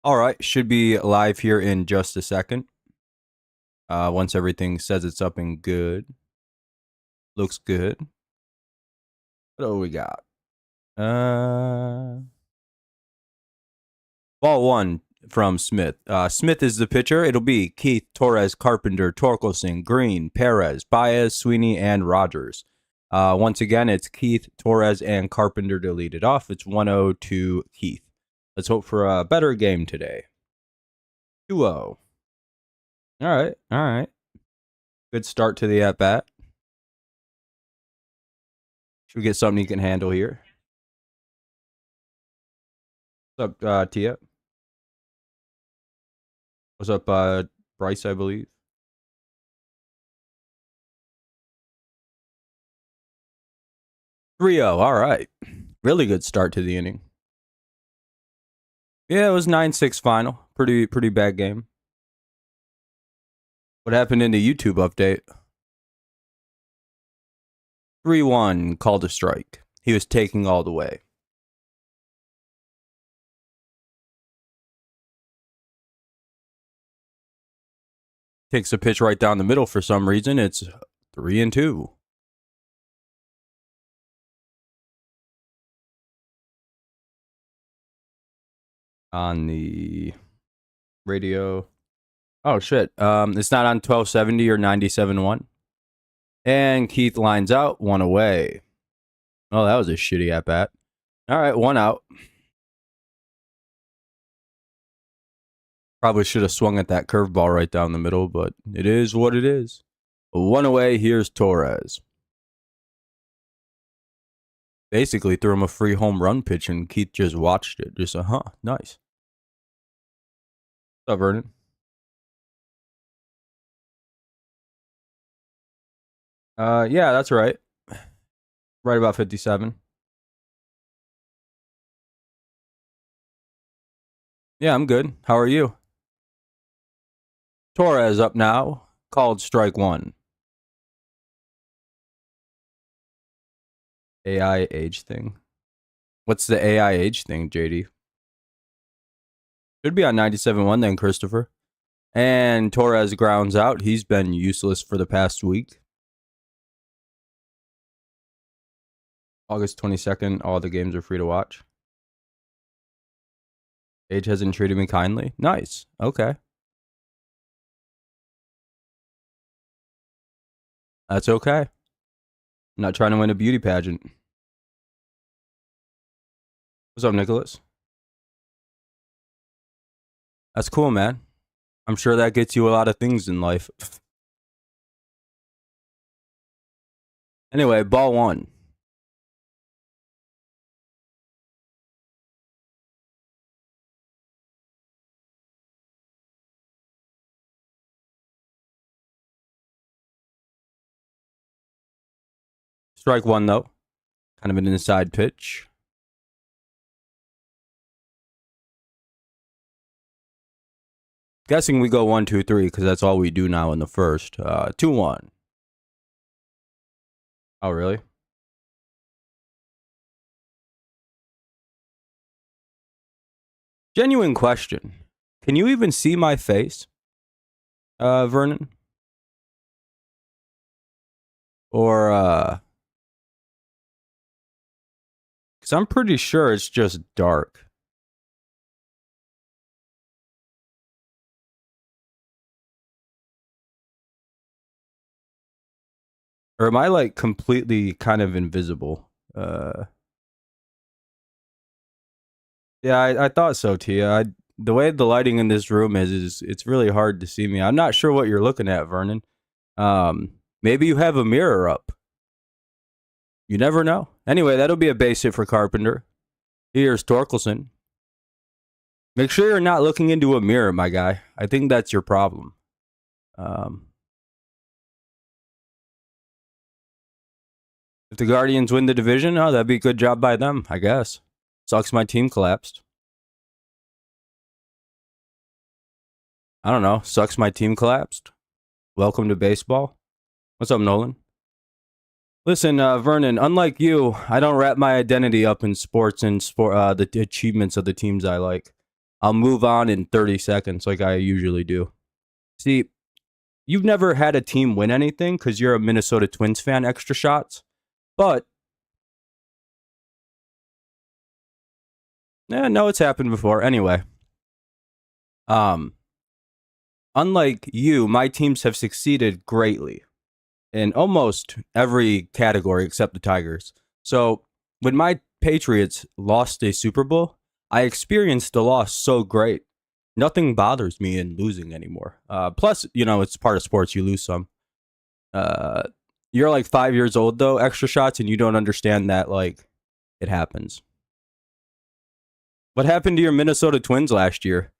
All right, should be live here in just a second. Once everything says it's up and good. Looks good. What do we got? Ball one from Smith. Smith is the pitcher. It'll be Keith, Torres, Carpenter, Torkelson, Green, Perez, Baez, Sweeney, and Rogers. Once again, it's Keith, Torres, and Carpenter to lead it off. It's 1-0 to Keith. Let's hope for a better game today. 2-0. All right. Good start to the at-bat. Should we get something you can handle here? What's up, Tia? What's up, Bryce, I believe? Three-0. All right. Really good start to the inning. Yeah, it was 9-6 final. Pretty bad game. What happened in the YouTube update? 3-1, called a strike. He was taking all the way. Takes a pitch right down the middle for some reason. It's 3-2. On the radio. Oh, shit. It's not on 1270 or 97.1. And Keith lines out, one away. Oh, that was a shitty at-bat. All right, one out. Probably should have swung at that curveball right down the middle, but it is what it is. One away, here's Torres. Basically threw him a free home run pitch, and Keith just watched it. Just, nice. What's up, Vernon? Yeah, that's right. Right about 57. Yeah, I'm good. How are you? Torres up now. Called strike one. AI age thing. What's the AI age thing, JD? Should be on 97.1 then, Christopher. And Torres grounds out. He's been useless for the past week. August 22nd, all the games are free to watch. Age hasn't treated me kindly. Nice. Okay. That's okay. I'm not trying to win a beauty pageant. What's up, Nicholas? That's cool, man. I'm sure that gets you a lot of things in life. Anyway, ball one. Strike one, though. Kind of an inside pitch. Guessing we go 1-2-3 because that's all we do now in the first. 2-1. Oh, really? Genuine question. Can you even see my face, Vernon? Or, because I'm pretty sure it's just dark. Or am I, like, completely kind of invisible? Yeah, I thought so, Tia. The way the lighting in this room is it's really hard to see me. I'm not sure what you're looking at, Vernon. Maybe you have a mirror up. You never know. Anyway, that'll be a base hit for Carpenter. Here's Torkelson. Make sure you're not looking into a mirror, my guy. I think that's your problem. If the Guardians win the division, that'd be a good job by them, I guess. Sucks my team collapsed. I don't know. Sucks my team collapsed. Welcome to baseball. What's up, Nolan? Listen, Vernon, unlike you, I don't wrap my identity up in sports and the achievements of the teams I like. I'll move on in 30 seconds like I usually do. See, you've never had a team win anything because you're a Minnesota Twins fan, extra shots. But, no, it's happened before. Anyway, um, unlike you, my teams have succeeded greatly in almost every category except the Tigers. So when my Patriots lost a Super Bowl, I experienced the loss so great. Nothing bothers me in losing anymore. Plus, it's part of sports. You lose some. Uh, you're like 5 years old though, extra shots, and you don't understand that like it happens. What happened to your Minnesota Twins last year?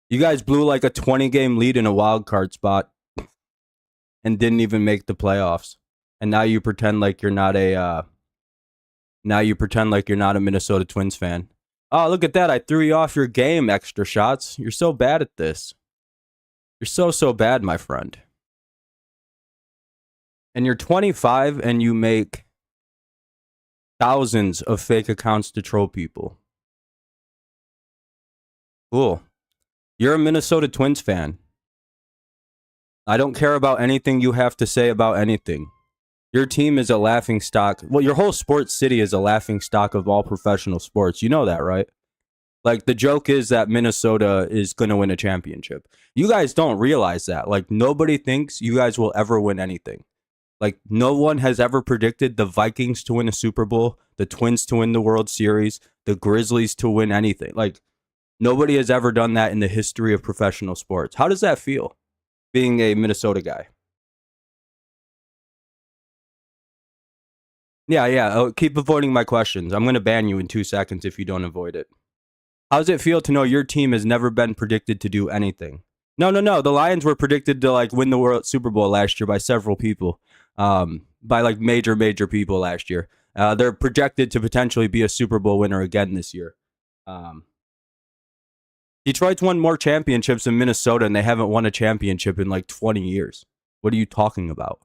You guys blew like a 20-game lead in a wild card spot and didn't even make the playoffs. And now you pretend like you're not a Minnesota Twins fan. Oh, look at that. I threw you off your game, extra shots. You're so bad at this. You're so bad, my friend. And you're 25 and you make thousands of fake accounts to troll people. Cool. You're a Minnesota Twins fan. I don't care about anything you have to say about anything. Your team is a laughing stock. Well, your whole sports city is a laughing stock of all professional sports. You know that, right? Like, the joke is that Minnesota is going to win a championship. You guys don't realize that. Like, nobody thinks you guys will ever win anything. Like, no one has ever predicted the Vikings to win a Super Bowl, the Twins to win the World Series, the Grizzlies to win anything. Like, nobody has ever done that in the history of professional sports. How does that feel, being a Minnesota guy? Yeah. Oh, keep avoiding my questions. I'm going to ban you in 2 seconds if you don't avoid it. How does it feel to know your team has never been predicted to do anything? No. The Lions were predicted to like win the World Super Bowl last year by several people, by like major people last year. They're projected to potentially be a Super Bowl winner again this year. Um, Detroit's won more championships than Minnesota, and they haven't won a championship in like 20 years. What are you talking about?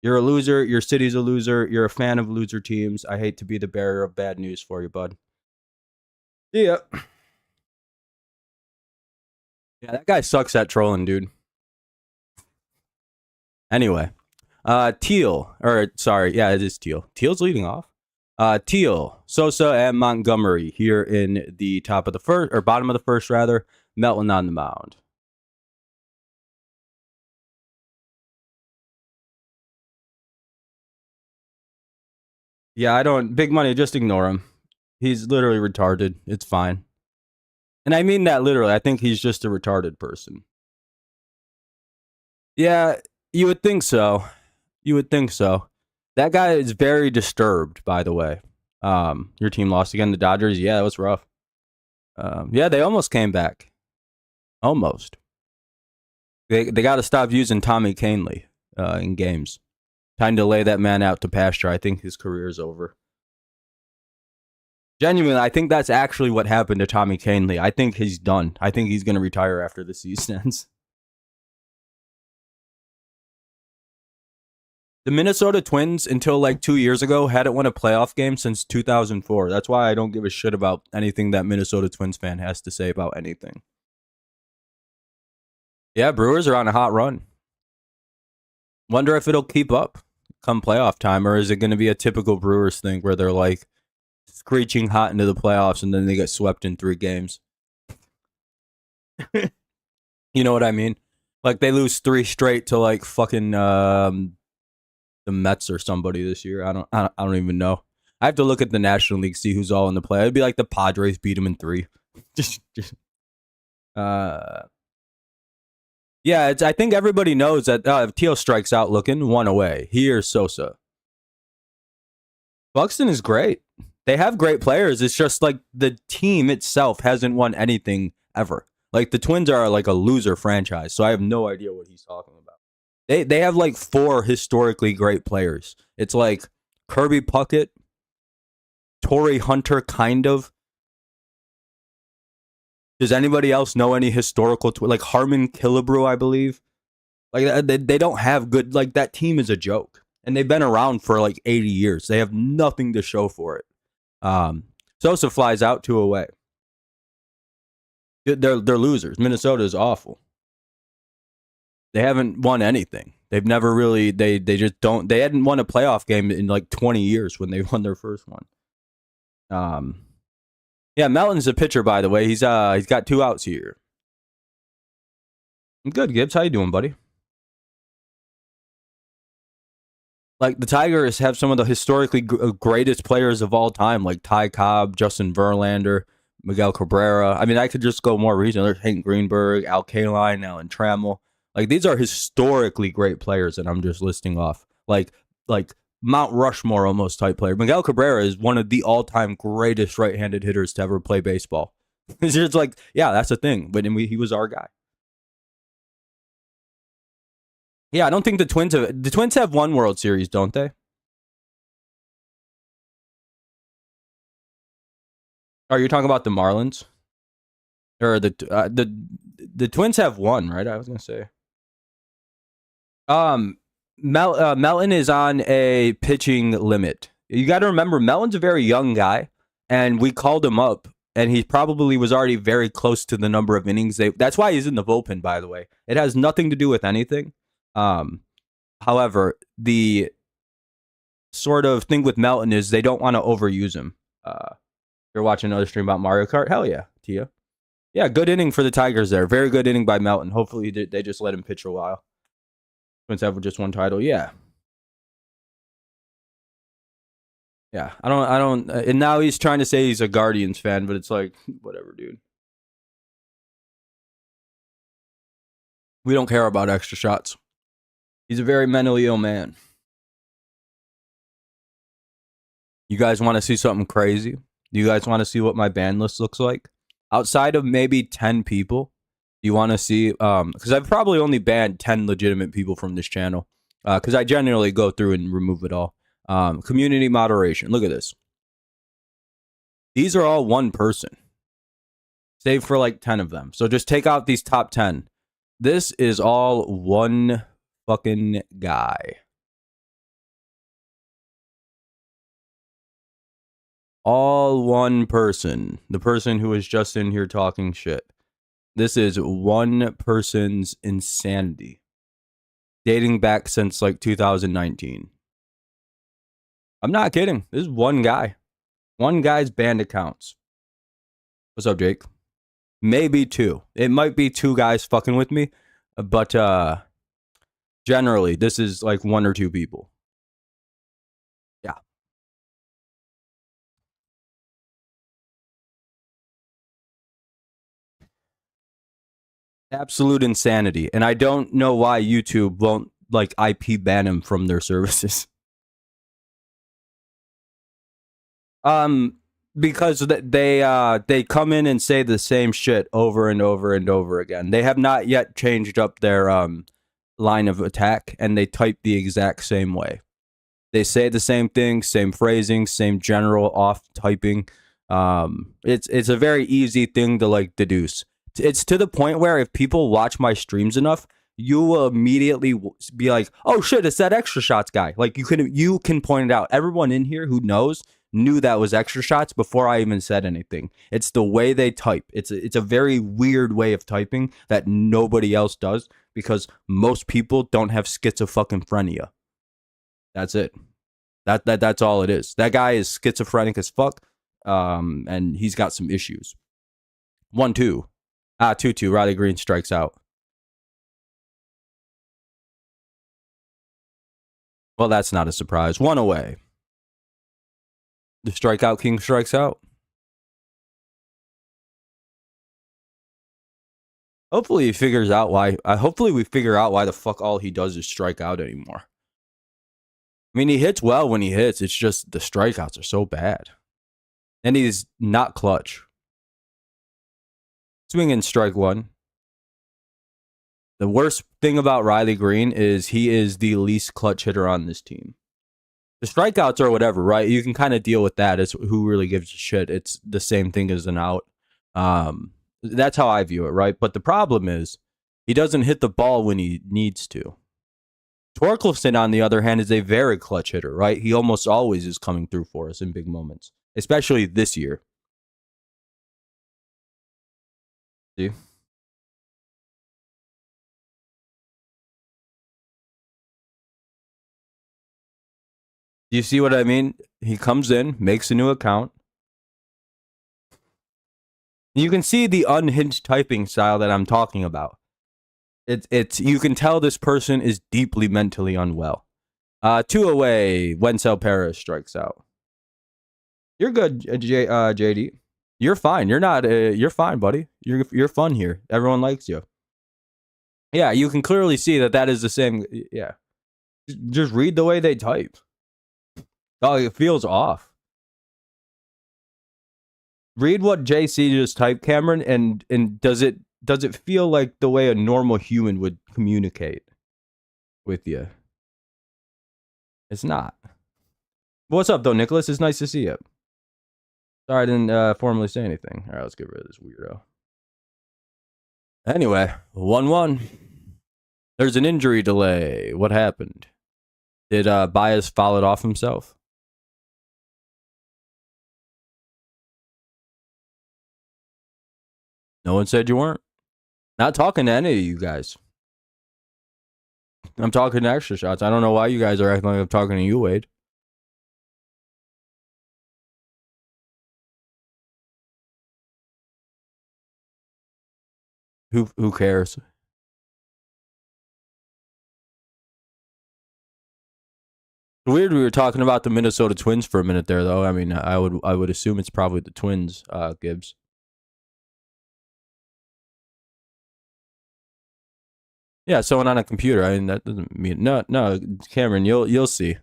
You're a loser. Your city's a loser. You're a fan of loser teams. I hate to be the bearer of bad news for you, bud. Yeah. Yeah, that guy sucks at trolling, dude. Anyway, Teal, or sorry, yeah, it is Teal. Teal's leading off. Teal, Sosa, and Montgomery here in the top of the first, or bottom of the first, rather. Melton on the mound. Yeah, I don't. Big money, just ignore him. He's literally retarded. It's fine. And I mean that literally. I think he's just a retarded person. Yeah, you would think so. You would think so. That guy is very disturbed, by the way. Your team lost again to Dodgers. Yeah, it was rough. Yeah, they almost came back. Almost. They got to stop using Tommy Canely in games. Time to lay that man out to pasture. I think his career is over. Genuinely, I think that's actually what happened to Tommy Canely. I think he's done. I think he's going to retire after the season ends. The Minnesota Twins, until like 2 years ago, hadn't won a playoff game since 2004. That's why I don't give a shit about anything that Minnesota Twins fan has to say about anything. Yeah, Brewers are on a hot run. Wonder if it'll keep up come playoff time, or is it going to be a typical Brewers thing where they're like screeching hot into the playoffs and then they get swept in 3 games? You know what I mean? Like they lose 3 straight to like fucking the Mets or somebody this year. I don't even know. I have to look at the National League, see who's all in the play. It'd be like the Padres beat them in 3. just uh yeah, I think everybody knows that if Teal strikes out looking, 1 away. Here's Sosa. Buxton is great. They have great players. It's just like the team itself hasn't won anything ever. Like the Twins are like a loser franchise, so I have no idea what he's talking about. They have like 4 historically great players. It's like Kirby Puckett, Torrey Hunter, kind of. Does anybody else know any historical like Harmon Killebrew, I believe? Like they don't have good, like that team is a joke. And they've been around for like 80 years. They have nothing to show for it. Sosa flies out 2 away. They're losers. Minnesota is awful. They haven't won anything. They've never really they just don't they hadn't won a playoff game in like 20 years when they won their first one. Um yeah, Melton's a pitcher, by the way. He's got 2 outs here. I'm good, Gibbs. How you doing, buddy? Like the Tigers have some of the historically greatest players of all time, like Ty Cobb, Justin Verlander, Miguel Cabrera. I mean, I could just go more regional. There's Hank Greenberg, Al Kaline, Alan Trammell. Like these are historically great players, and I'm just listing off like Mount Rushmore almost type player. Miguel Cabrera is one of the all-time greatest right-handed hitters to ever play baseball. It's just like, yeah, that's a thing. But he was our guy. Yeah, I don't think the Twins have one World Series, don't they? Are you talking about the Marlins or the Twins have one, right? I was gonna say. Um, Melton is on a pitching limit. You got to remember, Melton's a very young guy, and we called him up, and he probably was already very close to the number of innings. That's why he's in the bullpen, by the way. It has nothing to do with anything. Um, However, the sort of thing with Melton is they don't want to overuse him. You're watching another stream about Mario Kart? Hell yeah, Tia. Yeah, good inning for the Tigers there. Very good inning by Melton. Hopefully they just let him pitch a while. Twins have just one title. Yeah. Yeah. I don't, and now he's trying to say he's a Guardians fan, but it's like, whatever, dude. We don't care about extra shots. He's a very mentally ill man. You guys want to see something crazy? Do you guys want to see what my ban list looks like? Outside of maybe 10 people, do you want to see, because I've probably only banned 10 legitimate people from this channel, because I generally go through and remove it all. Community moderation. Look at this. These are all one person, save for like 10 of them. So just take out these top 10. This is all one fucking guy. All one person. The person who is just in here talking shit. This is one person's insanity. Dating back since like 2019. I'm not kidding. This is one guy. One guy's banned accounts. What's up, Jake? Maybe 2. It might be 2 guys fucking with me, but generally, this is like 1 or 2 people. Yeah. Absolute insanity. And I don't know why YouTube won't like IP ban him from their services. Because they come in and say the same shit over and over and over again. They have not yet changed up their line of attack, and they type the exact same way. They say the same thing, same phrasing, same general off typing. It's a very easy thing to like deduce. It's to the point where if people watch my streams enough, you will immediately be like, "Oh shit, it's that extra shots guy." Like you can point it out. Everyone in here who knows knew that was extra shots before I even said anything. It's the way they type. It's a very weird way of typing that nobody else does because most people don't have schizophrenia. That's it. That's all it is. That guy is schizophrenic as fuck, and he's got some issues. 1-2. 2-2. Riley Green strikes out. Well, that's not a surprise. 1 away. The strikeout king strikes out. Hopefully he figures out why. Hopefully we figure out why the fuck all he does is strike out anymore. I mean, he hits well when he hits. It's just the strikeouts are so bad. And he's not clutch. Swing and strike 1. The worst thing about Riley Green is he is the least clutch hitter on this team. The strikeouts or whatever, right? You can kind of deal with that. It's who really gives a shit. It's the same thing as an out. That's how I view it, right? But the problem is he doesn't hit the ball when he needs to. Torkelson, on the other hand, is a very clutch hitter, right? He almost always is coming through for us in big moments, especially this year. See? Do you see what I mean? He comes in, makes a new account. You can see the unhinged typing style that I'm talking about. It's you can tell this person is deeply mentally unwell. 2 away, Wensel Perez strikes out. You're good, JD. You're fine. You're not. You're fine, buddy. You're fun here. Everyone likes you. Yeah, you can clearly see that is the same. Yeah, just read the way they type. Oh, it feels off. Read what JC just typed, Cameron, and does it feel like the way a normal human would communicate with you? It's not. What's up, though, Nicholas? It's nice to see you. Sorry I didn't formally say anything. All right, let's get rid of this weirdo. Anyway, 1-1. There's an injury delay. What happened? Did Baez foul it off himself? No one said you weren't. Not talking to any of you guys. I'm talking to extra shots. I don't know why you guys are acting like I'm talking to you, Wade. Who cares? Weird. We were talking about the Minnesota Twins for a minute there, though. I mean, I would assume it's probably the Twins, Gibbs. Yeah, someone on a computer. I mean, that doesn't mean no, Cameron. You'll see.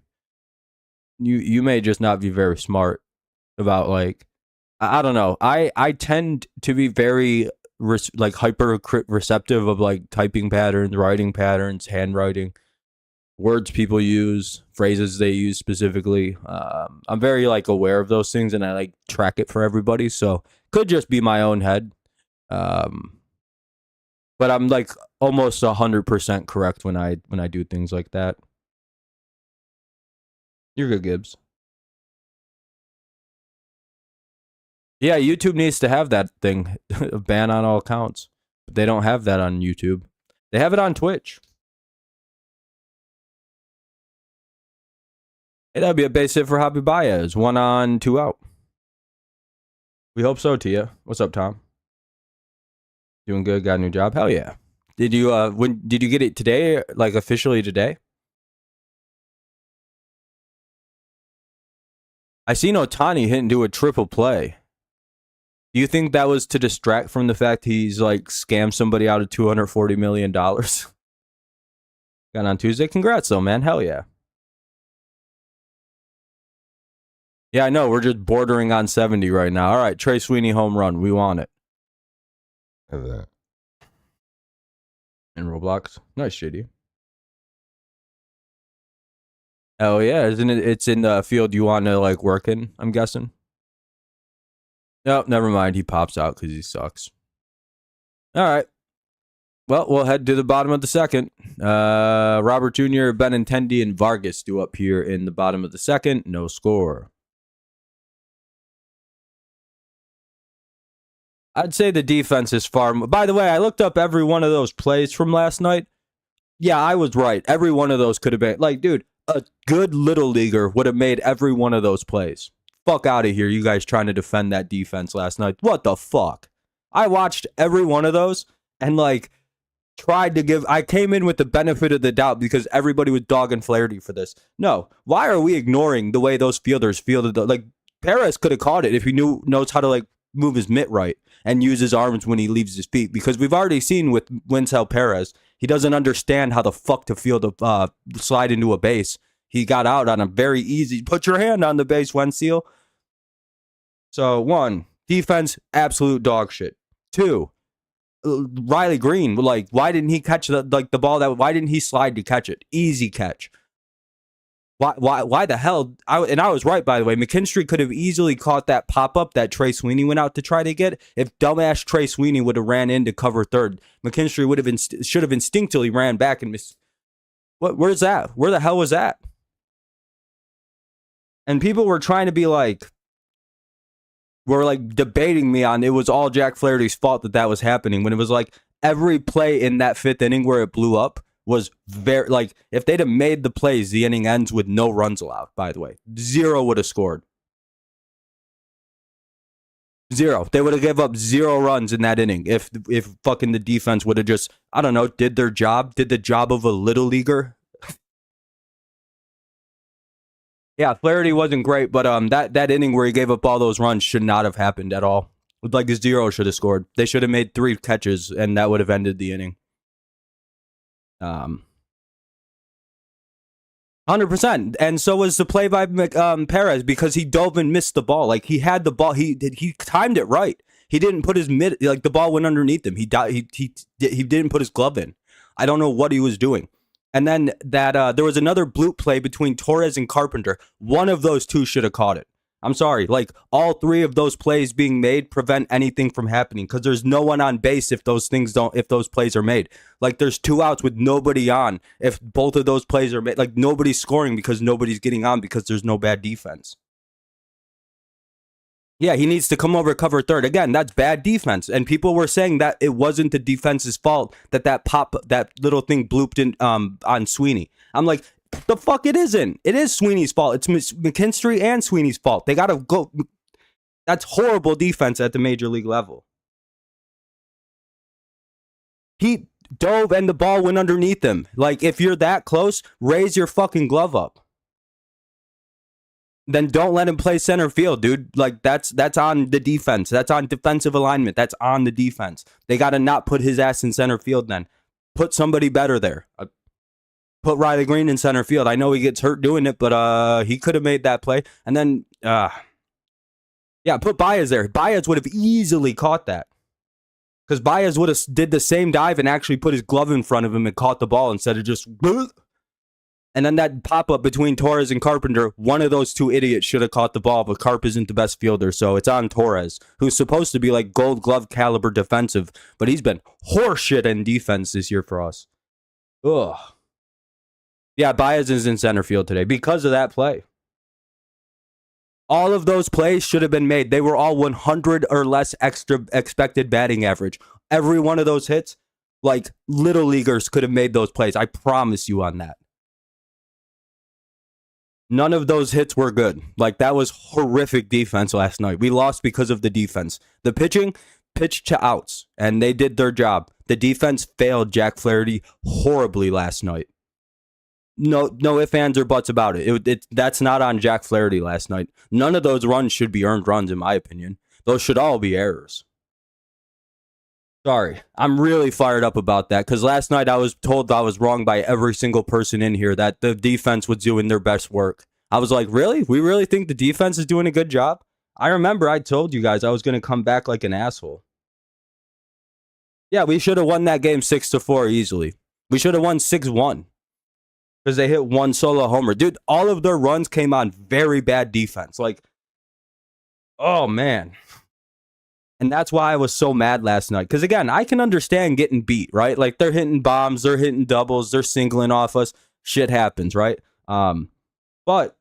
You may just not be very smart about like I don't know. I tend to be very like hyper receptive of like typing patterns, writing patterns, handwriting, words people use, phrases they use specifically. I'm very like aware of those things, and I like track it for everybody. So could just be my own head. But I'm like almost 100% correct when I do things like that. You're good, Gibbs. Yeah, YouTube needs to have that thing, a ban on all accounts. But they don't have that on YouTube. They have it on Twitch. Hey, that'd be a base hit for Hobby Baez. 1 on, 2 out. We hope so, Tia. What's up, Tom? Doing good. Got a new job? Hell yeah. Did you did you get it today? Like officially today? I seen Ohtani hit into a triple play. Do you think that was to distract from the fact he's like scammed somebody out of $240 million? Got on Tuesday. Congrats though, man. Hell yeah. Yeah, I know. We're just bordering on 70 right now. All right, Trey Sweeney home run. We want it. Have that. In Roblox. Nice, shitty. Oh yeah, isn't it? It's in the field you want to like work in, I'm guessing. No, never mind. He pops out because he sucks. All right. Well, we'll head to the bottom of the second. Robert Jr., Benintendi, and Vargas do up here in the bottom of the second. No score. I'd say the defense is far more. By the way, I looked up every one of those plays from last night. Yeah, I was right. Every one of those could have been like, dude, a good little leaguer would have made every one of those plays. Fuck out of here, you guys trying to defend that defense last night. What the fuck? I watched every one of those and like tried to give. I came in with the benefit of the doubt because everybody was dogging Flaherty for this. No, why are we ignoring the way those fielders fielded? Like Perez could have caught it if he knows how to like move his mitt right and use his arms when he leaves his feet. Because we've already seen with Wensel Perez, he doesn't understand how the fuck to field a slide into a base. He got out on a very easy. Put your hand on the base, Wensel. So 1, defense, absolute dog shit. 2, Riley Green, like, why didn't he catch the ball that? Why didn't he slide to catch it? Easy catch. Why the hell? I was right, by the way. McKinstry could have easily caught that pop up that Trey Sweeney went out to try to get. If dumbass Trey Sweeney would have ran in to cover third, McKinstry would have should have instinctively ran back and missed. Where's that? Where the hell was that? And people were trying to be like, were like debating me on it was all Jack Flaherty's fault that was happening, when it was like every play in that fifth inning where it blew up was very, like, if they'd have made the plays, the inning ends with no runs allowed, by the way. 0 would have scored. 0. They would have gave up 0 runs in that inning if fucking the defense would have just, I don't know, did their job, did the job of a little leaguer. Yeah, Flaherty wasn't great, but that inning where he gave up all those runs should not have happened at all. Like, 0 should have scored. They should have made 3 catches, and that would have ended the inning. 100%. And so was the play by Perez, because he dove and missed the ball. Like, he had the ball. He timed it right. He didn't put his the ball went underneath him. He didn't put his glove in. I don't know what he was doing. And then there was another bloop play between Torres and Carpenter. One of those two should have caught it. I'm sorry. Like, all 3 of those plays being made prevent anything from happening, because there's no one on base if those plays are made. Like, there's 2 outs with nobody on if both of those plays are made. Like, nobody's scoring because nobody's getting on because there's no bad defense. Yeah, he needs to come over cover third. Again, that's bad defense. And people were saying that it wasn't the defense's fault that little thing blooped in on Sweeney. I'm like, the fuck it isn't. It is Sweeney's fault. It's McKinstry and Sweeney's fault. They got to go. That's horrible defense at the major league level. He dove and the ball went underneath him. Like, if you're that close, raise your fucking glove up. Then don't let him play center field, dude. Like, that's on the defense. That's on defensive alignment. That's on the defense. They got to not put his ass in center field then. Put somebody better there. Put Riley Green in center field. I know he gets hurt doing it, but he could have made that play. And then, put Baez there. Baez would have easily caught that. Because Baez would have did the same dive and actually put his glove in front of him and caught the ball instead of just... And then that pop-up between Torres and Carpenter, one of those 2 idiots should have caught the ball, but Carp isn't the best fielder, so it's on Torres, who's supposed to be like gold glove caliber defensive, but he's been horseshit in defense this year for us. Ugh. Yeah, Baez is in center field today because of that play. All of those plays should have been made. They were all 100 or less extra expected batting average. Every one of those hits, like, little leaguers could have made those plays. I promise you on that. None of those hits were good. Like, that was horrific defense last night. We lost because of the defense. The pitching pitched to outs, and they did their job. The defense failed Jack Flaherty horribly last night. No ifs, ands, or buts about it. That's not on Jack Flaherty last night. None of those runs should be earned runs, in my opinion. Those should all be errors. Sorry, I'm really fired up about that, because last night I was told I was wrong by every single person in here that the defense was doing their best work. I was like, really? We really think the defense is doing a good job? I remember I told you guys I was going to come back like an asshole. Yeah, we should have won that game 6-4 easily. We should have won 6-1 because they hit 1 solo homer. Dude, all of their runs came on very bad defense. Like, oh, man. And that's why I was so mad last night. Because, again, I can understand getting beat, right? Like, they're hitting bombs, they're hitting doubles, they're singling off us. Shit happens, right? But,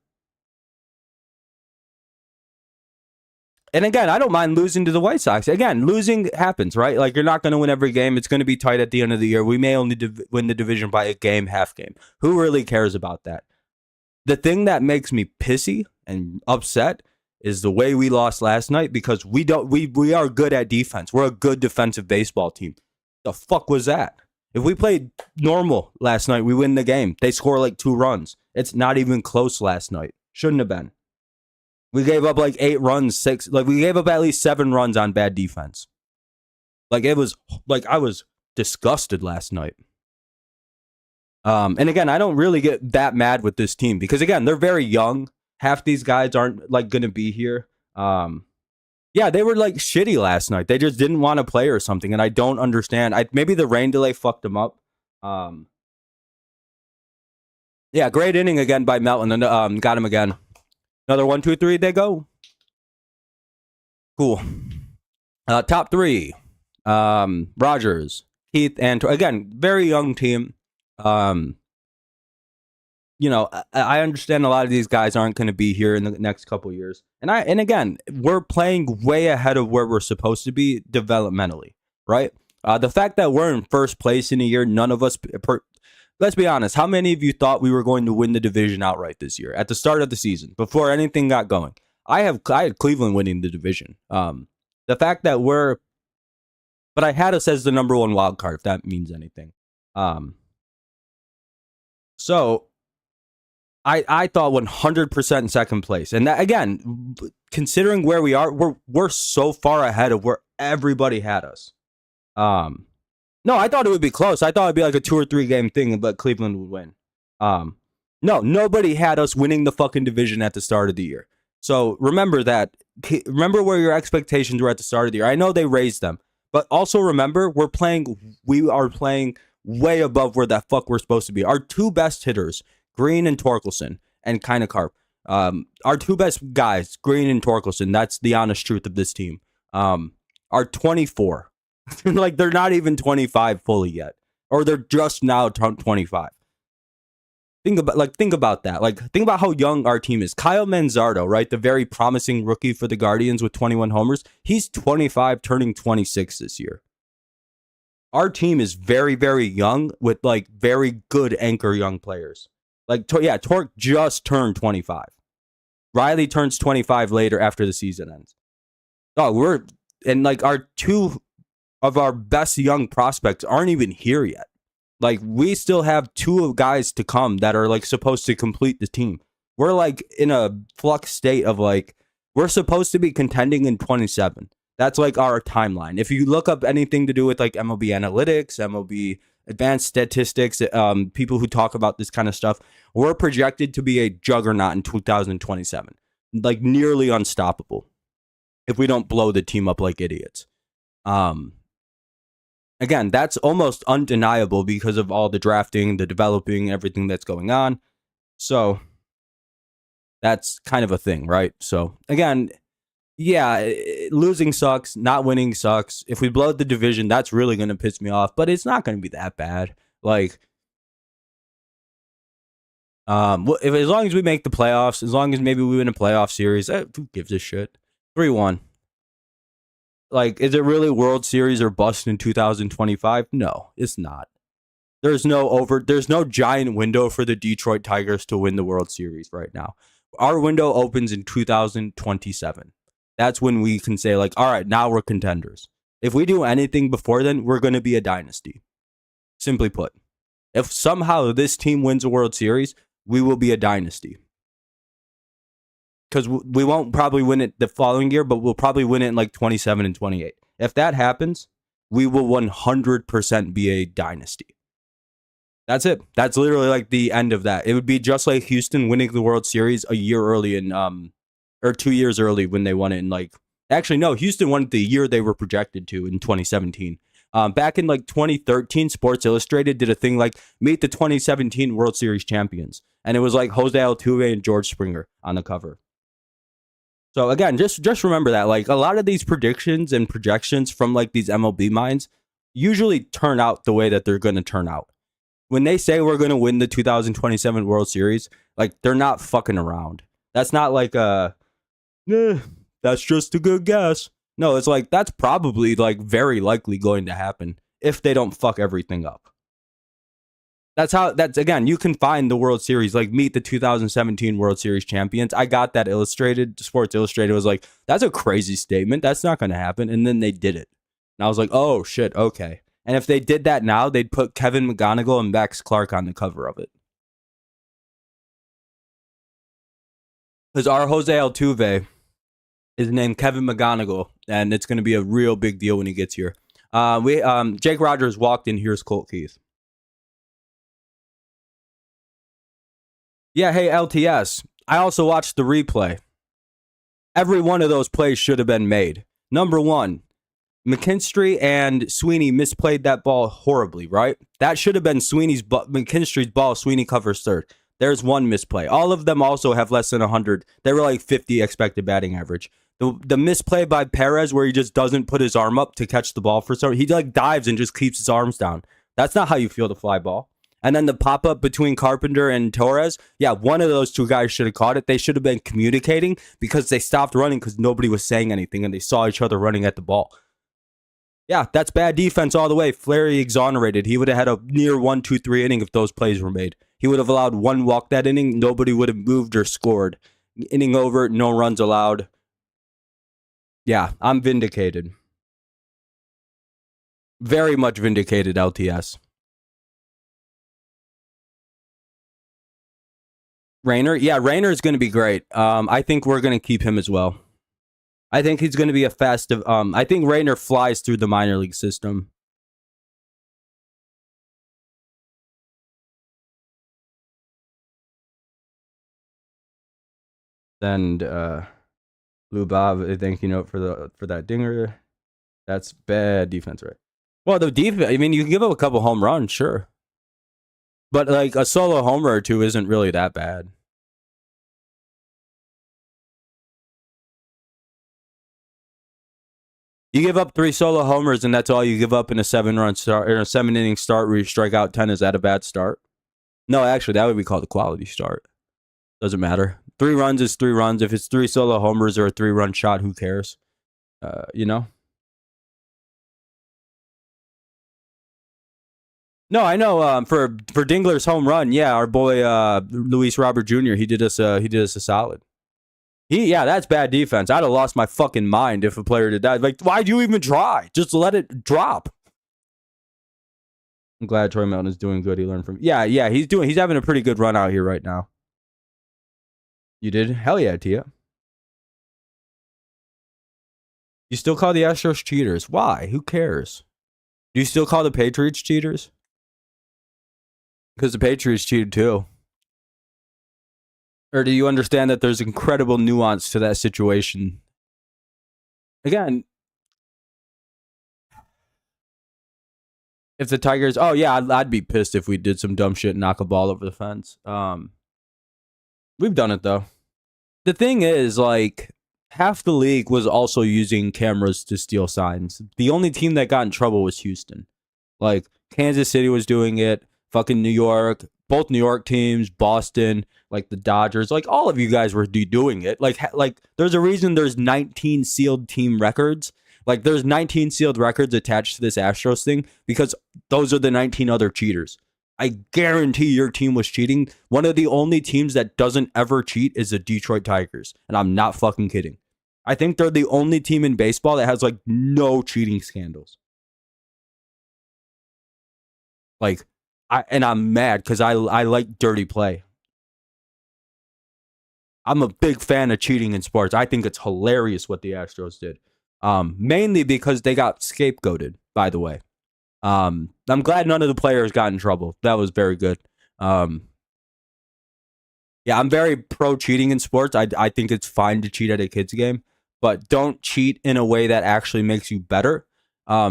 and again, I don't mind losing to the White Sox. Again, losing happens, right? Like, you're not going to win every game. It's going to be tight at the end of the year. We may only win the division by a game, half game. Who really cares about that? The thing that makes me pissy and upset is the way we lost last night, because we are good at defense. We're a good defensive baseball team. The fuck was that? If we played normal last night, we win the game. They score like 2 runs. It's not even close last night. Shouldn't have been. We gave up like 8 runs, 6. Like, we gave up at least 7 runs on bad defense. Like, it was like I was disgusted last night. And again, I don't really get that mad with this team because, again, they're very young. Half these guys aren't like going to be here. Yeah, they were like shitty last night. They just didn't want to play or something, and I don't understand. Maybe the rain delay fucked them up. Yeah, great inning again by Melton, and got him again. Another 1, 2, 3. They go. Cool. Top 3. Rogers, Keith, and again, very young team. I understand a lot of these guys aren't going to be here in the next couple of years. And again, we're playing way ahead of where we're supposed to be developmentally, right? The fact that we're in first place in a year, none of us, let's be honest, how many of you thought we were going to win the division outright this year at the start of the season before anything got going? I had Cleveland winning the division. The fact that but I had us as the number one wild card, if that means anything. So I thought 100% in second place. And that, again, considering where we are, we're so far ahead of where everybody had us. No, I thought it would be close. I thought it'd be like a 2 or 3 game thing, but Cleveland would win. No, nobody had us winning the fucking division at the start of the year. So remember that. Remember where your expectations were at the start of the year. I know they raised them, but also remember we are playing way above where the fuck we're supposed to be. Our 2 best hitters, Green and Torkelson, and kind of Carp. Our 2 best guys, Green and Torkelson, that's the honest truth of this team, are 24. Like, they're not even 25 fully yet. Or they're just now 25. Think about that. Like, think about how young our team is. Kyle Manzardo, right? The very promising rookie for the Guardians with 21 homers. He's 25, turning 26 this year. Our team is very, very young with, like, very good anchor young players. Like, Torque just turned 25. Riley turns 25 later after the season ends. Oh, our 2 of our best young prospects aren't even here yet. Like, we still have 2 guys to come that are, like, supposed to complete the team. We're, like, in a flux state of, like, we're supposed to be contending in 27. That's, like, our timeline. If you look up anything to do with, like, MLB analytics, MLB advanced statistics, people who talk about this kind of stuff, we're projected to be a juggernaut in 2027. Like, nearly unstoppable if we don't blow the team up like idiots. Again, that's almost undeniable because of all the drafting, the developing, everything that's going on. So that's kind of a thing, right? So again, yeah, losing sucks, not winning sucks. If we blow the division, that's really going to piss me off, but it's not going to be that bad. Like, as long as we make the playoffs, as long as maybe we win a playoff series, who gives a shit? 3-1. Like, is it really World Series or bust in 2025? No, it's not. There's no giant window for the Detroit Tigers to win the World Series right now. Our window opens in 2027. That's when we can say, like, all right, now we're contenders. If we do anything before then, we're going to be a dynasty. Simply put, if somehow this team wins a World Series, we will be a dynasty. Because we won't probably win it the following year, but we'll probably win it in like 27 and 28. If that happens, we will 100% be a dynasty. That's it. That's literally like the end of that. It would be just like Houston winning the World Series a year early or 2 years early when they won it in Houston won it the year they were projected to in 2017. Back in like 2013, Sports Illustrated did a thing like meet the 2017 World Series champions. And it was like Jose Altuve and George Springer on the cover. So again, just remember that, like, a lot of these predictions and projections from like these MLB minds usually turn out the way that they're going to turn out. When they say we're going to win the 2027 World Series, like, they're not fucking around. That's not like that's just a good guess. No, it's like that's probably like very likely going to happen if they don't fuck everything up. That's again, you can find the World Series, like meet the 2017 World Series champions. I got that illustrated. Sports Illustrated was like, that's a crazy statement. That's not going to happen. And then they did it. And I was like, oh shit, okay. And if they did that now, they'd put Kevin McGonigal and Max Clark on the cover of it. Because our Jose Altuve is named Kevin McGonigal, and it's going to be a real big deal when he gets here. Jake Rogers walked in. Here's Colt Keith. Yeah, hey, LTS. I also watched the replay. Every one of those plays should have been made. Number one, McKinstry and Sweeney misplayed that ball horribly, right? That should have been McKinstry's ball. Sweeney covers third. There's one misplay. All of them also have less than 100. They were like 50 expected batting average. The misplay by Perez where he just doesn't put his arm up to catch the ball for some, he like dives and just keeps his arms down. That's not how you field a fly ball. And then the pop up between Carpenter and Torres, yeah, one of those two guys should have caught it. They should have been communicating because they stopped running because nobody was saying anything and they saw each other running at the ball. Yeah, that's bad defense all the way. Flaherty exonerated. He would have had a near 1-2-3 inning if those plays were made. He would have allowed one walk that inning. Nobody would have moved or scored. Inning over, no runs allowed. Yeah, I'm vindicated. Very much vindicated, LTS. Rayner? Yeah, Rayner is going to be great. I think we're going to keep him as well. I think he's going to be a fast. I think Rayner flies through the minor league system. And Blue Bob, thank you note for that dinger. That's bad defense, right? Well, the defense. I mean, you can give up a couple home runs, sure, but like a solo homer or two isn't really that bad. You give up 3 solo homers, and that's all you give up in a 7-run start or a 7-inning start where you strike out 10. Is that a bad start? No, actually, that would be called a quality start. Doesn't matter. 3 runs is 3 runs. If it's 3 solo homers or a 3-run shot, who cares? You know. No, I know. For Dingler's home run, yeah, our boy Luis Robert Jr. He did us a solid. Yeah, that's bad defense. I'd have lost my fucking mind if a player did that. Like, why'd you even try? Just let it drop. I'm glad Troy Melton is doing good. He learned from. Yeah, he's having a pretty good run out here right now. You did? Hell yeah, Tia. You still call the Astros cheaters? Why? Who cares? Do you still call the Patriots cheaters? Because the Patriots cheated too. Or do you understand that there's incredible nuance to that situation? Again, if the Tigers, oh yeah, I'd be pissed if we did some dumb shit and knock a ball over the fence. We've done it though. The thing is, like, half the league was also using cameras to steal signs. The only team that got in trouble was Houston. Like, Kansas City was doing it, fucking New York, both New York teams, Boston, like the Dodgers, like all of you guys were doing it. Like there's a reason there's 19 sealed team records. Like there's 19 sealed records attached to this Astros thing because those are the 19 other cheaters. I guarantee your team was cheating. One of the only teams that doesn't ever cheat is the Detroit Tigers. And I'm not fucking kidding. I think they're the only team in baseball that has like no cheating scandals. Like, I'm mad because I like dirty play. I'm a big fan of cheating in sports. I think it's hilarious what the Astros did. Mainly because they got scapegoated, by the way. I'm glad none of the players got in trouble. That was very good. Yeah, I'm very pro cheating in sports. I think it's fine to cheat at a kid's game, but don't cheat in a way that actually makes you better.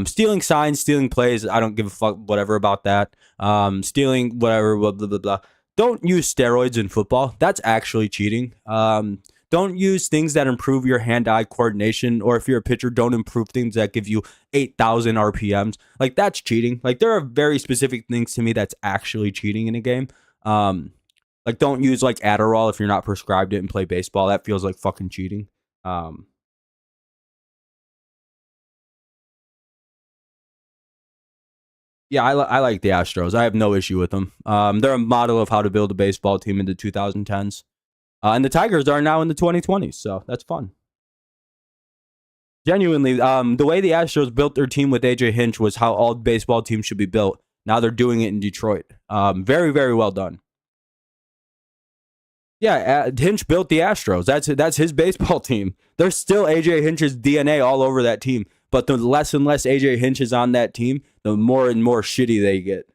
Stealing signs, stealing plays, I don't give a fuck whatever about that. Stealing whatever, blah, blah, blah, blah. Don't use steroids in football. That's actually cheating. Don't use things that improve your hand-eye coordination, or if you're a pitcher, don't improve things that give you 8,000 RPMs. Like, that's cheating. Like, there are very specific things to me that's actually cheating in a game. Like, don't use, like, Adderall if you're not prescribed it and play baseball. That feels like fucking cheating. Yeah, I like the Astros. I have no issue with them. They're a model of how to build a baseball team in the 2010s. And the Tigers are now in the 2020s, so that's fun. Genuinely, the way the Astros built their team with AJ Hinch was how all baseball teams should be built. Now they're doing it in Detroit. Very, very well done. Yeah, Hinch built the Astros. That's his baseball team. There's still AJ Hinch's DNA all over that team. But the less and less AJ Hinch is on that team, the more and more shitty they get.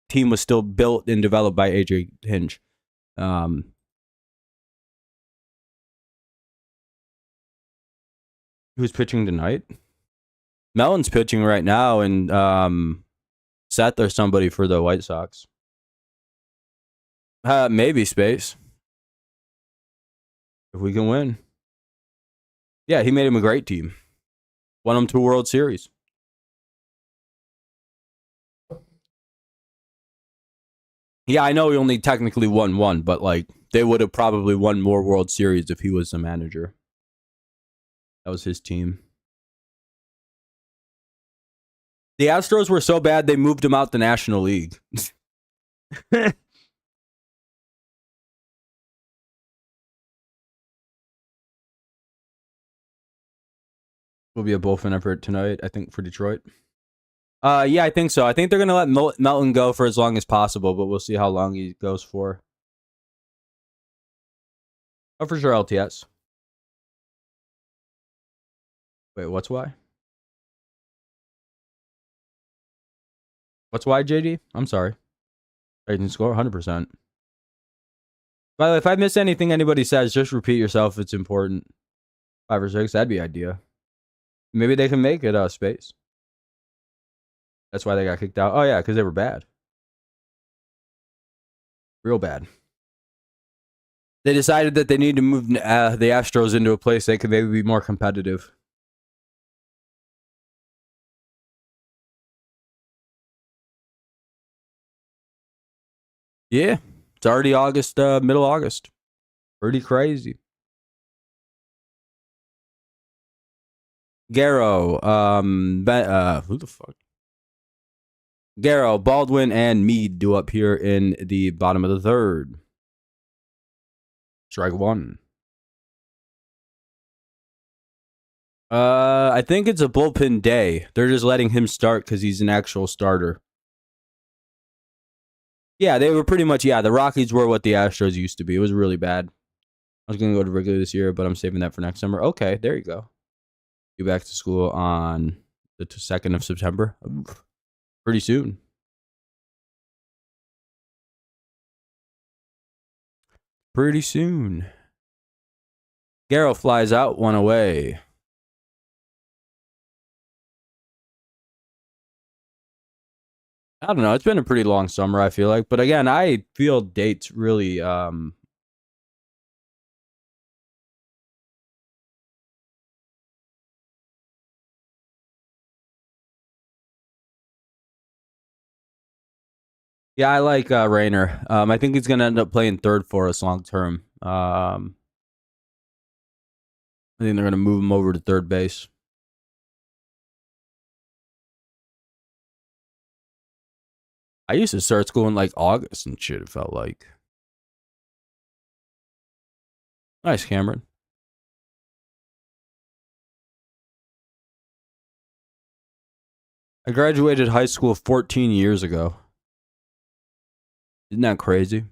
Team was still built and developed by AJ Hinch. Who's pitching tonight? Mellon's pitching right now, and Seth or somebody for the White Sox. Maybe Space. If we can win. Yeah, he made him a great team. Won him 2 World Series. Yeah, I know he only technically won one, but like they would have probably won more World Series if he was the manager. That was his team. The Astros were so bad they moved him out the National League. Will be a bullpen effort tonight, I think, for Detroit. Yeah, I think so. I think they're gonna let Melton go for as long as possible, but we'll see how long he goes for. Oh, for sure, LTS. Wait, what's why? What's why, JD? I'm sorry. I can score 100%. By the way, if I miss anything anybody says, just repeat yourself. It's important. 5 or 6, that'd be idea. Maybe they can make it space. That's why they got kicked out. Oh yeah, because they were bad, real bad. They decided that they need to move the Astros into a place they could maybe be more competitive. Yeah, it's already August, middle August. Pretty crazy. Garrow, who the fuck? Garrow, Baldwin, and Mead do up here in the bottom of the third. Strike one. I think it's a bullpen day. They're just letting him start because he's an actual starter. Yeah, they were pretty much, the Rockies were what the Astros used to be. It was really bad. I was going to go to regular this year, but I'm saving that for next summer. Okay, there you go. Be back to school on the 2nd of September. Oof, pretty soon. Pretty soon. Garrow flies out, one away. I don't know. It's been a pretty long summer, I feel like. But again, I feel dates really yeah, I like Rayner. I think he's gonna end up playing third for us long term. I think they're gonna move him over to third base. I used to start school in like August and shit, it felt like. Nice, Cameron. I graduated high school 14 years ago. Isn't that crazy?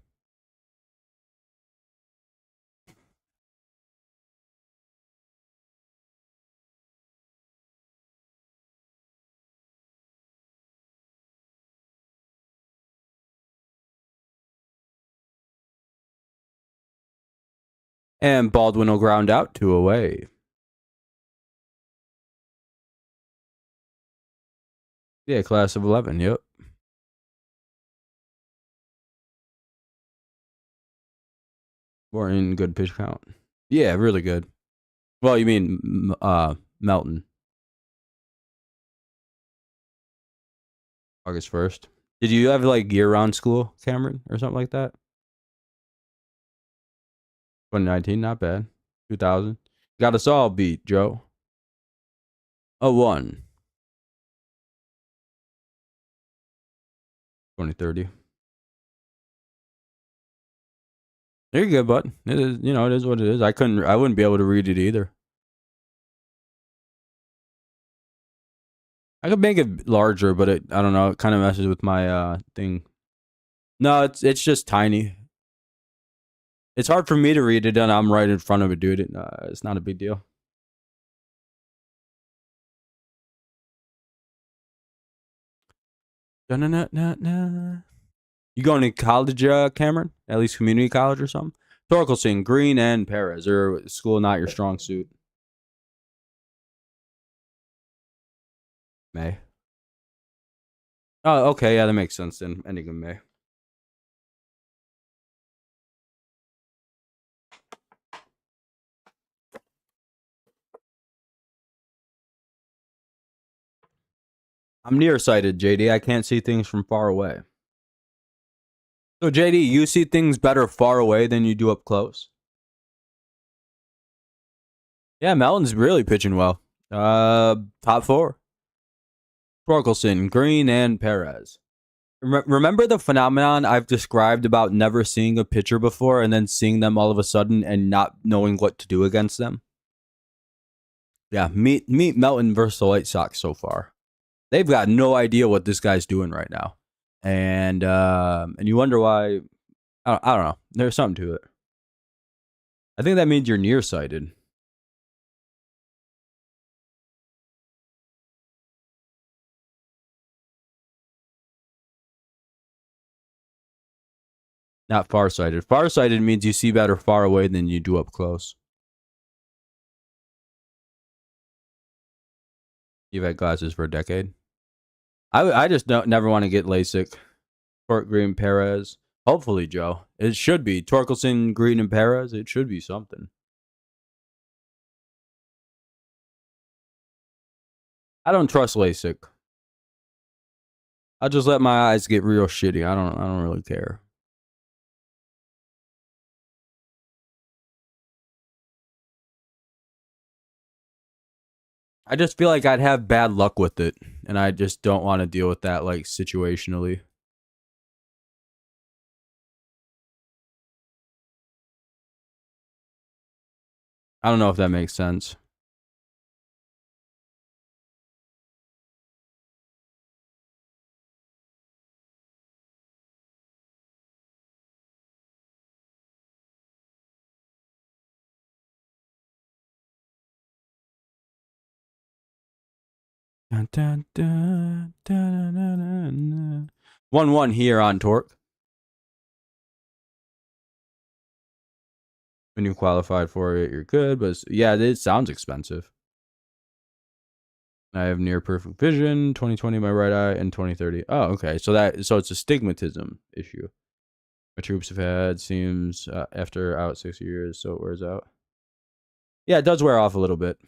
And Baldwin will ground out 2 away. Yeah, class of 11. Yep. We're in good pitch count. Yeah, really good. Well, you mean Melton, August 1st. Did you have like year-round school, Cameron, or something like that? 2019, not bad. 2000. Got us all beat, Joe. A 1. 2030. You're good, bud. It is, it is what it is. I wouldn't be able to read it either. I could make it larger, but I don't know. It kind of messes with my thing. No, it's just tiny. It's hard for me to read it, and I'm right in front of it, dude. It's not a big deal. Da-na-na-na-na. You going to college, Cameron? At least community college or something? Torkelson, Green, and Perez. Or school not your strong suit? May. Oh, okay. Yeah, that makes sense then. Ending in May. I'm nearsighted, JD. I can't see things from far away. So JD, you see things better far away than you do up close. Yeah, Melton's really pitching well. Top four: Torkelson, Green, and Perez. Remember the phenomenon I've described about never seeing a pitcher before and then seeing them all of a sudden and not knowing what to do against them? Yeah, meet Melton versus the White Sox so far. They've got no idea what this guy's doing right now, and you wonder why. I don't know. There's something to it. I think that means you're nearsighted. Not farsighted. Farsighted means you see better far away than you do up close. You've had glasses for a decade. I just don't never want to get LASIK. Torque, Green, Perez. Hopefully, Joe. It should be Torkelson, Green, and Perez. It should be something. I don't trust LASIK. I'll just let my eyes get real shitty. I don't really care. I just feel like I'd have bad luck with it, and I just don't want to deal with that like situationally. I don't know if that makes sense. Dun, dun, dun, dun, dun, dun, dun. 1-1 here on Torque. When you qualified for it, you're good, but yeah, it sounds expensive. I have near perfect vision, 2020 my right eye, and 2030. Oh, okay. So it's a stigmatism issue. My troops have had seems after out 6 years, so it wears out. Yeah, it does wear off a little bit.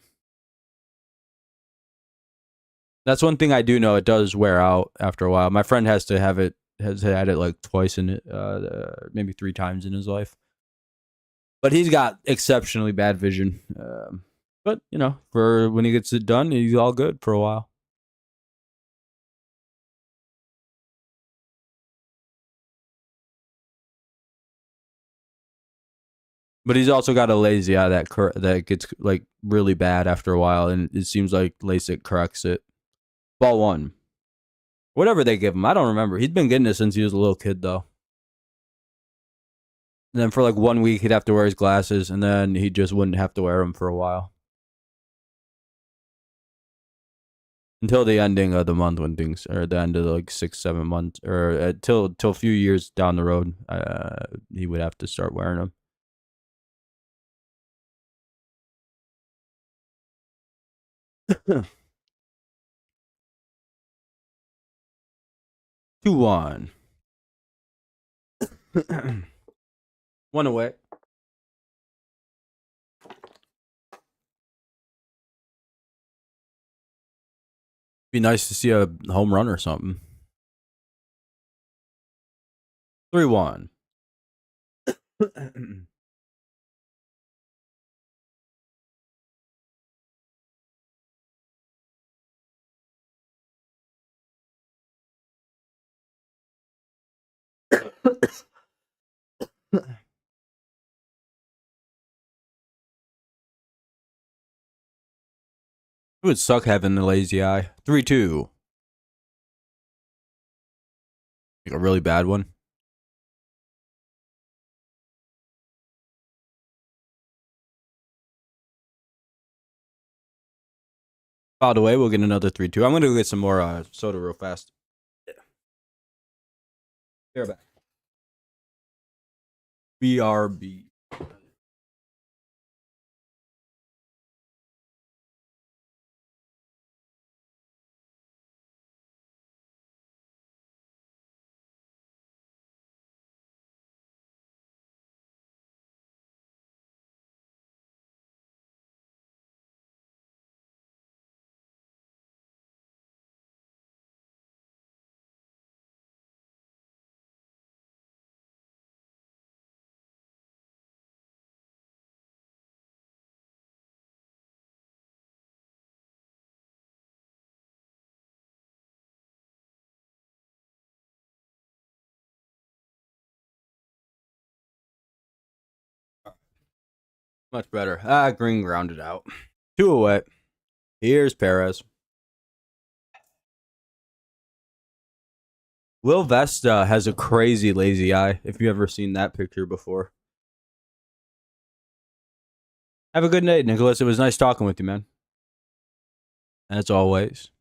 That's one thing I do know. It does wear out after a while. My friend has had it like twice in it, maybe 3 times in his life. But he's got exceptionally bad vision. But for when he gets it done, he's all good for a while. But he's also got a lazy eye that gets like really bad after a while, and it seems like LASIK corrects it. Ball one, whatever they give him, I don't remember. He's been getting it since he was a little kid, though. And then for like 1 week, he'd have to wear his glasses, and then he just wouldn't have to wear them for a while until the ending of the month when things, or the end of like 6-7 months, or till a few years down the road, he would have to start wearing them. 2-1. One away. Be nice to see a home run or something. 3-1. It would suck having the lazy eye. 3-2. Like a really bad one. By the way, we'll get another 3-2. I'm going to go get some more soda real fast. Yeah. Be right back. BRB. Much better. Green grounded out. 2 away. Here's Perez. Will Vesta has a crazy lazy eye, if you've ever seen that picture before. Have a good night, Nicholas. It was nice talking with you, man. As always.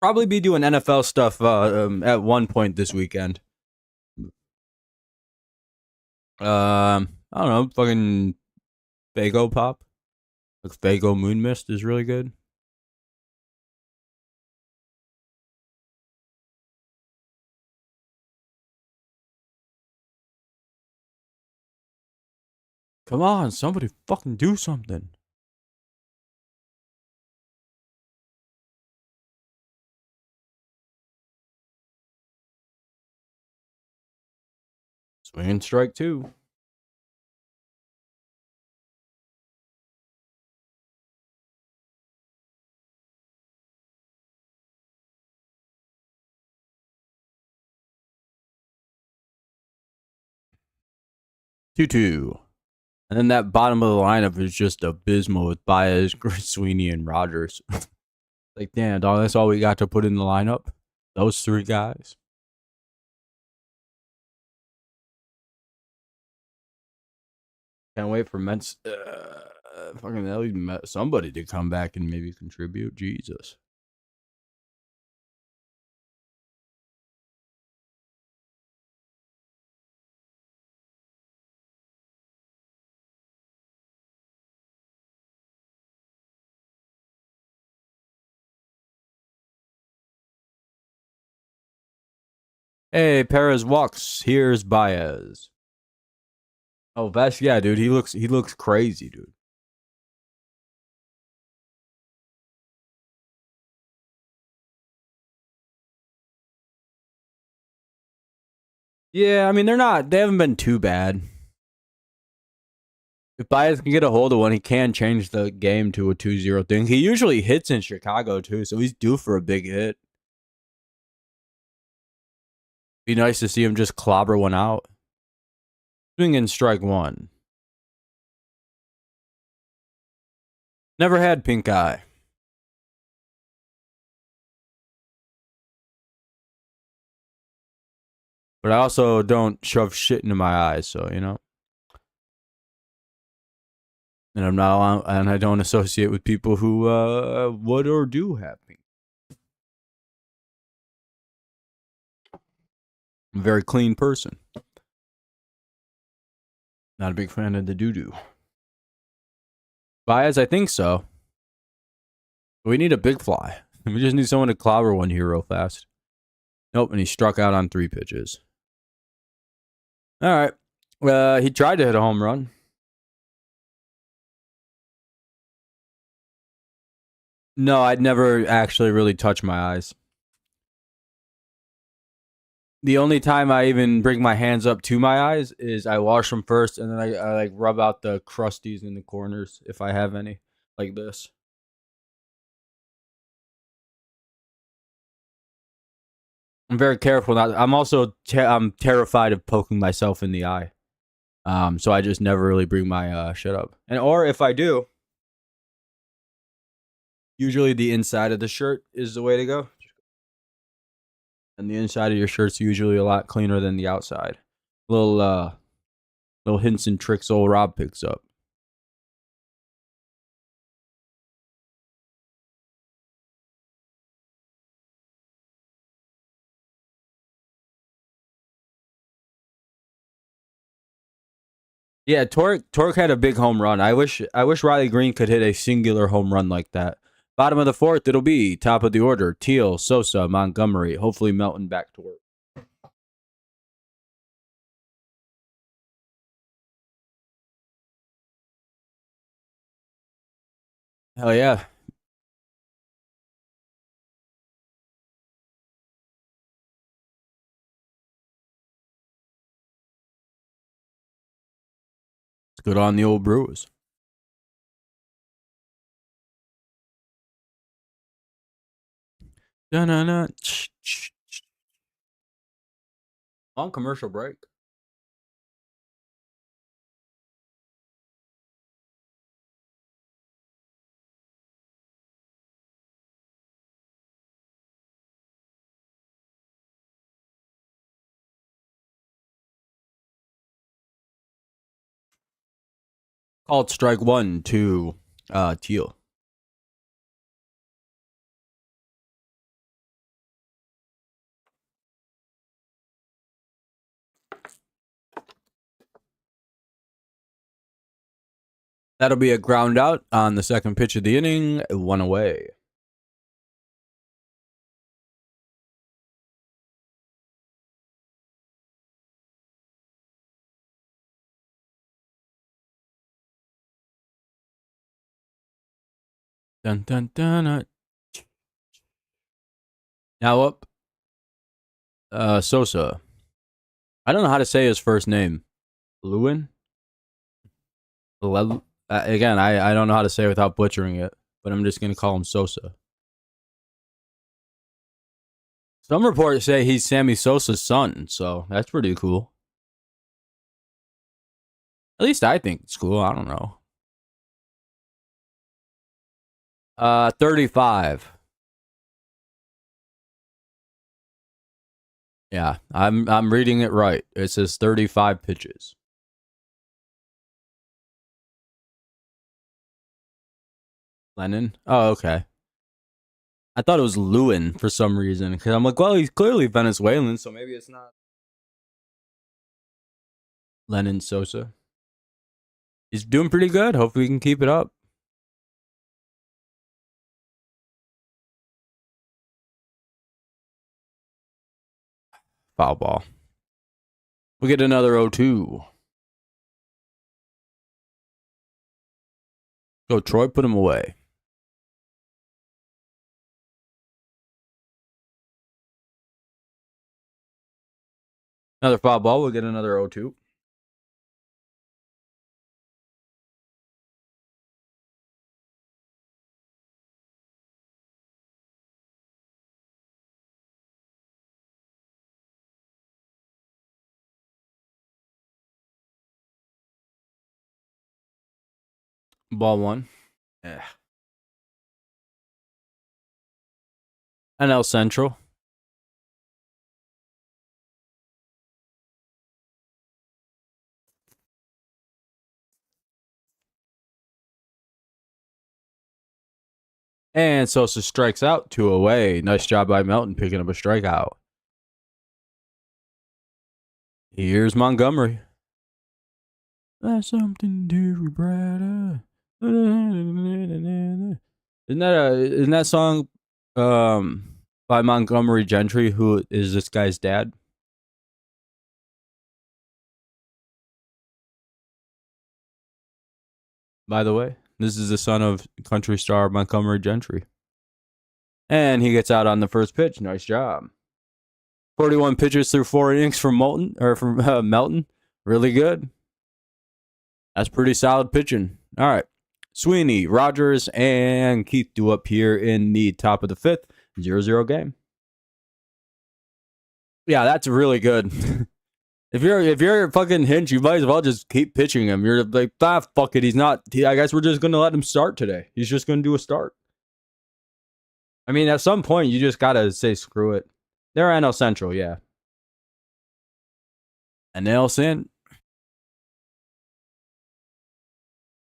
Probably be doing NFL stuff at one point this weekend. I don't know, fucking Fago Pop. Like Fago Moon Mist is really good. Come on, somebody fucking do something. Swing and strike 2. Two. And then that bottom of the lineup is just abysmal with Baez, Sweeney, and Rogers. Like, damn, dog, that's all we got to put in the lineup? Those 3 guys? Can't wait for Mets. Fucking at least somebody to come back and maybe contribute. Jesus. Hey, Perez walks. Here's Baez. Oh, Vest, yeah, dude. He looks crazy, dude. Yeah, I mean they haven't been too bad. If Baez can get a hold of one, he can change the game to a 2-0 thing. He usually hits in Chicago too, so he's due for a big hit. Be nice to see him just clobber one out. Swing and strike 1. Never had pink eye. But I also don't shove shit into my eyes, so you know. And I don't associate with people who would or do have pink. I'm a very clean person. Not a big fan of the doo-doo. Baez, I think so. We need a big fly. We just need someone to clobber one here real fast. Nope, and he struck out on 3 pitches. All right. He tried to hit a home run. No, I'd never actually really touch my eyes. The only time I even bring my hands up to my eyes is I wash them first, and then I like rub out the crusties in the corners if I have any, like this. I'm very careful. I'm also I'm terrified of poking myself in the eye. So I just never really bring my shit up. Or if I do, usually the inside of the shirt is the way to go. And the inside of your shirt's usually a lot cleaner than the outside. Little hints and tricks old Rob picks up. Yeah, Torque had a big home run. I wish Riley Green could hit a singular home run like that. Bottom of the 4th, it'll be top of the order. Teal, Sosa, Montgomery. Hopefully Melton back to work. Hell yeah. It's good on the old Brewers. Da-na-na. On commercial break. Called strike one to Teal. That'll be a ground out on the second pitch of the inning. 1 away. Dun dun dun. Now up. Sosa. I don't know how to say his first name. Lewin? Again, I don't know how to say it without butchering it, but I'm just going to call him Sosa. Some reports say he's Sammy Sosa's son, so that's pretty cool. At least I think it's cool. I don't know. 35. Yeah, I'm reading it right. It says 35 pitches. Lennon? Oh, okay. I thought it was Lewin for some reason because I'm like, well, he's clearly Venezuelan, so maybe it's not Lennon Sosa. He's doing pretty good. Hopefully, we can keep it up. Foul ball. We get another 0-2. Go, Troy, put him away. Another foul ball. We'll get another 0-2. Ball one. Yeah. NL Central. And Sosa strikes out, 2 away. Nice job by Melton picking up a strikeout. Here's Montgomery. That's something to brighter. Isn't that song by Montgomery Gentry, who is this guy's dad? By the way, this is the son of country star Montgomery Gentry. And he gets out on the first pitch. Nice job. 41 pitches through 4 innings from Melton. Really good. That's pretty solid pitching. All right. Sweeney, Rogers, and Keith do up here in the top of the 5th. 0-0 game. Yeah, that's really good. If you're a fucking Hinch, you might as well just keep pitching him. You're like, fuck it. He's not. I guess we're just going to let him start today. He's just going to do a start. I mean, at some point, you just got to say screw it. They're NL Central, yeah. NL Cent.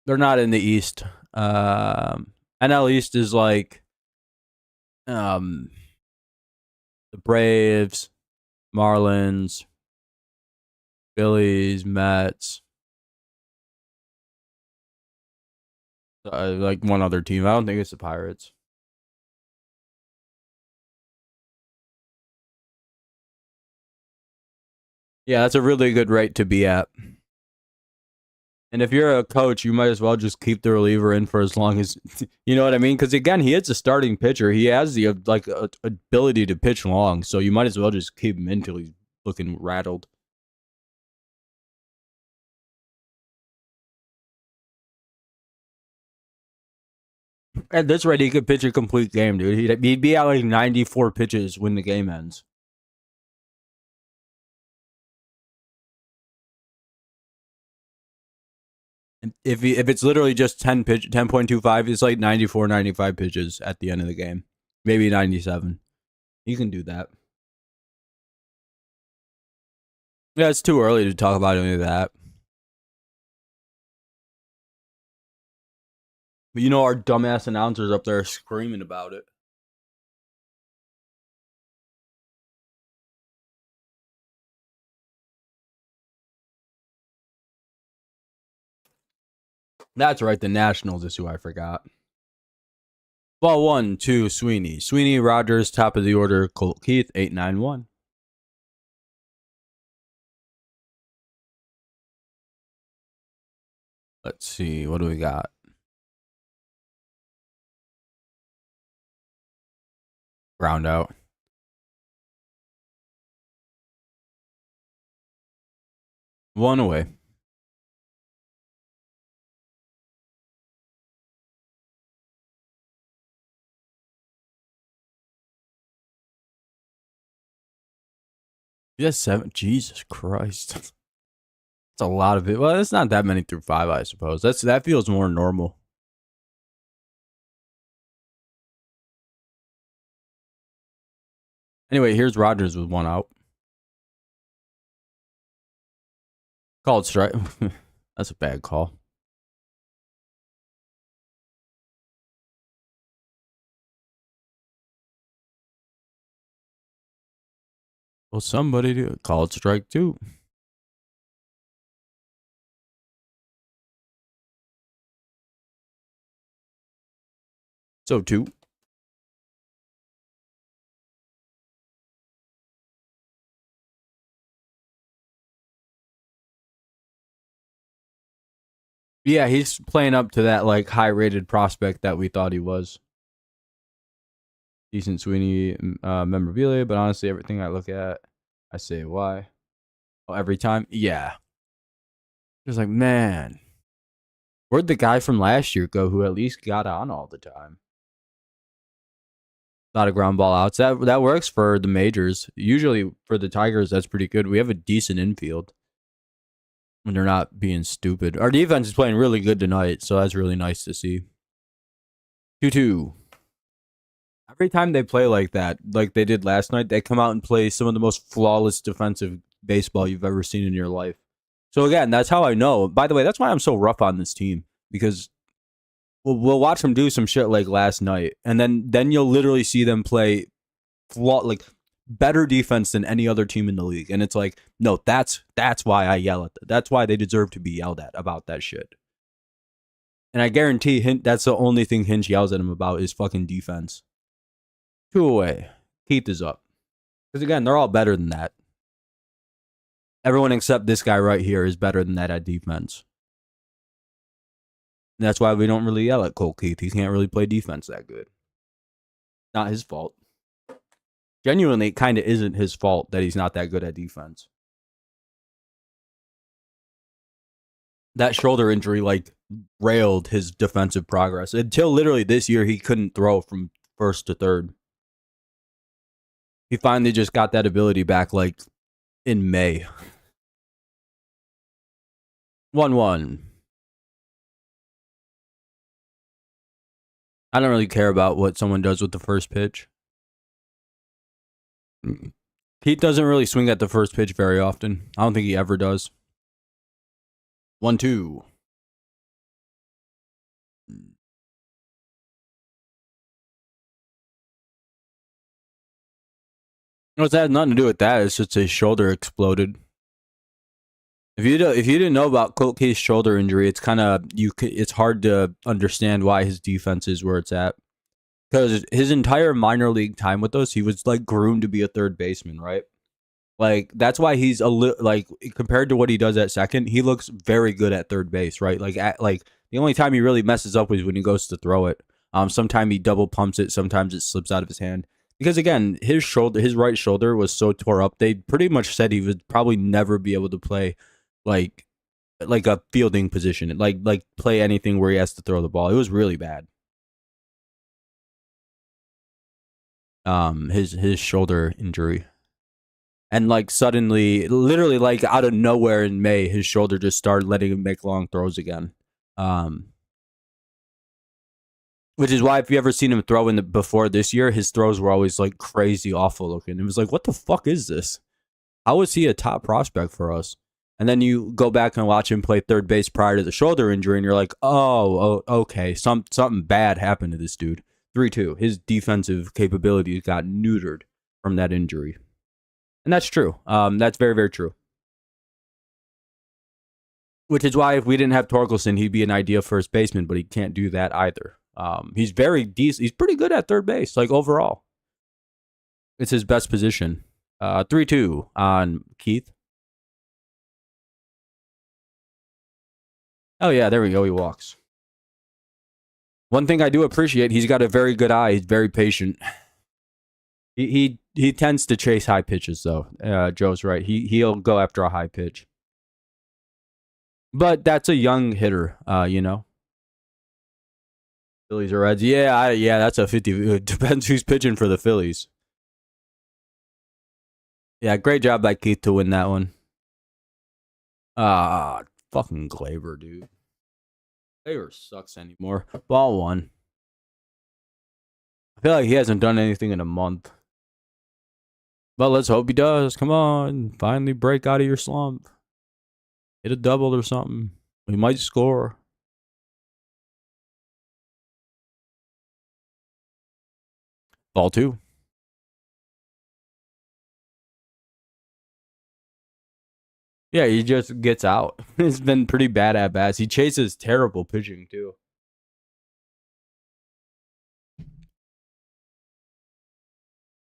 They're not in the East. NL East is like the Braves, Marlins, Phillies, Mets, like one other team. I don't think it's the Pirates. Yeah, that's a really good rate to be at. And if you're a coach, you might as well just keep the reliever in for as long as, you know what I mean? Because again, he is a starting pitcher. He has the ability to pitch long, so you might as well just keep him in until he's looking rattled. At this rate, he could pitch a complete game, dude. He'd be at like 94 pitches when the game ends. If it's literally just 10.25, it's like 94, 95 pitches at the end of the game. Maybe 97. You can do that. Yeah, it's too early to talk about any of that. But you know, our dumbass announcers up there screaming about it. That's right, the Nationals is who I forgot. Ball 1, 2, Sweeney. Sweeney, Rogers, top of the order. Colt Keith, 8-9-1. Let's see, what do we got? Ground out. One away. Yes, 7. Jesus Christ. That's a lot of it. Well, it's not that many through 5, I suppose. That feels more normal. Anyway, here's Rogers with 1 out. Called strike. That's a bad call. Well, somebody do. Called strike 2. So 2. Yeah, he's playing up to that like high rated prospect that we thought he was. Decent Sweeney memorabilia, but honestly, everything I look at, I say why. Oh, every time, yeah. Just like, man, where'd the guy from last year go who at least got on all the time? A lot of ground ball outs. That works for the majors. Usually for the Tigers, that's pretty good. We have a decent infield when they're not being stupid. Our defense is playing really good tonight, so that's really nice to see. 2-2. Every time they play like that, like they did last night, they come out and play some of the most flawless defensive baseball you've ever seen in your life. So again, that's how I know. By the way, that's why I'm so rough on this team, because we'll watch them do some shit like last night, and then you'll literally see them play like better defense than any other team in the league, and it's like, no, that's why I yell at them. That's why they deserve to be yelled at about that shit. And I guarantee that's the only thing Hinch yells at him about is fucking defense. 2 away. Keith is up. Because again, they're all better than that. Everyone except this guy right here is better than that at defense. And that's why we don't really yell at Colt Keith. He can't really play defense that good. Not his fault. Genuinely, it kind of isn't his fault that he's not that good at defense. That shoulder injury, like, railed his defensive progress. Until literally this year, he couldn't throw from first to third. He finally just got that ability back, like, in May. 1-1. I don't really care about what someone does with the first pitch. Pete doesn't really swing at the first pitch very often. I don't think he ever does. 1-2. No, it's had nothing to do with that. It's just his shoulder exploded. If you didn't know about Colt Keith's shoulder injury, it's kind of it's hard to understand why his defense is where it's at. Because his entire minor league time with us, he was like groomed to be a third baseman, right? Like that's why he's like compared to what he does at second, he looks very good at third base, right? Like the only time he really messes up is when he goes to throw it. Sometimes he double pumps it, sometimes it slips out of his hand. Because again, his right shoulder was so tore up. They pretty much said he would probably never be able to play like a fielding position, like play anything where he has to throw the ball. It was really bad. His shoulder injury. And like suddenly, literally like out of nowhere in May, his shoulder just started letting him make long throws again. Which is why if you ever seen him throw before this year, his throws were always like crazy awful looking. It was like, what the fuck is this? How is he a top prospect for us? And then you go back and watch him play third base prior to the shoulder injury, and you're like, oh okay, something bad happened to this dude. 3-2. His defensive capabilities got neutered from that injury. And that's true. That's very, very true. Which is why if we didn't have Torkelson, he'd be an ideal first baseman, but he can't do that either. He's very decent. He's pretty good at third base, like overall. It's his best position. 3-2 on Keith. Oh, yeah, there we go. He walks. One thing I do appreciate, he's got a very good eye. He's very patient. He tends to chase high pitches, though. Joe's right. He'll go after a high pitch. But that's a young hitter, you know. Phillies or Reds? Yeah, that's a 50. It depends who's pitching for the Phillies. Yeah, great job by Keith to win that one. Fucking Glaber, dude. Glaber sucks anymore. Ball one. I feel like he hasn't done anything in a month. But let's hope he does. Come on. Finally break out of your slump. Hit a double or something. He might score. Ball two. Yeah, he just gets out. It's been pretty bad at bats. He chases terrible pitching, too.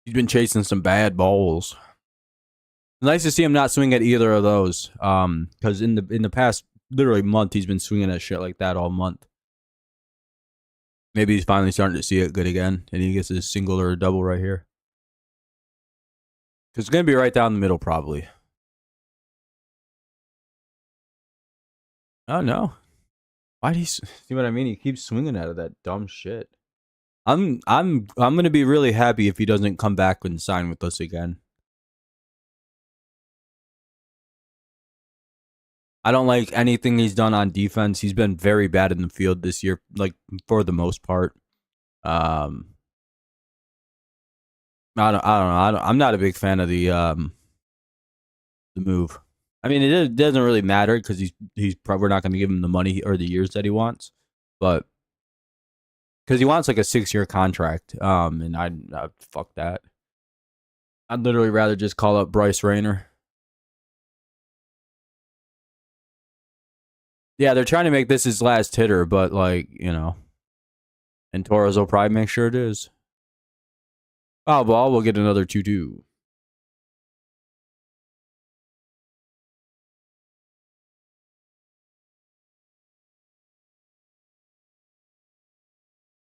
He's been chasing some bad balls. Nice to see him not swing at either of those. Because in the past literally month, he's been swinging at shit like that all month. Maybe he's finally starting to see it good again, and he gets a single or a double right here. Because it's going to be right down the middle, probably. Oh, no. Why'd he see what I mean? He keeps swinging out of that dumb shit. I'm going to be really happy if he doesn't come back and sign with us again. I don't like anything he's done on defense. He's been very bad in the field this year, like for the most part. I don't know. I'm not a big fan of the move. I mean, it doesn't really matter because he's probably not going to give him the money or the years that he wants, but because he wants like a 6-year contract. And I fuck that. I'd literally rather just call up Bryce Rayner. Yeah, they're trying to make this his last hitter, but like, you know. And Torres will probably make sure it is. Oh, ball, we'll get another 2-2.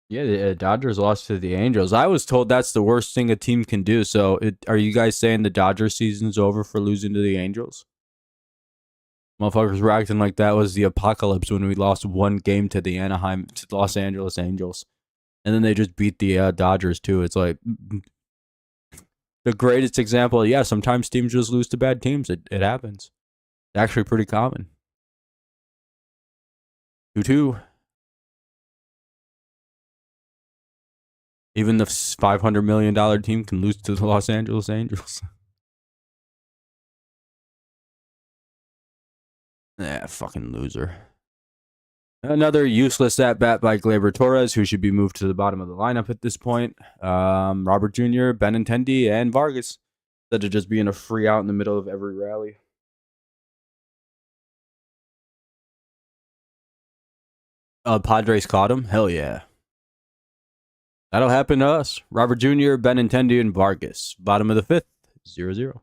Yeah, the Dodgers lost to the Angels. I was told that's the worst thing a team can do. So, are you guys saying the Dodgers season's over for losing to the Angels? Motherfuckers were acting like that was the apocalypse when we lost one game to the Los Angeles Angels. And then they just beat the Dodgers, too. It's like the greatest example. Yeah, sometimes teams just lose to bad teams. It happens. It's actually pretty common. 2-2. Even the $500 million team can lose to the Los Angeles Angels. Yeah, fucking loser. Another useless at-bat by Gleyber Torres, who should be moved to the bottom of the lineup at this point. Robert Jr., Benintendi, and Vargas. Instead of just being a free out in the middle of every rally. Padres caught him? Hell yeah. That'll happen to us. Robert Jr., Benintendi, and Vargas. Bottom of the fifth, 0-0.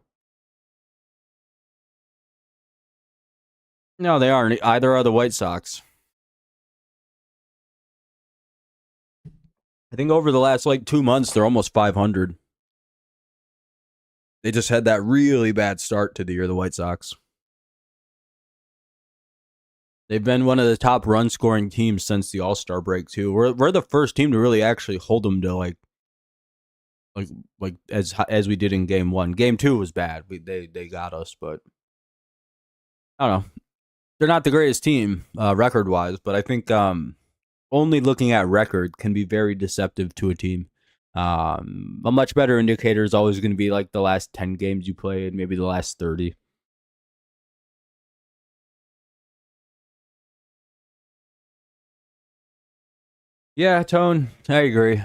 No, they aren't. Either are the White Sox. I think over the last 2 months, they're almost 500. They just had that really bad start to the year, the White Sox. They've been one of the top run-scoring teams since the All-Star break, too. We're the first team to really actually hold them to, like as we did in Game 1. Game 2 was bad. They got us, but I don't know. They're not the greatest team, record-wise, but I think only looking at record can be very deceptive to a team. A much better indicator is always going to be like the last 10 games you played, maybe the last 30. Yeah, Tone, I agree.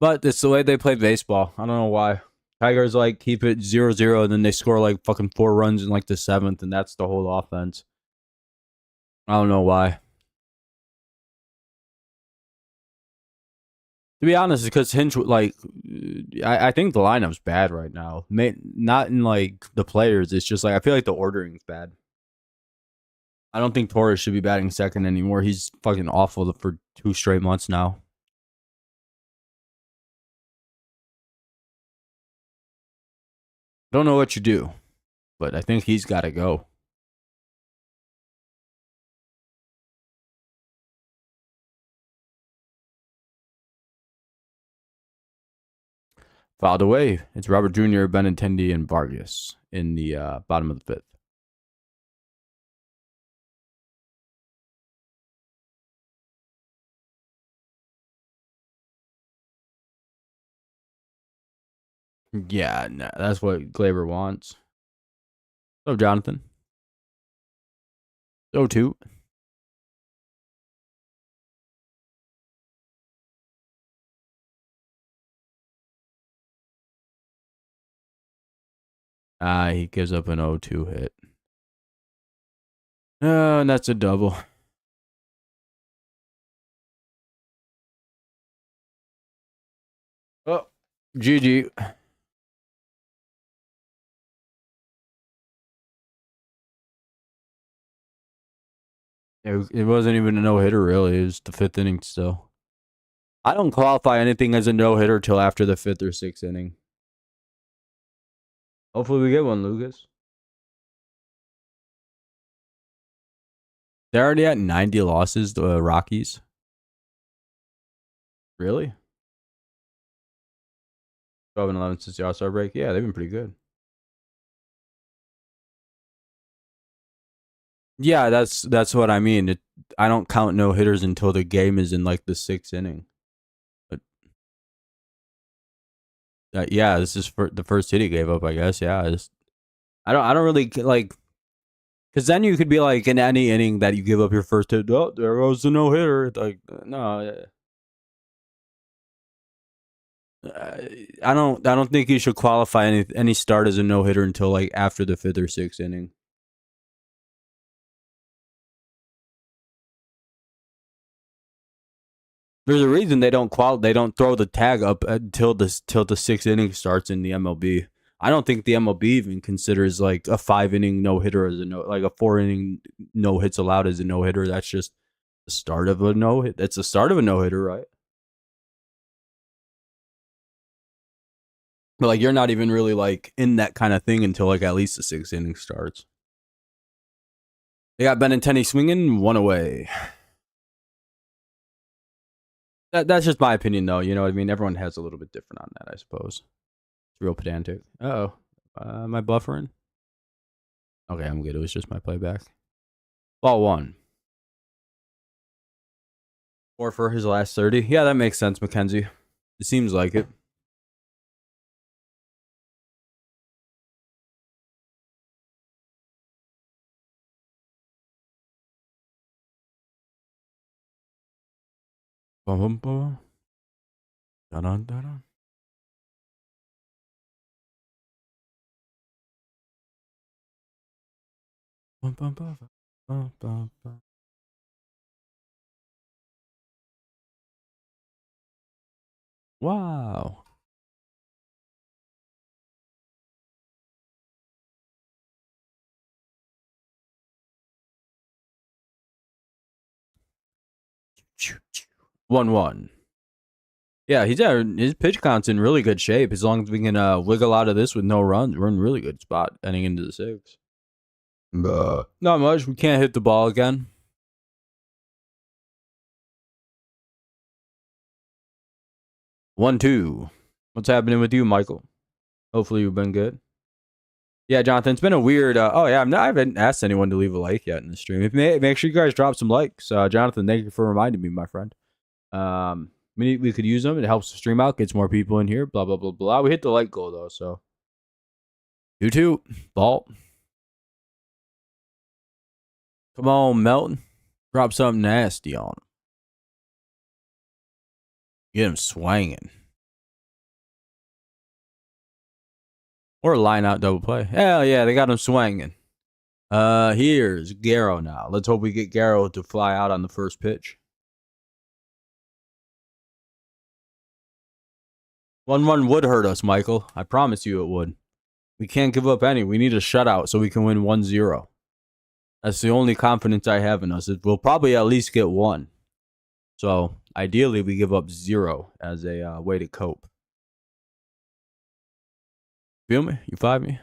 But it's the way they play baseball. I don't know why. Tigers like keep it 0-0, and then they score like fucking 4 runs in like the seventh, and that's the whole offense. I don't know why. To be honest, it's because Hinch, like, I think the lineup's bad right now. Not in like the players. It's just like I feel like the ordering's bad. I don't think Torres should be batting second anymore. He's fucking awful for 2 straight months now. Don't know what you do, but I think he's got to go. Fouled away. It's Robert Jr., Benintendi, and Vargas in the bottom of the fifth. Yeah, nah, that's what Glaber wants. So, Jonathan. So, too. He gives up an 0-2 hit. And that's a double. Oh, GG. It wasn't even a no hitter, really. It was the fifth inning still. I don't qualify anything as a no hitter till after the fifth or sixth inning. Hopefully, we get one, Lucas. They're already at 90 losses, the Rockies. Really? 12 and 11 since the All Star break. Yeah, they've been pretty good. Yeah, that's what I mean. I don't count no hitters until the game is in like the sixth inning. But yeah, this is for the first hit he gave up. I guess. Yeah, I don't really like because then you could be like in any inning that you give up your first hit. Oh, there goes the no hitter. Like no, I don't think you should qualify any start as a no hitter until like after the fifth or sixth inning. There's a reason they don't throw the tag up until the sixth inning starts in the MLB. I don't think the MLB even considers like a 5 inning no hitter as a no, like a 4 inning no hits allowed as a no hitter. That's just the start of a no hit. It's the start of a no hitter, right? But like you're not even really like in that kind of thing until like at least the sixth inning starts. They got Benintendi swinging one away. That's just my opinion, though. You know what I mean? Everyone has a little bit different on that, I suppose. It's real pedantic. Oh, am I buffering? Okay, I'm good. It was just my playback. Ball one. 4 for his last 30. Yeah, that makes sense, Mackenzie. It seems like it. Bum, bum, bum. Dun, dun, dun. Bum, bum, bum, bum, bum, bum. Wow. Choo, choo. 1-1. Yeah, his pitch count's in really good shape. As long as we can wiggle out of this with no runs, we're in really good spot heading into the sixth. Not much. We can't hit the ball again. 1-2. What's happening with you, Michael? Hopefully you've been good. Yeah, Jonathan, it's been a weird. Oh yeah, I haven't asked anyone to leave a like yet in the stream. Make sure you guys drop some likes. Jonathan, thank you for reminding me, my friend. We could use them. It helps the stream out, gets more people in here. Blah blah blah blah. We hit the like goal though, so 2-2. Ball. Come on, Melton. Drop something nasty on him. Get him swinging. Or a line out double play. Hell yeah, they got him swinging. Here's Garrow now. Let's hope we get Garrow to fly out on the first pitch. 1-1 would hurt us, Michael. I promise you it would. We can't give up any. We need a shutout so we can win 1-0. That's the only confidence I have in us. We'll probably at least get one. So ideally, we give up 0 as a way to cope. Feel me? You find me?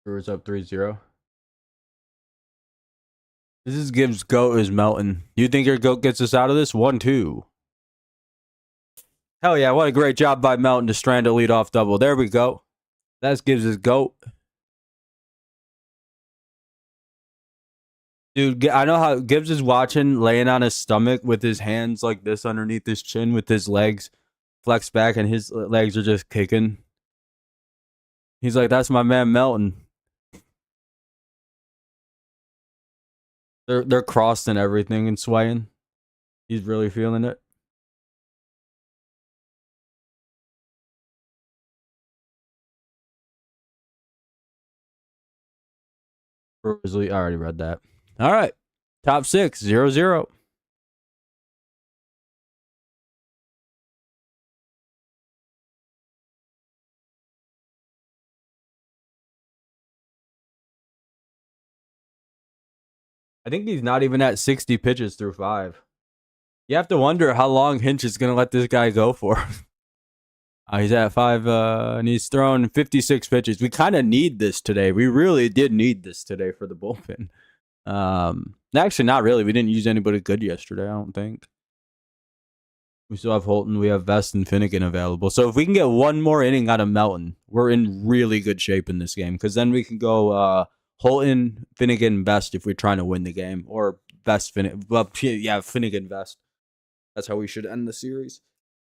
Brewers up 3-0. This is Gibbs' goat is melting. You think your goat gets us out of this? 1-2. Hell yeah, what a great job by Melton to strand a leadoff double. There we go. That's Gibbs' goat. Dude, I know how Gibbs is watching, laying on his stomach with his hands like this underneath his chin with his legs flexed back and his legs are just kicking. He's like, that's my man Melton. They're crossed and everything and swaying. He's really feeling it. I already read that. All right. Top 6, 0-0. I think he's not even at 60 pitches through 5. You have to wonder how long Hinch is going to let this guy go for. He's at 5, and he's thrown 56 pitches. We kind of need this today. We really did need this today for the bullpen. Actually, not really. We didn't use anybody good yesterday, I don't think. We still have Holton. We have Vest and Finnegan available. So if we can get one more inning out of Melton, we're in really good shape in this game. Because then we can go Holton, Finnegan, Vest if we're trying to win the game. Or Vest, Finnegan. Well, yeah, Finnegan, Vest. That's how we should end the series.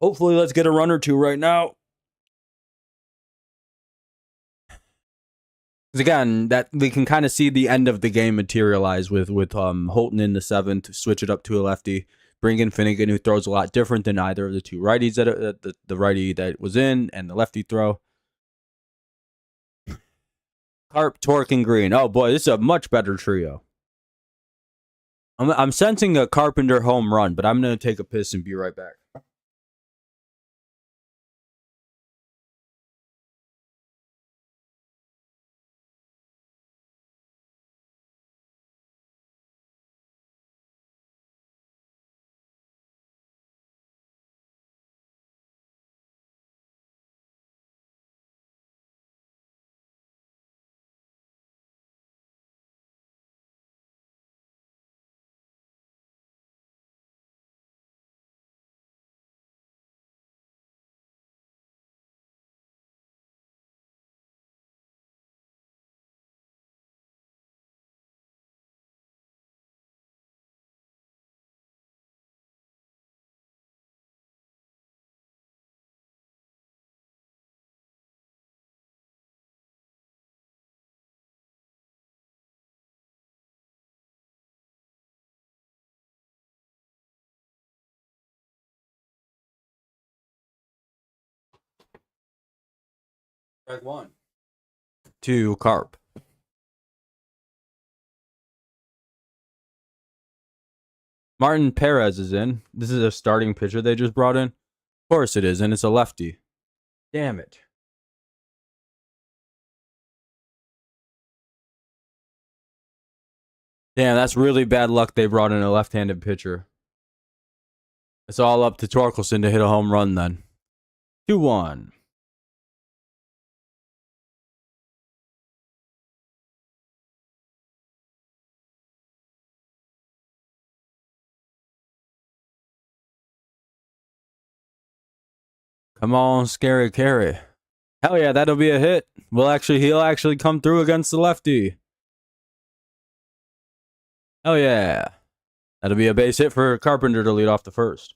Hopefully, let's get a run or two right now. Because again, that we can kind of see the end of the game materialize with Holton in the 7th, switch it up to a lefty, bring in Finnegan, who throws a lot different than either of the two righties that the righty that was in and the lefty throw. Carp, Torque, and Green. Oh boy, this is a much better trio. I'm sensing a Carpenter home run, but I'm gonna take a piss and be right back. Strike 1. 2, Carp. Martin Perez is in. This is a starting pitcher they just brought in. Of course it is, and it's a lefty. Damn it. Damn, that's really bad luck they brought in a left-handed pitcher. It's all up to Torkelson to hit a home run then. 2-1. Come on, scary carry. Hell yeah, that'll be a hit. He'll actually come through against the lefty. Hell yeah. That'll be a base hit for Carpenter to lead off the first.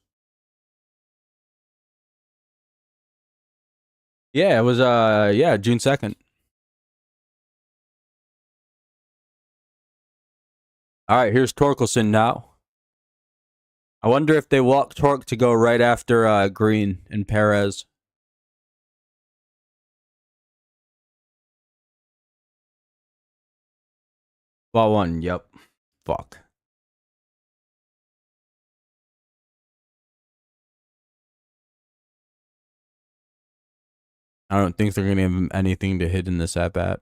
Yeah, it was June 2nd. All right, here's Torkelson now. I wonder if they walk Torque to go right after Green and Perez. Ball one, yep. Fuck. I don't think they're going to give him anything to hit in this at-bat.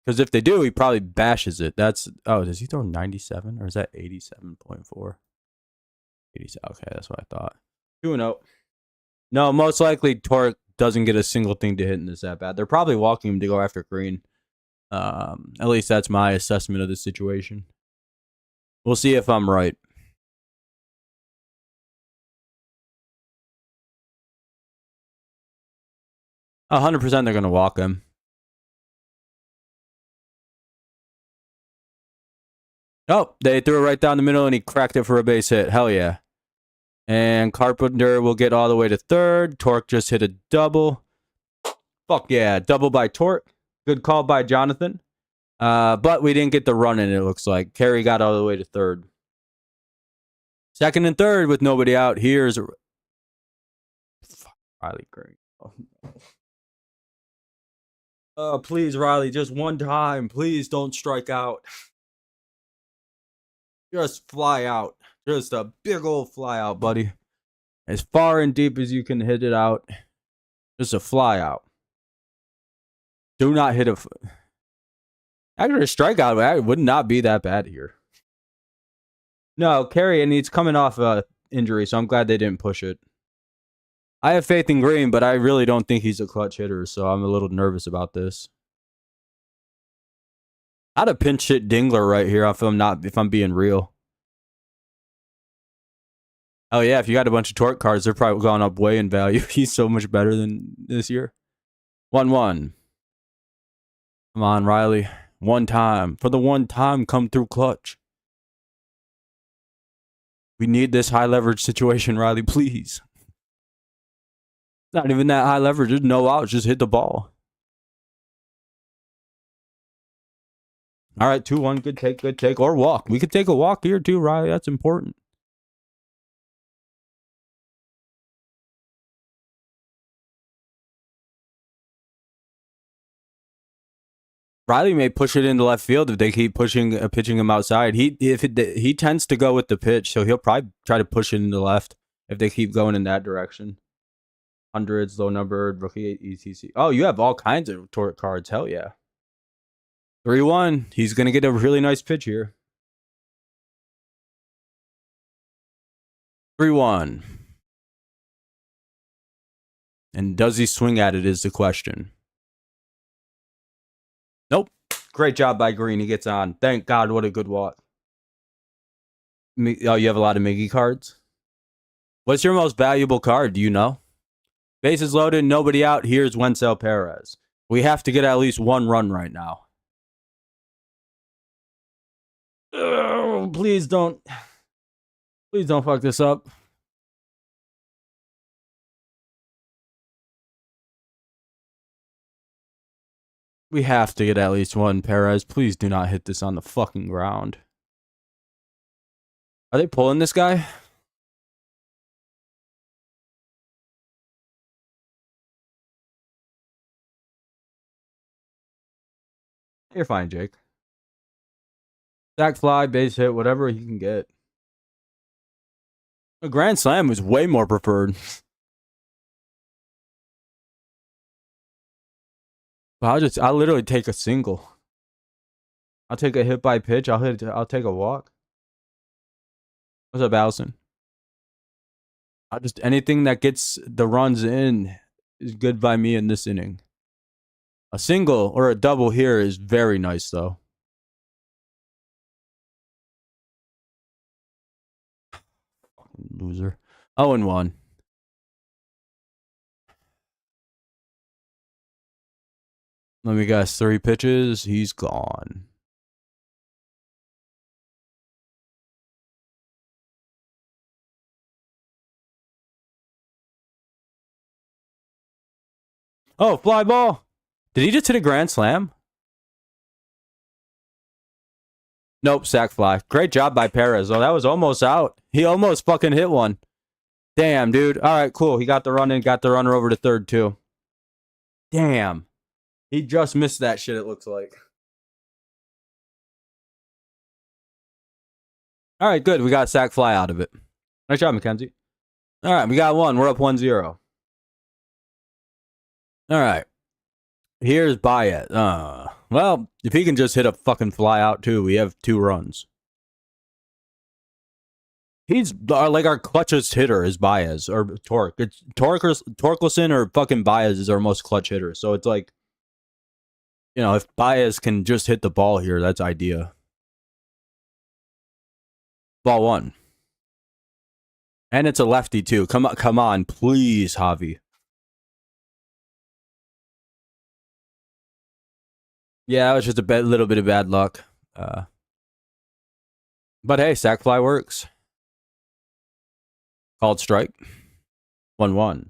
Because if they do, he probably bashes it. Does he throw 97? Or is that 87.4? 87. Okay, that's what I thought. 2-0. No, most likely Torque doesn't get a single thing to hit in this at-bat. They're probably walking him to go after Green. At least that's my assessment of the situation. We'll see if I'm right. 100% they're going to walk him. Oh, they threw it right down the middle and he cracked it for a base hit. Hell yeah. And Carpenter will get all the way to third. Torque just hit a double. Fuck yeah. Double by Torque. Good call by Jonathan. But we didn't get the run in, it looks like. Carey got all the way to third. Second and third with nobody out. Here's Riley Green. Oh, please, Riley, just one time. Please don't strike out. Just fly out. Just a big old fly out, buddy. As far and deep as you can hit it out. Just a fly out. Do not hit a... Actually, a strikeout would not be that bad here. No, Carey, and he's coming off injury, so I'm glad they didn't push it. I have faith in Green, but I really don't think he's a clutch hitter, so I'm a little nervous about this. I'd have pinch hit Dingler right here if I'm being real. Oh yeah, if you got a bunch of Torque cards, they're probably gone up way in value. He's so much better than this year. 1-1. Come on, Riley. One time. For the one time, come through clutch. We need this high leverage situation, Riley, please. Not even that high leverage. There's no outs. Just hit the ball. All right, 2-1. Good take. Or walk. We could take a walk here too, Riley. That's important. Riley may push it into left field if they keep pitching him outside. He tends to go with the pitch, so he'll probably try to push it into left if they keep going in that direction. Hundreds, low numbered, rookie, ETC. Oh, you have all kinds of Torque cards. Hell yeah. 3-1. He's going to get a really nice pitch here. 3-1. And does he swing at it is the question. Nope. Great job by Green. He gets on. Thank God. What a good walk. Oh, you have a lot of Miggy cards? What's your most valuable card? Do you know? Bases loaded. Nobody out. Here's Wenzel Perez. We have to get at least one run right now. Oh, please don't fuck this up. We have to get at least one, Perez. Please do not hit this on the fucking ground. Are they pulling this guy? You're fine, Jake. Sack fly, base hit, whatever he can get. A grand slam is way more preferred. But I'll literally take a single. I'll take a hit by pitch. I'll take a walk. What's up, Allison? I just anything that gets the runs in is good by me in this inning. A single or a double here is very nice, though. Fucking loser. 0-1. Let me guess. 3 pitches. He's gone. Oh, fly ball. Did he just hit a grand slam? Nope, sack fly. Great job by Perez. Oh, that was almost out. He almost fucking hit one. Damn, dude. All right, cool. He got the run in, got the runner over to third, too. Damn. He just missed that shit, it looks like. All right, good. We got sack fly out of it. Nice job, Mackenzie. All right, we got one. We're up 1-0. All right. Here's Baez. Well, if he can just hit a fucking fly out, too, we have 2 runs. He's like our clutchest hitter is Baez or Torque. It's Torkelson or fucking Baez is our most clutch hitter. So it's like, you know, if Baez can just hit the ball here, that's idea. Ball 1. And it's a lefty too. Come on, please, Javi. Yeah, it was just a little bit of bad luck. But hey, sack fly works. Called strike. 1-1.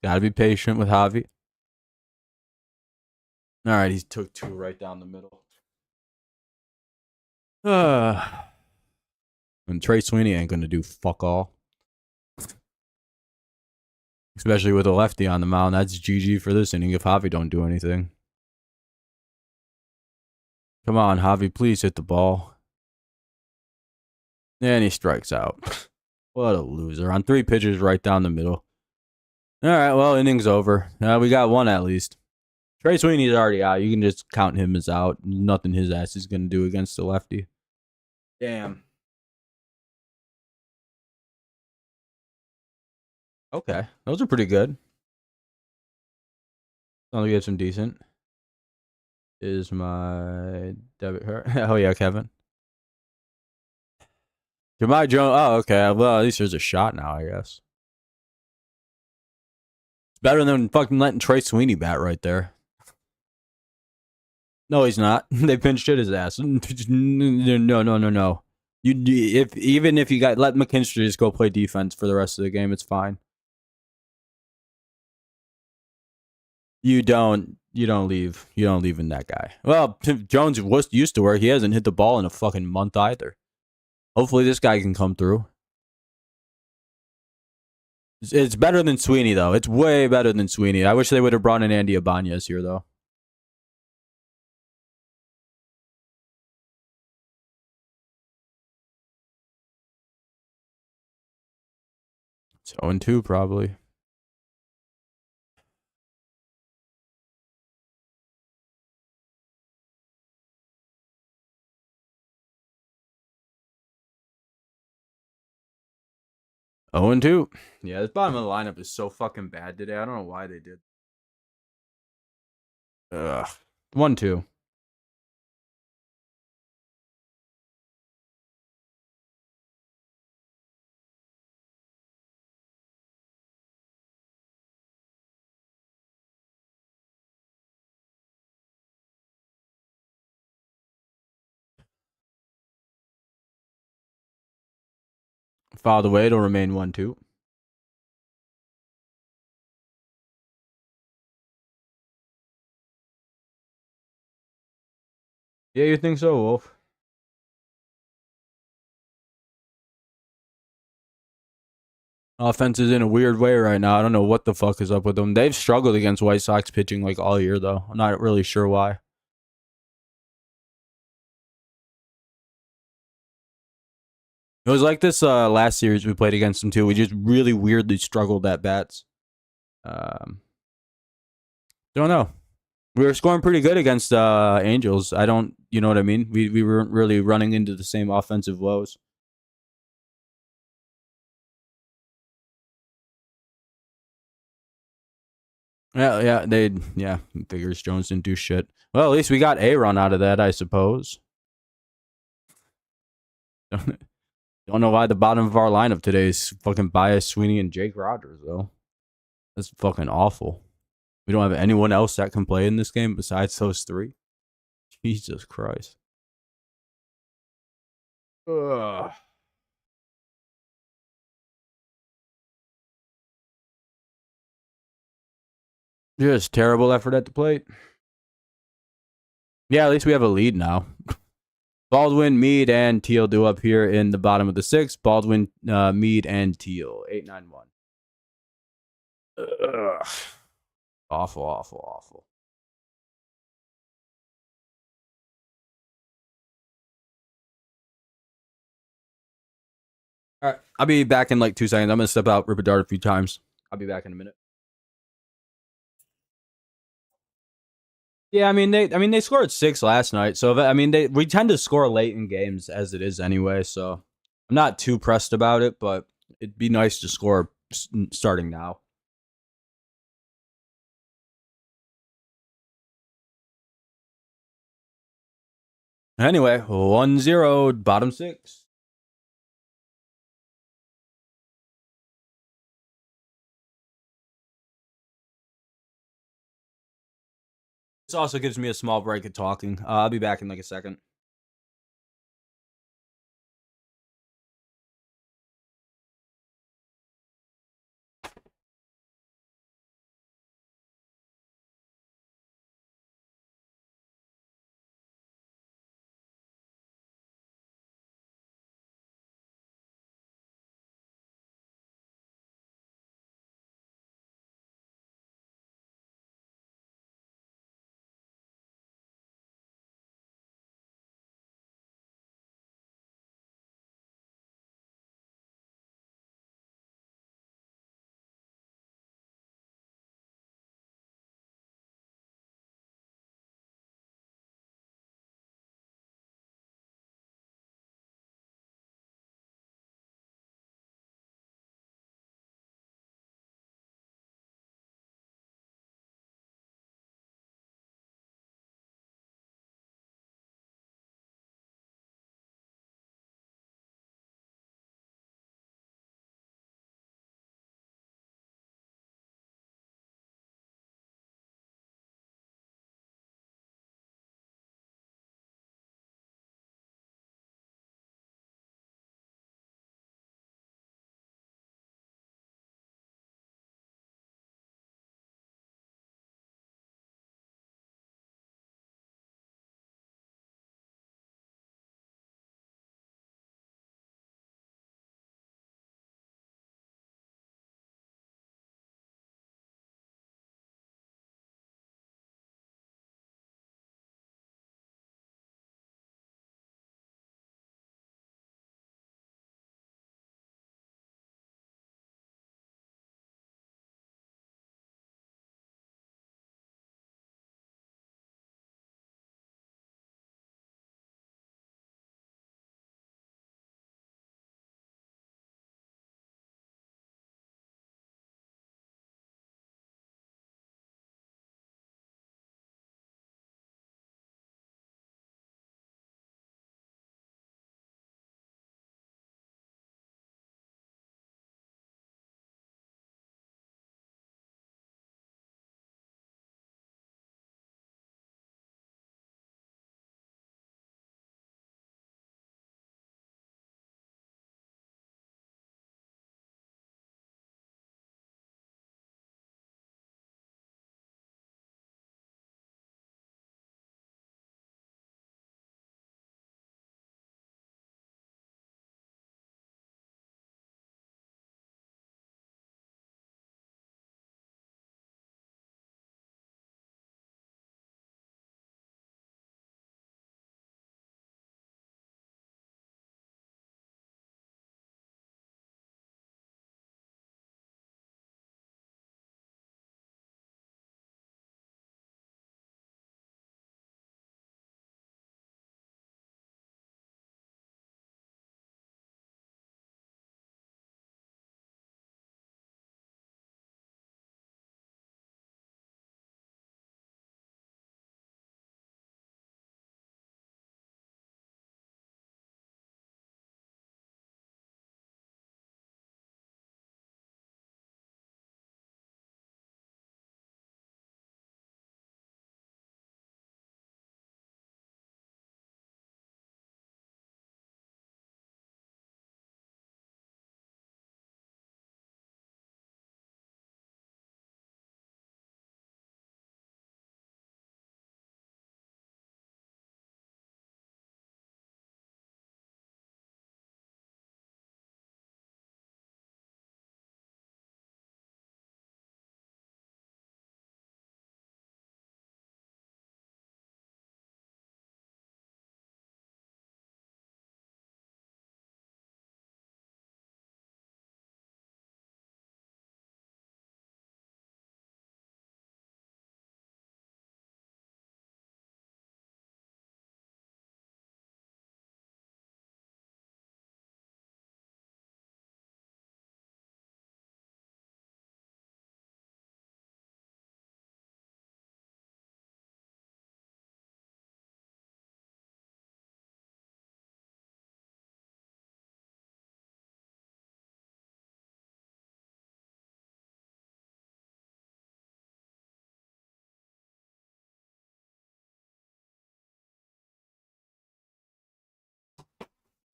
Gotta be patient with Javi. All right, he took 2 right down the middle. And Trey Sweeney ain't gonna do fuck all. Especially with a lefty on the mound. That's GG for this inning if Javi don't do anything. Come on, Javi, please hit the ball. And he strikes out. What a loser. On 3 pitches right down the middle. All right, well, inning's over. We got 1 at least. Trey Sweeney's already out. You can just count him as out. Nothing his ass is going to do against the lefty. Damn. Okay, those are pretty good. Sounds like we have some decent. Is my debit card? Oh, yeah, Kevin. Jahmai Jones. Oh, okay. Well, at least there's a shot now, I guess. It's better than fucking letting Trey Sweeney bat right there. No, he's not. They pinched hit his ass. No. Even if you got let McKinstry just go play defense for the rest of the game, it's fine. You don't leave. You don't leave in that guy. Well, Jones was used to where he hasn't hit the ball in a fucking month either. Hopefully this guy can come through. It's better than Sweeney, though. It's way better than Sweeney. I wish they would have brought in Andy Ibanez here, though. It's 0-2, probably. Oh and 2. Yeah, this bottom of the lineup is so fucking bad today. I don't know why they did. 1-2. Fouled away, it'll remain 1-2. Yeah, you think so, Wolf? Offense is in a weird way right now. I don't know what the fuck is up with them. They've struggled against White Sox pitching like all year, though. I'm not really sure why. It was like this last series we played against them, too. We just really weirdly struggled at bats. Don't know. We were scoring pretty good against Angels. I don't, you know what I mean? We weren't really running into the same offensive woes. Yeah. Figures Jones didn't do shit. Well, at least we got a run out of that, I suppose. Don't know why the bottom of our lineup today is fucking Bias, Sweeney, and Jake Rogers though. That's fucking awful. We don't have anyone else that can play in this game besides those three. Jesus Christ. Ugh. Just terrible effort at the plate. Yeah, at least we have a lead now. Baldwin, Mead, and Teal do up here in the bottom of the sixth. Baldwin, Mead, and Teal. 8-9-1. Ugh. Awful, awful, awful. All right. I'll be back in like 2 seconds. I'm going to step out, rip a dart a few times. I'll be back in a minute. Yeah, they scored 6 last night. So we tend to score late in games as it is anyway. So I'm not too pressed about it, but it'd be nice to score starting now. Anyway, 1-0, bottom six. This also gives me a small break of talking. I'll be back in like a second.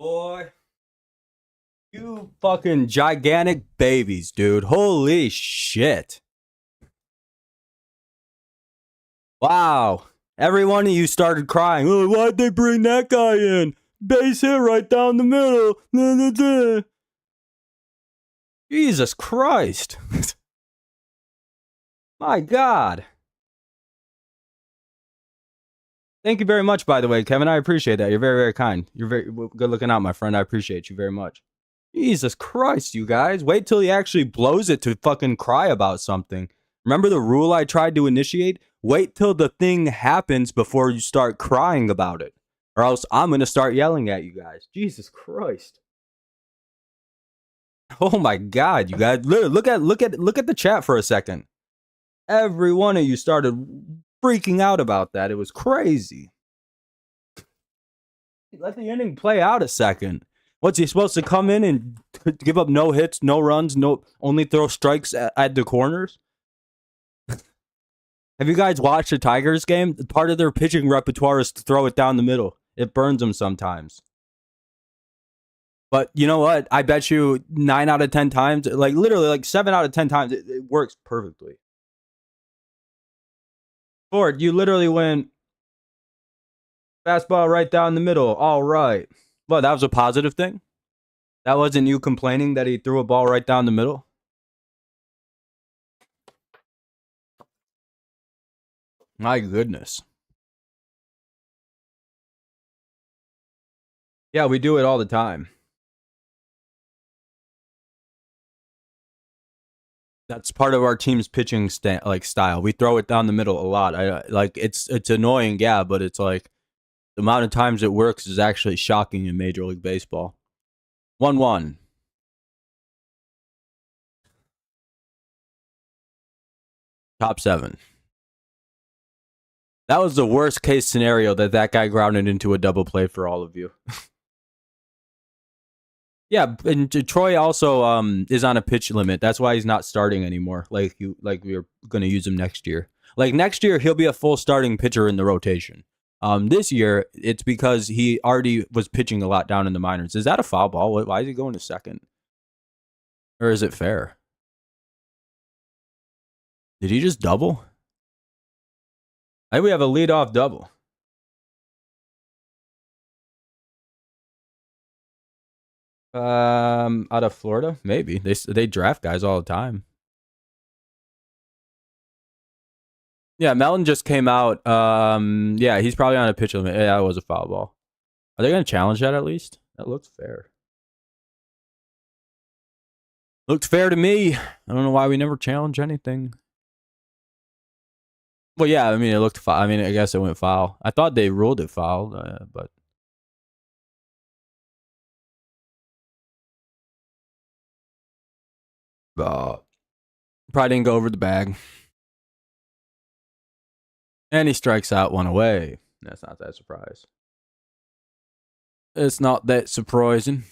Boy, you fucking gigantic babies, dude. Holy shit. Wow. Every one of you started crying. Oh, why'd they bring that guy in? Base hit right down the middle. Jesus Christ. My God. Thank you very much, by the way, Kevin. I appreciate that. You're very, very kind. You're very good looking out, my friend. I appreciate you very much. Jesus Christ, you guys. Wait till he actually blows it to fucking cry about something. Remember the rule I tried to initiate? Wait till the thing happens before you start crying about it. Or else I'm going to start yelling at you guys. Jesus Christ. Oh my God, you guys. Look at the chat for a second. Every one of you started freaking out about that. It was crazy. Let the inning play out a second. What's he supposed to come in and give up no hits, no runs, no only throw strikes at the corners? Have you guys watched the Tigers game? Part of their pitching repertoire is to throw it down the middle. It burns them sometimes. But you know what? I bet you 9 out of 10 times, like literally like 7 out of 10 times, it works perfectly. Ford, you literally went fastball right down the middle. All right. Well, that was a positive thing. That wasn't you complaining that he threw a ball right down the middle. My goodness. Yeah, we do it all the time. That's part of our team's pitching style. We throw it down the middle a lot. It's annoying, yeah, but it's like the amount of times it works is actually shocking in Major League Baseball. 1-1. Top 7. That was the worst case scenario that guy grounded into a double play for all of you. Yeah, and Troy also is on a pitch limit. That's why he's not starting anymore. Like we're going to use him next year. Like next year he'll be a full starting pitcher in the rotation. This year it's because he already was pitching a lot down in the minors. Is that a foul ball? Why is he going to second? Or is it fair? Did he just double? I think we have a leadoff double. Out of Florida, maybe they draft guys all the time. Yeah, Melton just came out. Yeah, he's probably on a pitch limit. Yeah, that was a foul ball. Are they going to challenge that at least? That looks fair. Looked fair to me. I don't know why we never challenge anything. Well, yeah, I mean, it looked foul. I mean, I guess it went foul. I thought they ruled it foul, but. Probably didn't go over the bag. And he strikes out one away. That's not that surprise. It's not that surprising.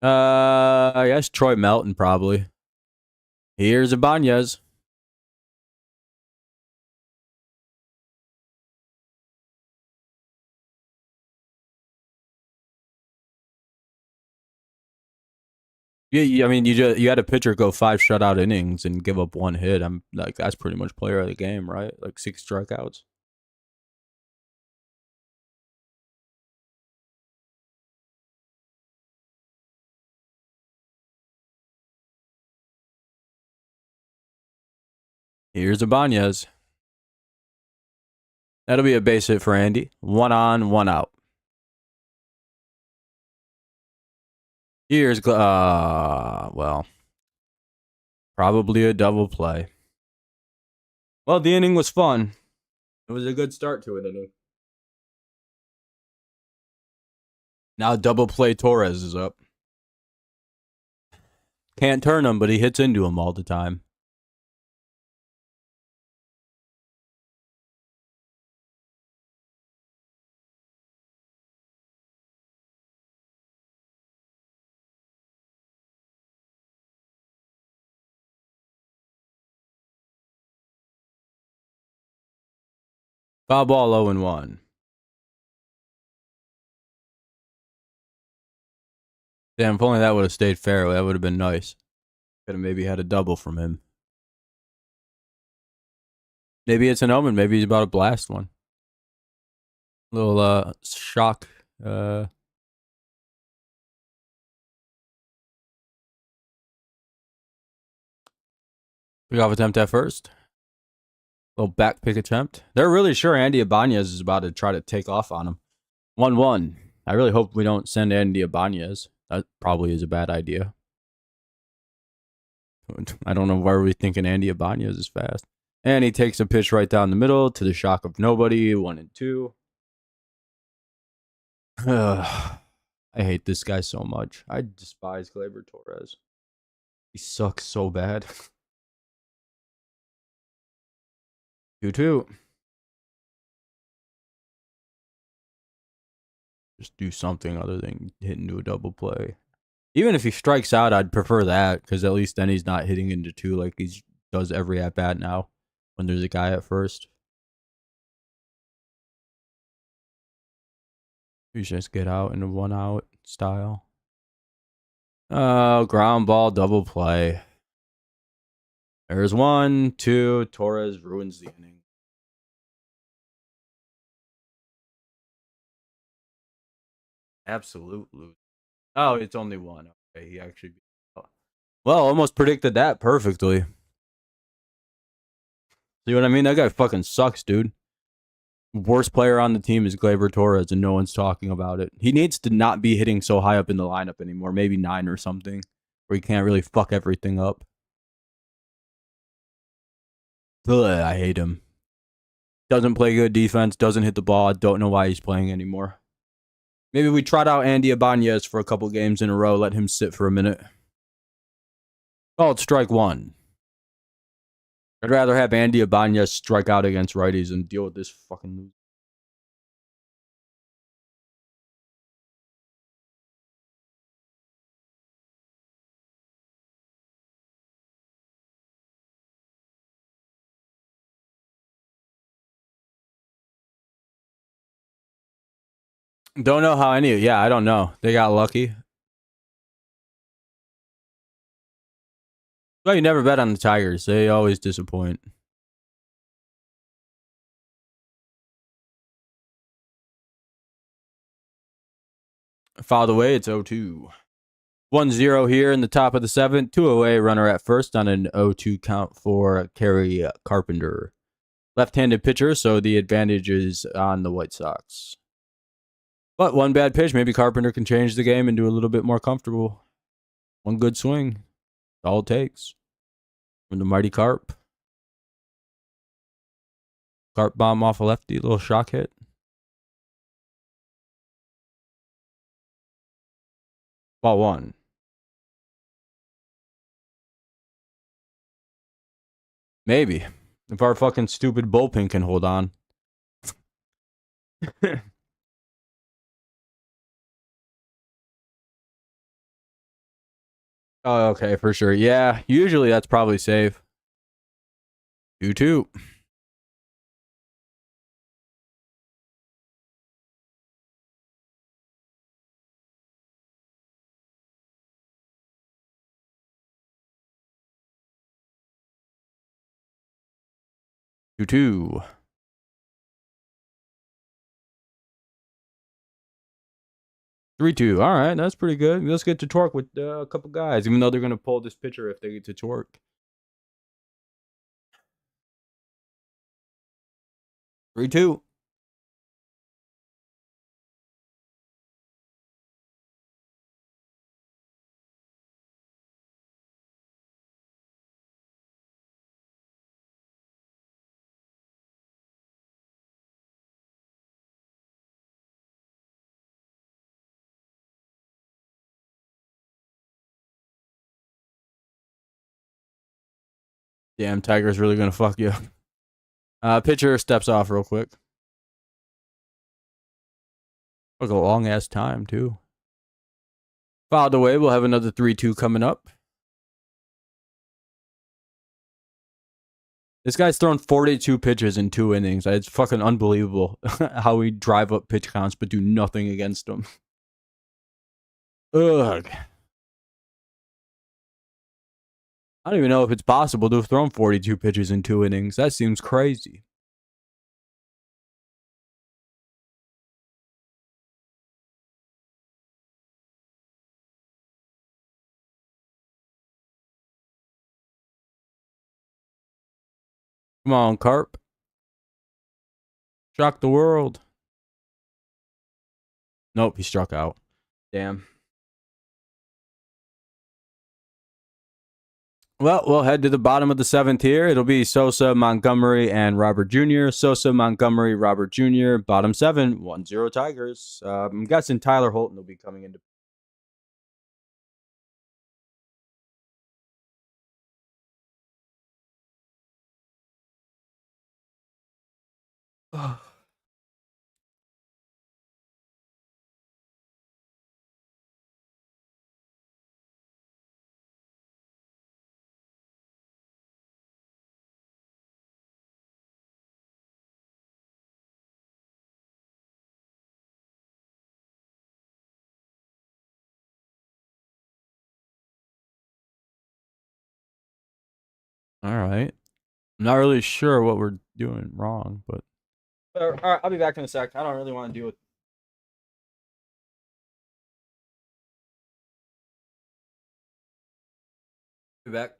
I guess Troy Melton probably. Here's Ibanez. Yeah, I mean, you had a pitcher go 5 shutout innings and give up 1 hit. I'm like, that's pretty much player of the game, right? Like 6 strikeouts. Here's Ibanez. That'll be a base hit for Andy. 1 on, 1 out. Here's well, probably a double play. Well, the inning was fun. It was a good start to an inning. Now double play Torres is up. Can't turn him, but he hits into him all the time. Foul ball 0-1. Damn, if only that would have stayed fair, that would have been nice. Could have maybe had a double from him. Maybe it's an omen. Maybe he's about to blast one. Little shock. Pick off attempt at first. Little back pick attempt. They're really sure Andy Ibanez is about to try to take off on him. 1-1. I really hope we don't send Andy Ibanez. That probably is a bad idea. I don't know why we're thinking Andy Ibanez is fast. And he takes a pitch right down the middle to the shock of nobody. 1-2. I hate this guy so much. I despise Gleyber Torres. He sucks so bad. 2-2. Just do something other than hit into a double play. Even if he strikes out, I'd prefer that because at least then he's not hitting into two like he does every at bat now when there's a guy at first. You just get out in a 1-out style. Oh, ground ball, double play. There's 1-2. Torres ruins the inning. Absolute lose. Oh, it's only one. Okay, he actually. Well, almost predicted that perfectly. See what I mean? That guy fucking sucks, dude. Worst player on the team is Gleyber Torres, and no one's talking about it. He needs to not be hitting so high up in the lineup anymore. Maybe 9 or something, where he can't really fuck everything up. Ugh, I hate him. Doesn't play good defense. Doesn't hit the ball. I don't know why he's playing anymore. Maybe we trot out Andy Ibanez for a couple games in a row. Let him sit for a minute. Oh, it's strike one. I'd rather have Andy Ibanez strike out against righties and deal with this fucking loser. Don't know how any. Yeah, I don't know. They got lucky. Well, you never bet on the Tigers. They always disappoint. Fouled away. It's 0-2. 1-0 here in the top of the 7th. 2 away. Runner at first on an 0-2 count for Kerry Carpenter. Left-handed pitcher, so the advantage is on the White Sox. But one bad pitch, maybe Carpenter can change the game and do a little bit more comfortable. One good swing. All it takes. From the mighty Carp. Carp bomb off a lefty, little shock hit. Ball 1. Maybe. If our fucking stupid bullpen can hold on. Oh, okay, for sure. Yeah, usually that's probably safe. 2-2. Two. 3-2. All right, that's pretty good. Let's get to Torque with a couple guys, even though they're going to pull this pitcher if they get to Torque. 3-2. Damn, Tiger's really going to fuck you. Pitcher steps off real quick. Took a long ass time, too. Fouled away. We'll have another 3-2 coming up. This guy's thrown 42 pitches in 2 innings. It's fucking unbelievable how we drive up pitch counts but do nothing against them. Ugh. I don't even know if it's possible to have thrown 42 pitches in 2 innings. That seems crazy. Come on, Carp. Shock the world. Nope, he struck out. Damn. Well, we'll head to the bottom of the seventh here. It'll be Sosa, Montgomery, and Robert Jr. Sosa, Montgomery, Robert Jr. Bottom 7, 1-0 Tigers. I'm guessing Tyler Holton will be coming into. All right. I'm not really sure what we're doing wrong, but. All right, I'll be back in a sec. I don't really want to deal with. Be back.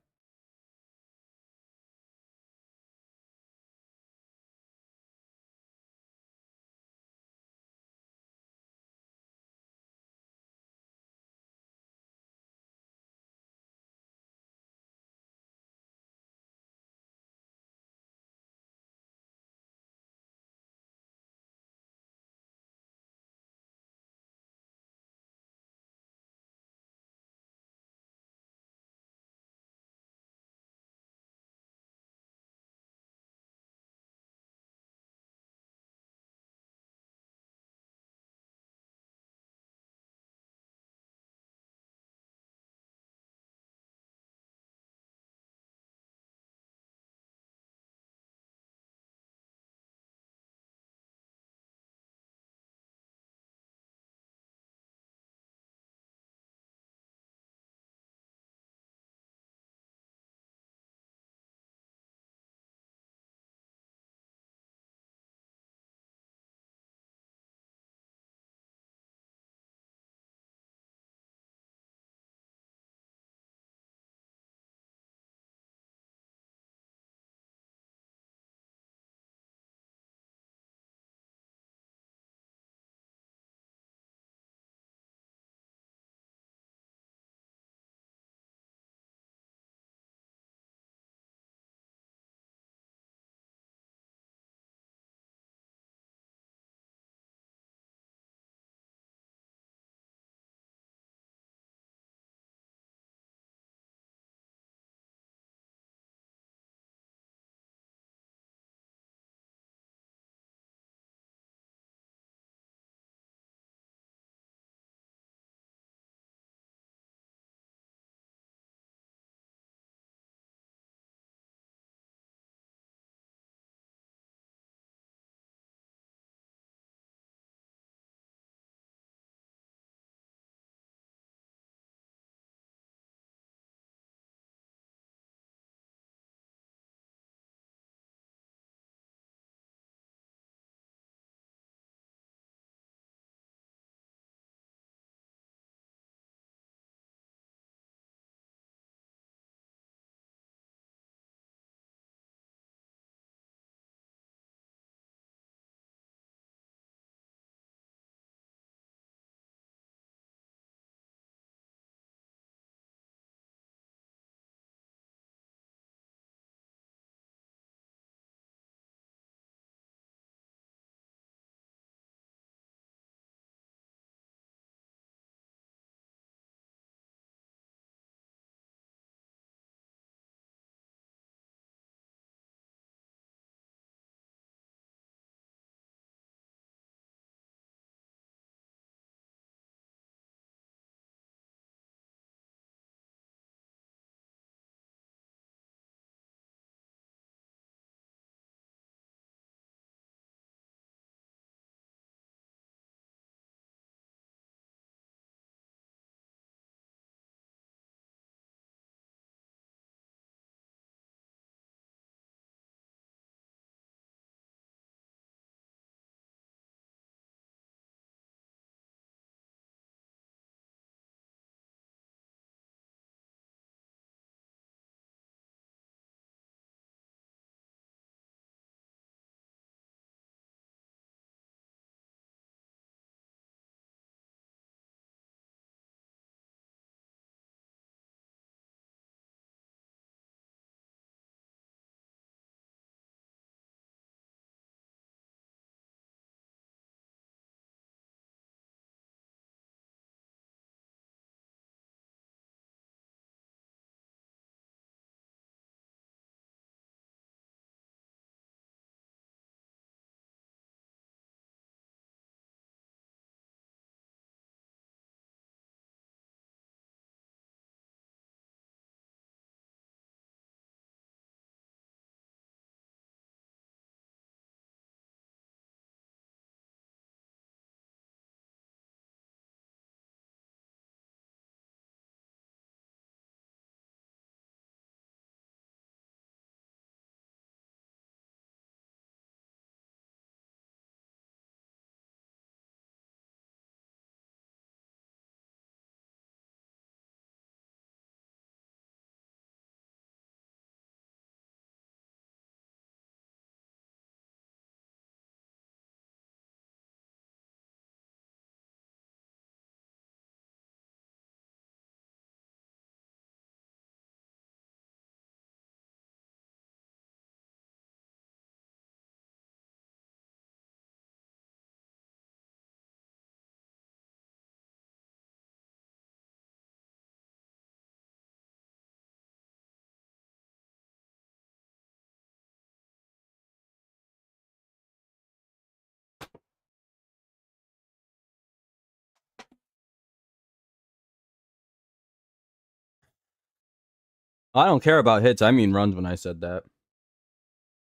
I don't care about hits. I mean runs when I said that.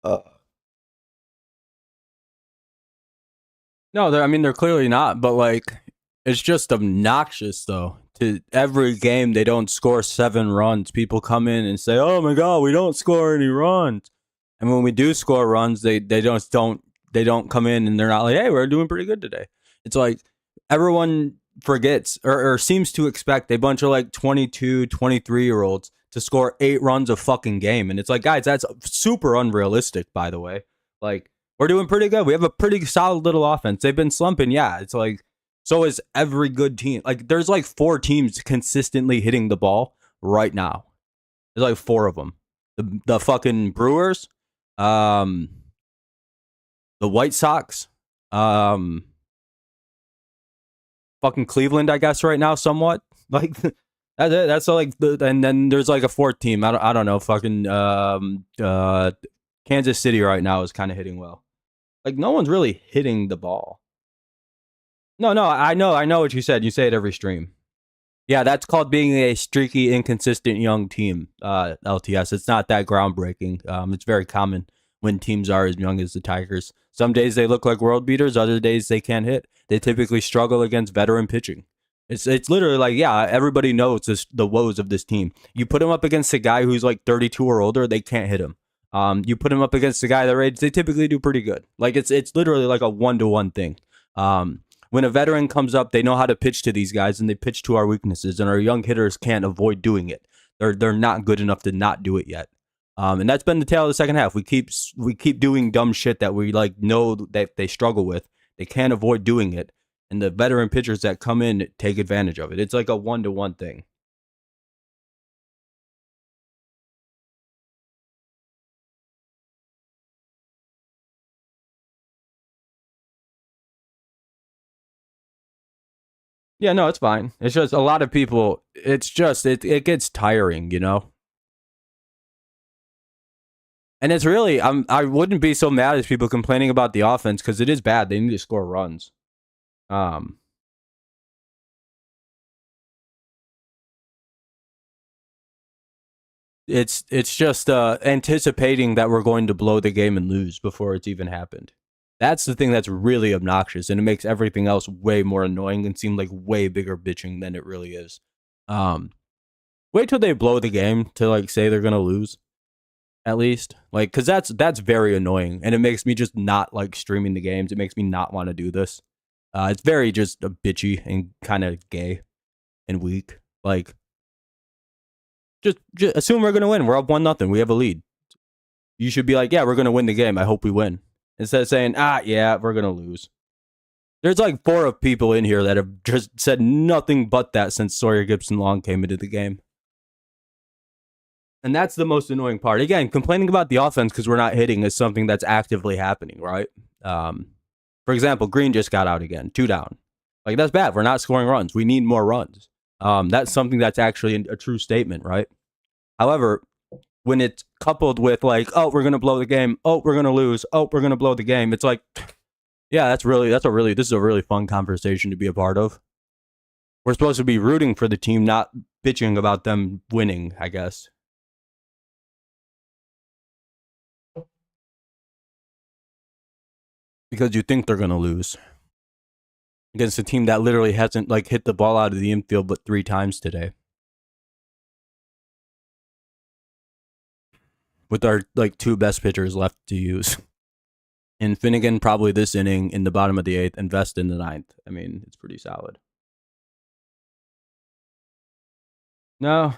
Uh, No, I mean they're clearly not, but like it's just obnoxious though. To every game they don't score 7 runs. People come in and say, "Oh my god, we don't score any runs." And when we do score runs, they don't come in and they're not like, "Hey, we're doing pretty good today." It's like everyone forgets or seems to expect a bunch of like 22, 23 year olds to score 8 runs a fucking game. And it's like, guys, that's super unrealistic, by the way. Like, we're doing pretty good. We have a pretty solid little offense. They've been slumping. Yeah. It's like, so is every good team. Like, there's like 4 teams consistently hitting the ball right now. There's like 4 of them. The fucking Brewers, um, the White Sox, um, fucking Cleveland, I guess, right now, somewhat. Like, that's like, and then there's like a 4th team. I don't know. Fucking Kansas City right now is kind of hitting well. Like, no one's really hitting the ball. No, I know what you said. You say it every stream. Yeah, that's called being a streaky, inconsistent young team. LTS. It's not that groundbreaking. It's very common when teams are as young as the Tigers. Some days they look like world beaters. Other days they can't hit. They typically struggle against veteran pitching. It's literally like, yeah, everybody knows the woes of this team. You put him up against a guy who's like 32 or older, they can't hit him. You put him up against a guy their age, they typically do pretty good. Like it's literally like a 1-to-1 thing. Um, when a veteran comes up, they know how to pitch to these guys, and they pitch to our weaknesses, and our young hitters can't avoid doing it. They're not good enough to not do it yet. And that's been the tale of the second half. We keep doing dumb shit that we like know that they struggle with. They can't avoid doing it, and the veteran pitchers that come in take advantage of it. It's like a 1-to-1 thing. Yeah, no, it's fine. It's just a lot of people. It's just it gets tiring, you know. And it's really I wouldn't be so mad as people complaining about the offense because it is bad. They need to score runs. Um, it's just anticipating that we're going to blow the game and lose before it's even happened. That's the thing that's really obnoxious, and it makes everything else way more annoying and seem like way bigger bitching than it really is. Um, Wait till they blow the game to like say they're gonna lose at least, like because that's very annoying, and it makes me just not like streaming the games. It makes me not want to do this. It's very just bitchy and kind of gay and weak. Like just assume we're gonna win. We're up 1-0. We have a lead. You should be like, yeah, we're gonna win the game. I hope we win. Instead of saying, yeah, we're gonna lose. There's like 4 people in here that have just said nothing but that since Sawyer Gibson Long came into the game. And that's the most annoying part. Again, complaining about the offense because we're not hitting is something that's actively happening, right? For example, Green just got out again, 2 down. Like, that's bad. We're not scoring runs. We need more runs. That's something that's actually a true statement, right? However, when it's coupled with like, oh, we're gonna blow the game, oh, we're gonna lose, oh, we're gonna blow the game, it's like, yeah, this is a really fun conversation to be a part of. We're supposed to be rooting for the team, not bitching about them winning, I guess. Because you think they're gonna lose against a team that literally hasn't like hit the ball out of the infield but 3 times today. With our like 2 best pitchers left to use. And Finnegan probably this inning in the bottom of the 8th and Vest in the 9th. I mean, it's pretty solid. No.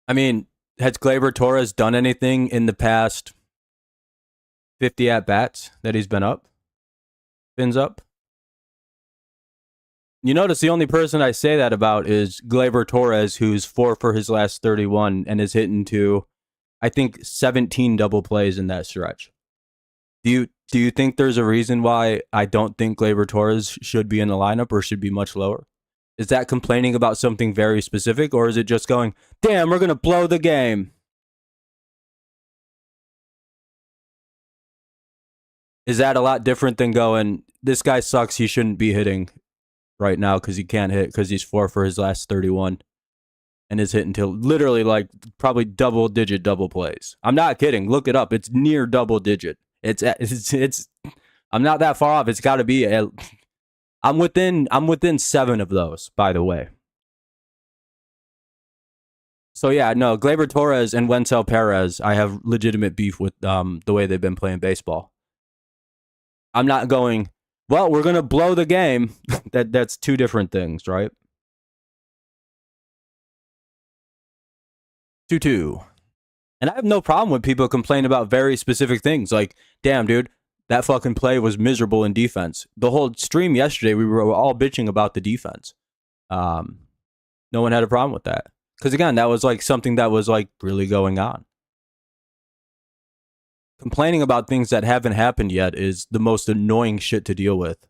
I mean, has Gleyber Torres done anything in the past 50 at bats that he's been up? Fins up? You notice the only person I say that about is Gleyber Torres, who's 4 for his last 31 and is hitting to, I think, 17 double plays in that stretch. Do you think there's a reason why I don't think Gleyber Torres should be in the lineup or should be much lower? Is that complaining about something very specific, or is it just going, damn, we're going to blow the game? Is that a lot different than going, this guy sucks, he shouldn't be hitting? right now because he can't hit because he's 4 for his last 31 and is hitting till literally like probably double-digit double plays. I'm not kidding. Look it up. It's near double-digit. It's I'm not that far off. It's got to be. I'm within 7 of those, by the way. So yeah, no, Gleyber Torres and Wenzel Perez, I have legitimate beef with the way they've been playing baseball. I'm not going, well, we're gonna blow the game. That's two different things, right? 2-2. And I have no problem with people complaining about very specific things. Like, damn, dude, that fucking play was miserable in defense. The whole stream yesterday, we were all bitching about the defense. No one had a problem with that. Because again, that was like something that was like really going on. Complaining about things that haven't happened yet is the most annoying shit to deal with.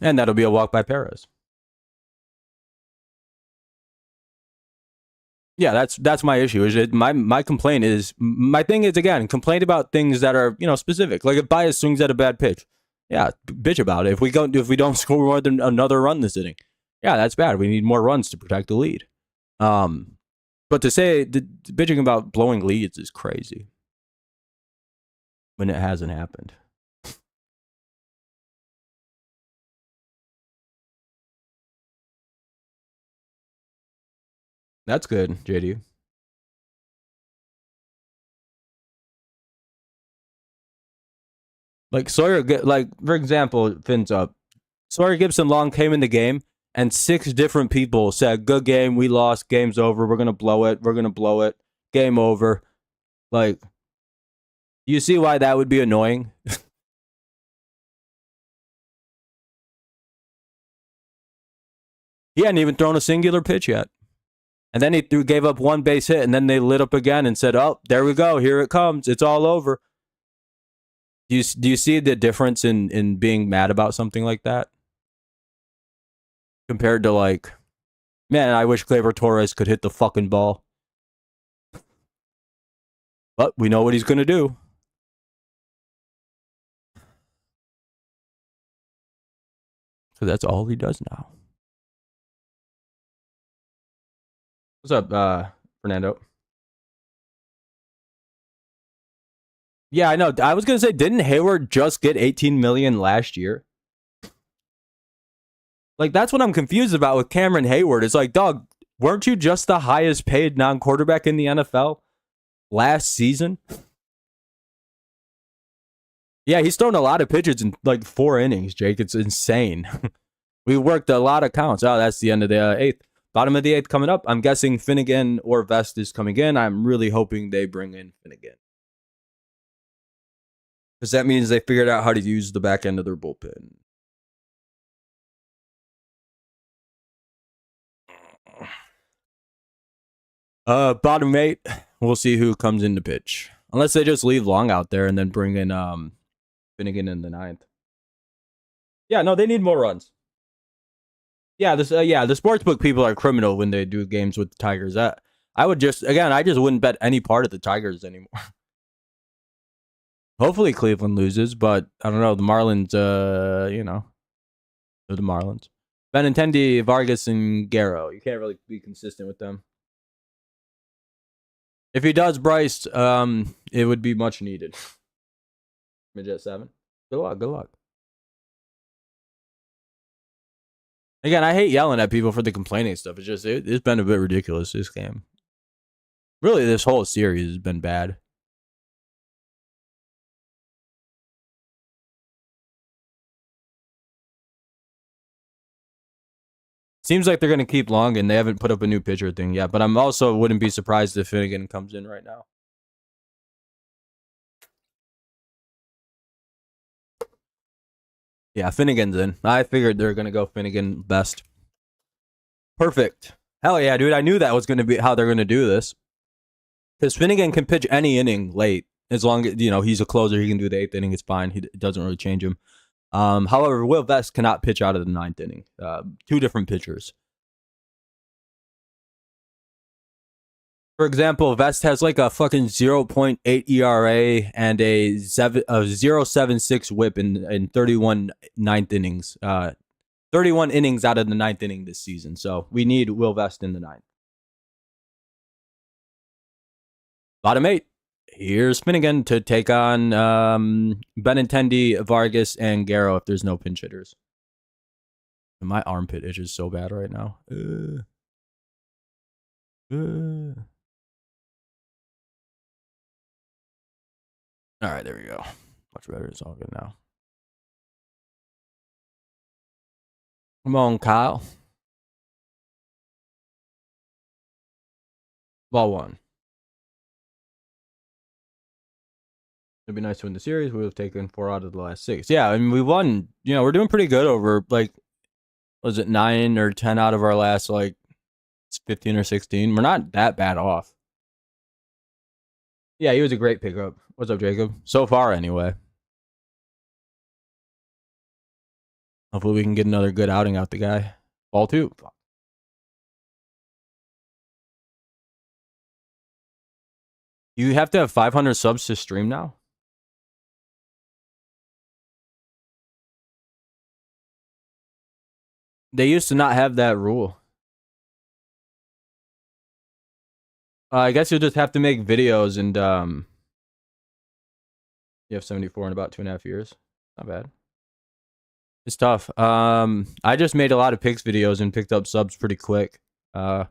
And that'll be a walk by Perez. Yeah, that's my issue. Is my complaint is my thing is again complain about things that are specific. Like if Baez swings at a bad pitch, yeah, bitch about it. If we don't score more than another run this inning, yeah, that's bad. We need more runs to protect the lead. But to say bitching about blowing leads is crazy when it hasn't happened. That's good, JD. Like Sawyer, like for example, fins up. Sawyer Gibson Long came in the game, and 6 different people said, "Good game, we lost, game's over. We're gonna blow it. We're gonna blow it. Game over." Like, you see why that would be annoying? He hadn't even thrown a singular pitch yet. And then he gave up 1 base hit, and then they lit up again and said, "Oh, there we go. Here it comes. It's all over." Do you see the difference in being mad about something like that? Compared to like, man, I wish Gleyber Torres could hit the fucking ball. But we know what he's going to do. So that's all he does now. What's up, Fernando? Yeah, I know. I was going to say, didn't Hayward just get 18 million last year? Like, that's what I'm confused about with Cameron Hayward. It's like, dog, weren't you just the highest paid non-quarterback in the NFL last season? Yeah, he's thrown a lot of pitches in like 4 innings, Jake. It's insane. We worked a lot of counts. Oh, that's the end of the 8th. Bottom of the 8th coming up. I'm guessing Finnegan or Vest is coming in. I'm really hoping they bring in Finnegan. Because that means they figured out how to use the back end of their bullpen. Bottom 8, we'll see who comes in to pitch. Unless they just leave Long out there and then bring in Finnegan in the 9th. Yeah, no, they need more runs. Yeah, the sportsbook people are criminal when they do games with the Tigers. I just wouldn't bet any part of the Tigers anymore. Hopefully Cleveland loses, but I don't know. The Marlins, they're the Marlins. Benintendi, Vargas, and Guerrero. You can't really be consistent with them. If he does Bryce, it would be much needed. Midget 7. Good luck. Again, I hate yelling at people for the complaining stuff. It's just, it's been a bit ridiculous, this game. Really, this whole series has been bad. Seems like they're going to keep Long, and they haven't put up a new pitcher thing yet. But I'm also wouldn't be surprised if Finnegan comes in right now. Yeah, Finnegan's in. I figured they're going to go Finnegan best. Perfect. Hell yeah, dude. I knew that was going to be how they're going to do this. Because Finnegan can pitch any inning late. As long as, he's a closer. He can do the 8th inning. It's fine. It doesn't really change him. However, Will Vest cannot pitch out of the 9th inning. 2 different pitchers. For example, Vest has like a fucking 0.8 ERA and a 0.76 whip in 31 ninth innings. 31 innings out of the ninth inning this season. So we need Will Vest in the ninth. Bottom eight. Here's Finnegan to take on Benintendi, Vargas, and Garrow if there's no pinch hitters. My armpit itches so bad right now. All right, there we go. Much better. It's all good now. Come on, Kyle. Ball one. It'd be nice to win the series. We would have taken 4 out of the last 6. Yeah, I mean, we won. You know, we're doing pretty good over, like, was it 9 or 10 out of our last, like, 15 or 16? We're not that bad off. Yeah, he was a great pickup. What's up, Jacob? So far, anyway. Hopefully we can get another good outing out the guy. Ball 2. You have to have 500 subs to stream now? They used to not have that rule. I guess you'll just have to make videos and you have 74 in about 2.5 years. Not bad. It's tough. I just made a lot of picks videos and picked up subs pretty quick. Like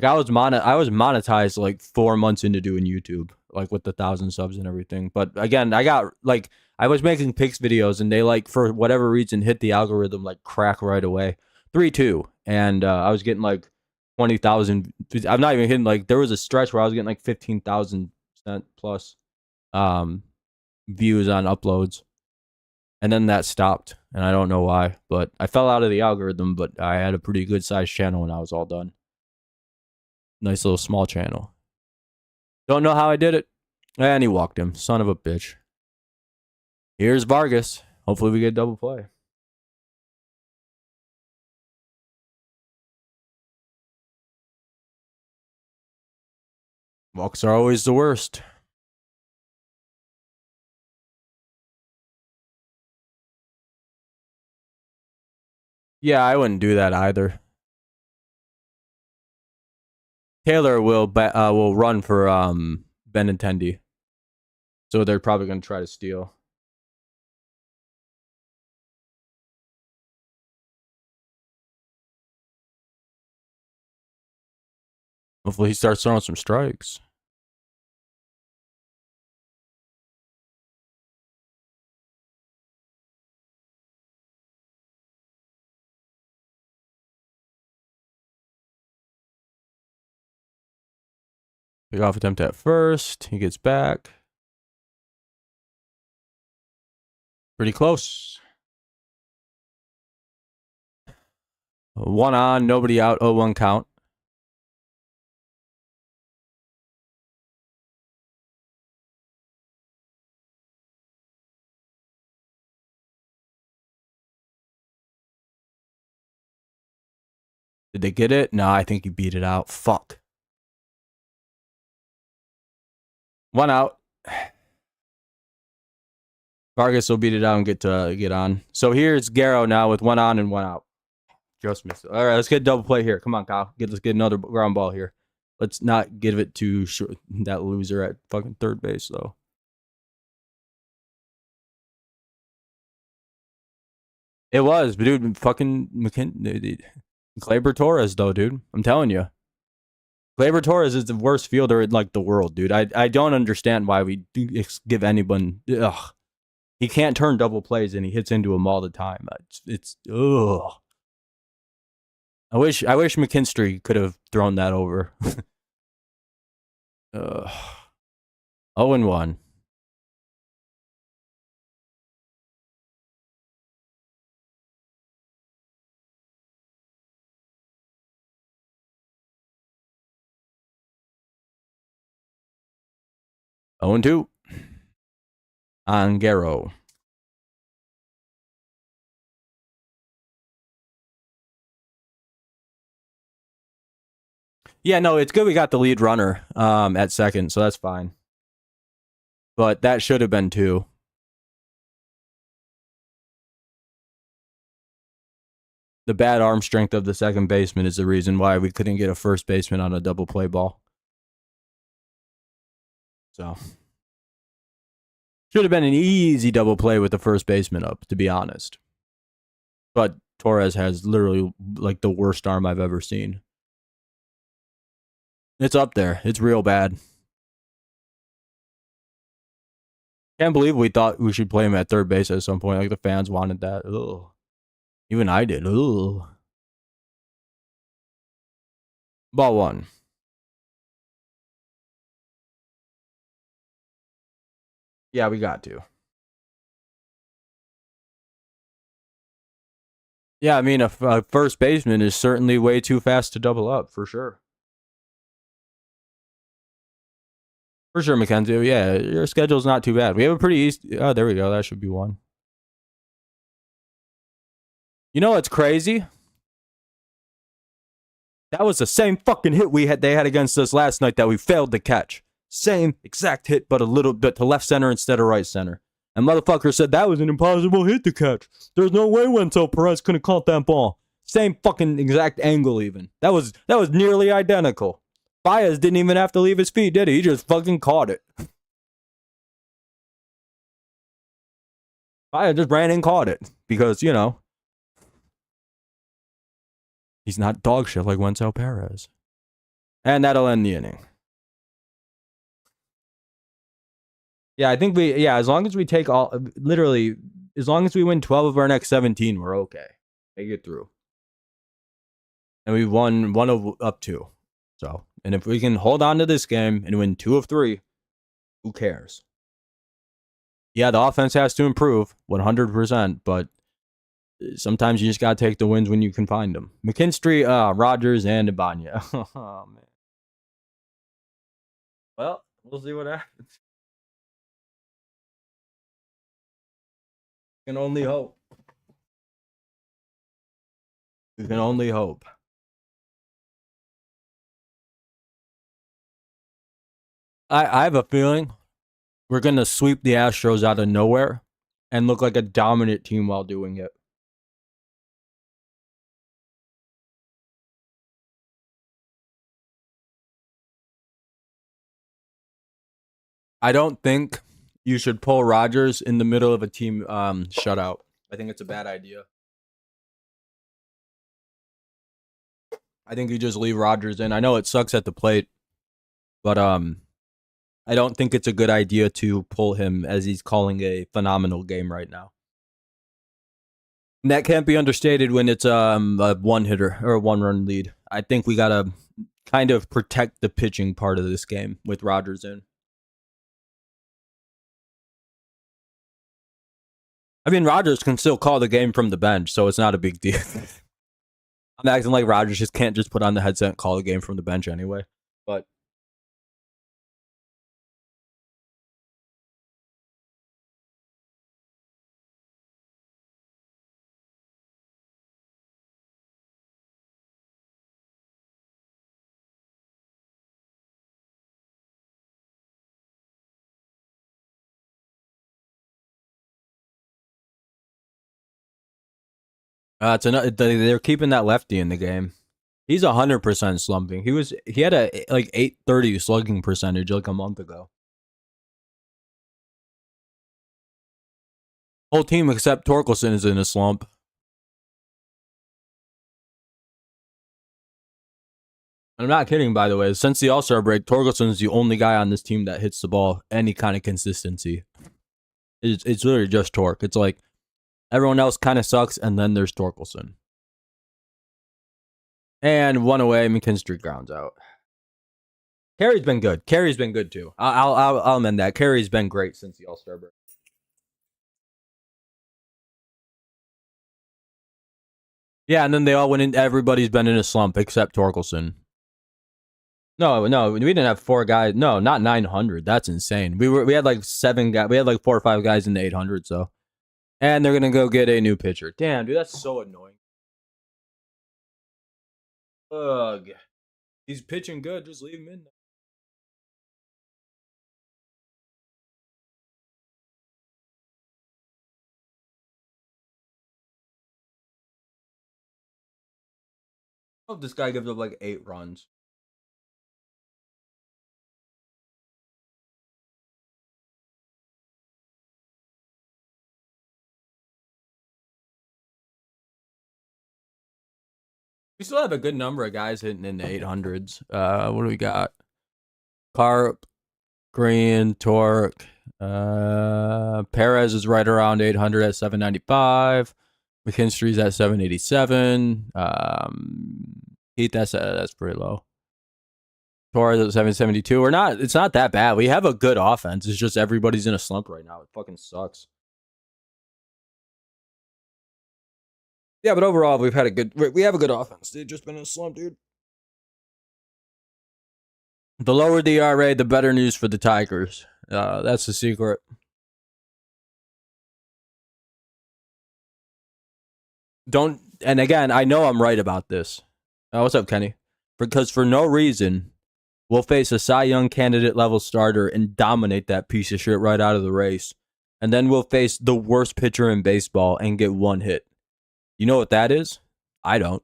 I was monetized like 4 months into doing YouTube, like with the 1,000 subs and everything. But again, I was making picks videos and they like for whatever reason hit the algorithm like crack right away. 3-2, and I was getting like 20,000. I'm not even hitting like there was a stretch where I was getting like 15,000 plus views on uploads. And then that stopped, and I don't know why, but I fell out of the algorithm, but I had a pretty good sized channel when I was all done. Nice little small channel. Don't know how I did it. And he walked him. Son of a bitch. Here's Vargas. Hopefully we get a double play. Walks are always the worst. Yeah, I wouldn't do that either. Taylor will run for Benintendi. So they're probably going to try to steal. Hopefully he starts throwing some strikes. Big off attempt at first. He gets back. Pretty close. 1 on, nobody out, 0-1 count. Did they get it? No, I think he beat it out. Fuck. 1 out. Vargas will beat it out and get on. So here's Garrow now with 1 on and 1 out. Just missed it. All right, let's get a double play here. Come on, Kyle. Let's get another ground ball here. Let's not give it to that loser at fucking third base, though. It was, but dude, fucking Gleyber Torres, though, dude. I'm telling you. Gleyber Torres is the worst fielder in like the world, dude. I don't understand why we give anyone. Ugh. He can't turn double plays and he hits into them all the time. It's ugh. I wish McKinstry could have thrown that over. 0-1. Oh and 2. Angaro. Yeah, no, it's good we got the lead runner at second, so that's fine. But that should have been 2. The bad arm strength of the second baseman is the reason why we couldn't get a first baseman on a double play ball. So should have been an easy double play with the first baseman up, to be honest. But Torres has literally like the worst arm I've ever seen. It's up there. It's real bad. Can't believe we thought we should play him at third base at some point. Like the fans wanted that. Ugh. Even I did. Ugh. Ball 1. Yeah, we got to. Yeah, I mean, a first baseman is certainly way too fast to double up, for sure. For sure, Mackenzie. Yeah, your schedule's not too bad. We have a pretty easy. Oh, there we go. That should be 1. You know what's crazy? That was the same fucking hit they had against us last night that we failed to catch. Same exact hit, but a little bit to left center instead of right center. And motherfucker said that was an impossible hit to catch. There's no way Wenzel Perez couldn't caught that ball. Same fucking exact angle even. That was nearly identical. Baez didn't even have to leave his feet, did he? He just fucking caught it. Baez just ran and caught it. Because, you know, he's not dog shit like Wenzel Perez. And that'll end the inning. Yeah, I think as long as we take literally, as long as we win 12 of our next 17, we're okay. Make it through. And we won 1 of up 2. So, and if we can hold on to this game and win 2 of 3, who cares? Yeah, the offense has to improve 100%, but sometimes you just got to take the wins when you can find them. McKinstry, Rogers, and Ibanez. Oh, man. Well, we'll see what happens. We can only hope. We can only hope. I have a feeling we're going to sweep the Astros out of nowhere and look like a dominant team while doing it. I don't think you should pull Rogers in the middle of a team shutout. I think it's a bad idea. I think you just leave Rogers in. I know it sucks at the plate, but I don't think it's a good idea to pull him as he's calling a phenomenal game right now. And that can't be understated when it's a one hitter or a 1-run lead. I think we gotta kind of protect the pitching part of this game with Rogers in. I mean, Rogers can still call the game from the bench, so it's not a big deal. I'm acting like Rogers just can't just put on the headset and call the game from the bench anyway. But they're keeping that lefty in the game. He's 100% slumping. He had a like 830 slugging percentage like a month ago. Whole team except Torkelson is in a slump. I'm not kidding, by the way. Since the All-Star break, Torkelson is the only guy on this team that hits the ball any kind of consistency. It's literally just Torque. It's like everyone else kind of sucks, and then there's Torkelson. And 1 away, McKinstry grounds out. Carey's been good. Carey's been good too. I'll amend that. Carey's been great since the All-Star break. Yeah, and then they all went in. Everybody's been in a slump except Torkelson. No, we didn't have 4 guys. No, not 900. That's insane. We had like 7 guys. We had like 4 or 5 guys in the 800. So, and they're gonna go get a new pitcher. Damn, dude, that's so annoying. Ugh. He's pitching good. Just leave him in. I hope this guy gives up like 8 runs. We still have a good number of guys hitting in the 800s. What do we got? Carp, Green, Torque. Perez is right around 800 at 795. McKinstry's at 787. Heath, that's pretty low. Torres at 772. It's not that bad. We have a good offense. It's just everybody's in a slump right now. It fucking sucks. Yeah, but overall, we have a good offense. They've just been in a slump, dude. The lower the ERA, the better news for the Tigers. That's the secret. And again, I know I'm right about this. What's up, Kenny? Because for no reason, we'll face a Cy Young candidate level starter and dominate that piece of shit right out of the race. And then we'll face the worst pitcher in baseball and get 1 hit. You know what that is? I don't.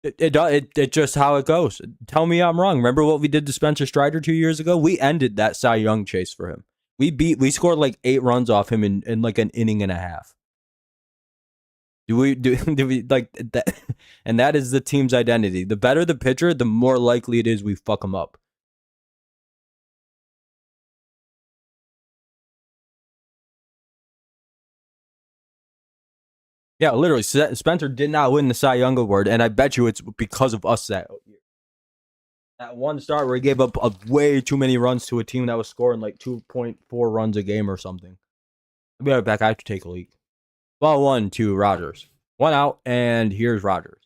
It just how it goes. Tell me I'm wrong. Remember what we did to Spencer Strider 2 years ago? We ended that Cy Young chase for him. We scored like 8 runs off him in like an inning and a half. Do we like that? And that is the team's identity. The better the pitcher, the more likely it is we fuck him up. Yeah, literally, Spencer did not win the Cy Young award, and I bet you it's because of us that year. That one start where he gave up way too many runs to a team that was scoring like 2.4 runs a game or something. I'll be right back. I have to take a leak. Ball 1 to Rogers. 1 out, and here's Rogers.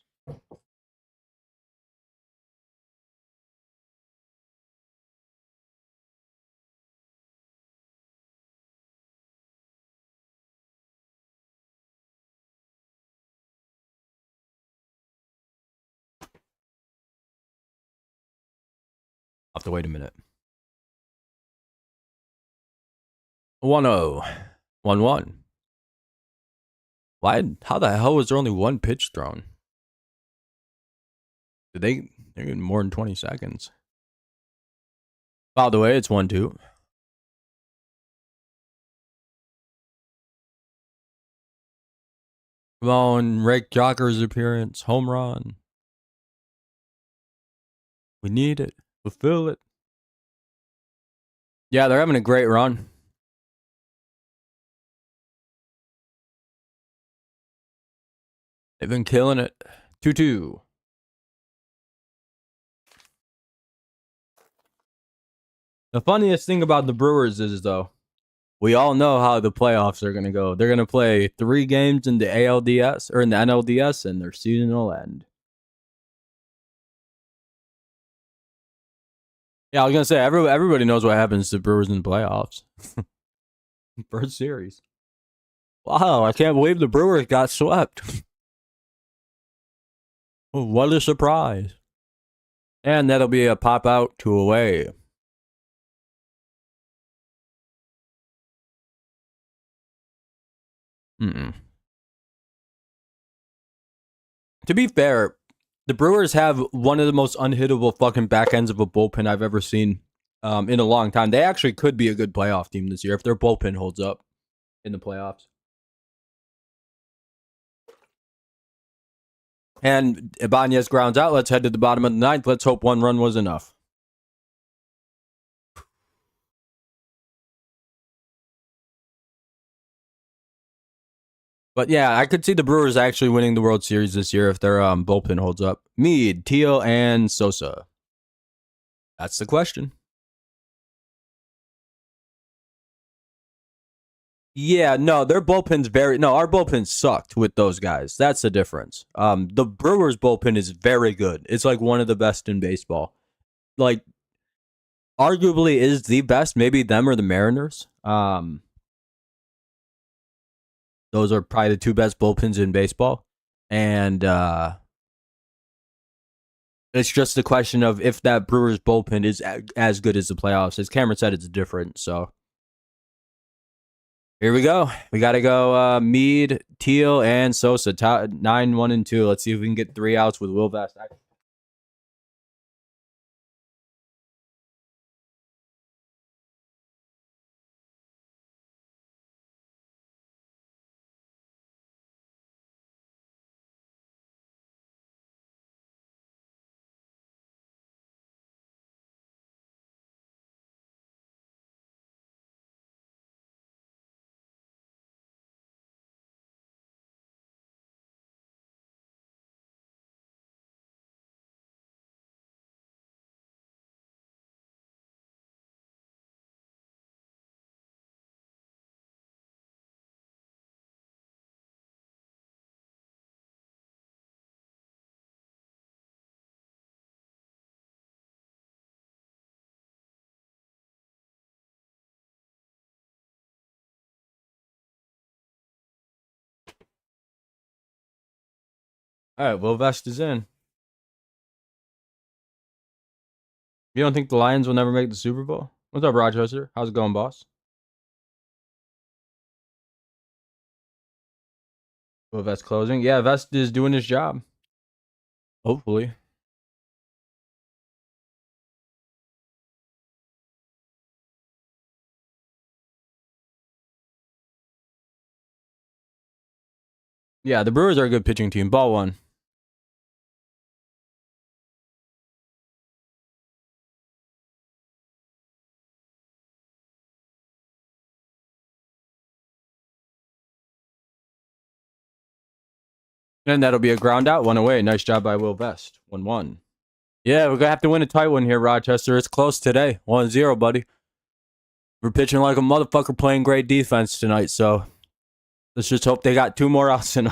I'll have to wait a minute. 1-0. 1-1. How the hell was there only 1 pitch thrown? They're getting more than 20 seconds. By the way, it's 1-2. Come on, Rick Jocker's appearance. Home run. We need it. Fulfill it. Yeah, they're having a great run. They've been killing it. 2-2. The funniest thing about the Brewers is, though, we all know how the playoffs are going to go. They're going to play 3 games in the ALDS or in the NLDS, and their season will end. Yeah, I was going to say, everybody knows what happens to Brewers in the playoffs. First series. Wow, I can't believe the Brewers got swept. What a surprise. And that'll be a pop out to away. To be fair, the Brewers have one of the most unhittable fucking back ends of a bullpen I've ever seen in a long time. They actually could be a good playoff team this year if their bullpen holds up in the playoffs. And Ibanez grounds out. Let's head to the bottom of the 9th. Let's hope 1 run was enough. But yeah, I could see the Brewers actually winning the World Series this year if their bullpen holds up. Meade, Teal, and Sosa. That's the question. Yeah, no, their bullpen's our bullpen sucked with those guys. That's the difference. The Brewers bullpen is very good. It's like one of the best in baseball. Like, arguably is the best. Maybe them or the Mariners. Those are probably the 2 best bullpens in baseball. And It's just a question of if that Brewers bullpen is as good as the playoffs. As Cameron said, it's different. So here we go. We got to go Mead, Teal, and Sosa. 9, 1, and 2. Let's see if we can get 3 outs with Will Vest. All right, Will Vest is in. You don't think the Lions will never make the Super Bowl? What's up, Rochester? How's it going, boss? Will Vest closing? Yeah, Vest is doing his job. Hopefully. Yeah, the Brewers are a good pitching team. Ball 1. And that'll be a ground out, 1 away. Nice job by Will Vest. 1-1. Yeah, we're going to have to win a tight one here, Rochester. It's close today. 1-0, buddy. We're pitching like a motherfucker playing great defense tonight, so let's just hope they got 2 more outs in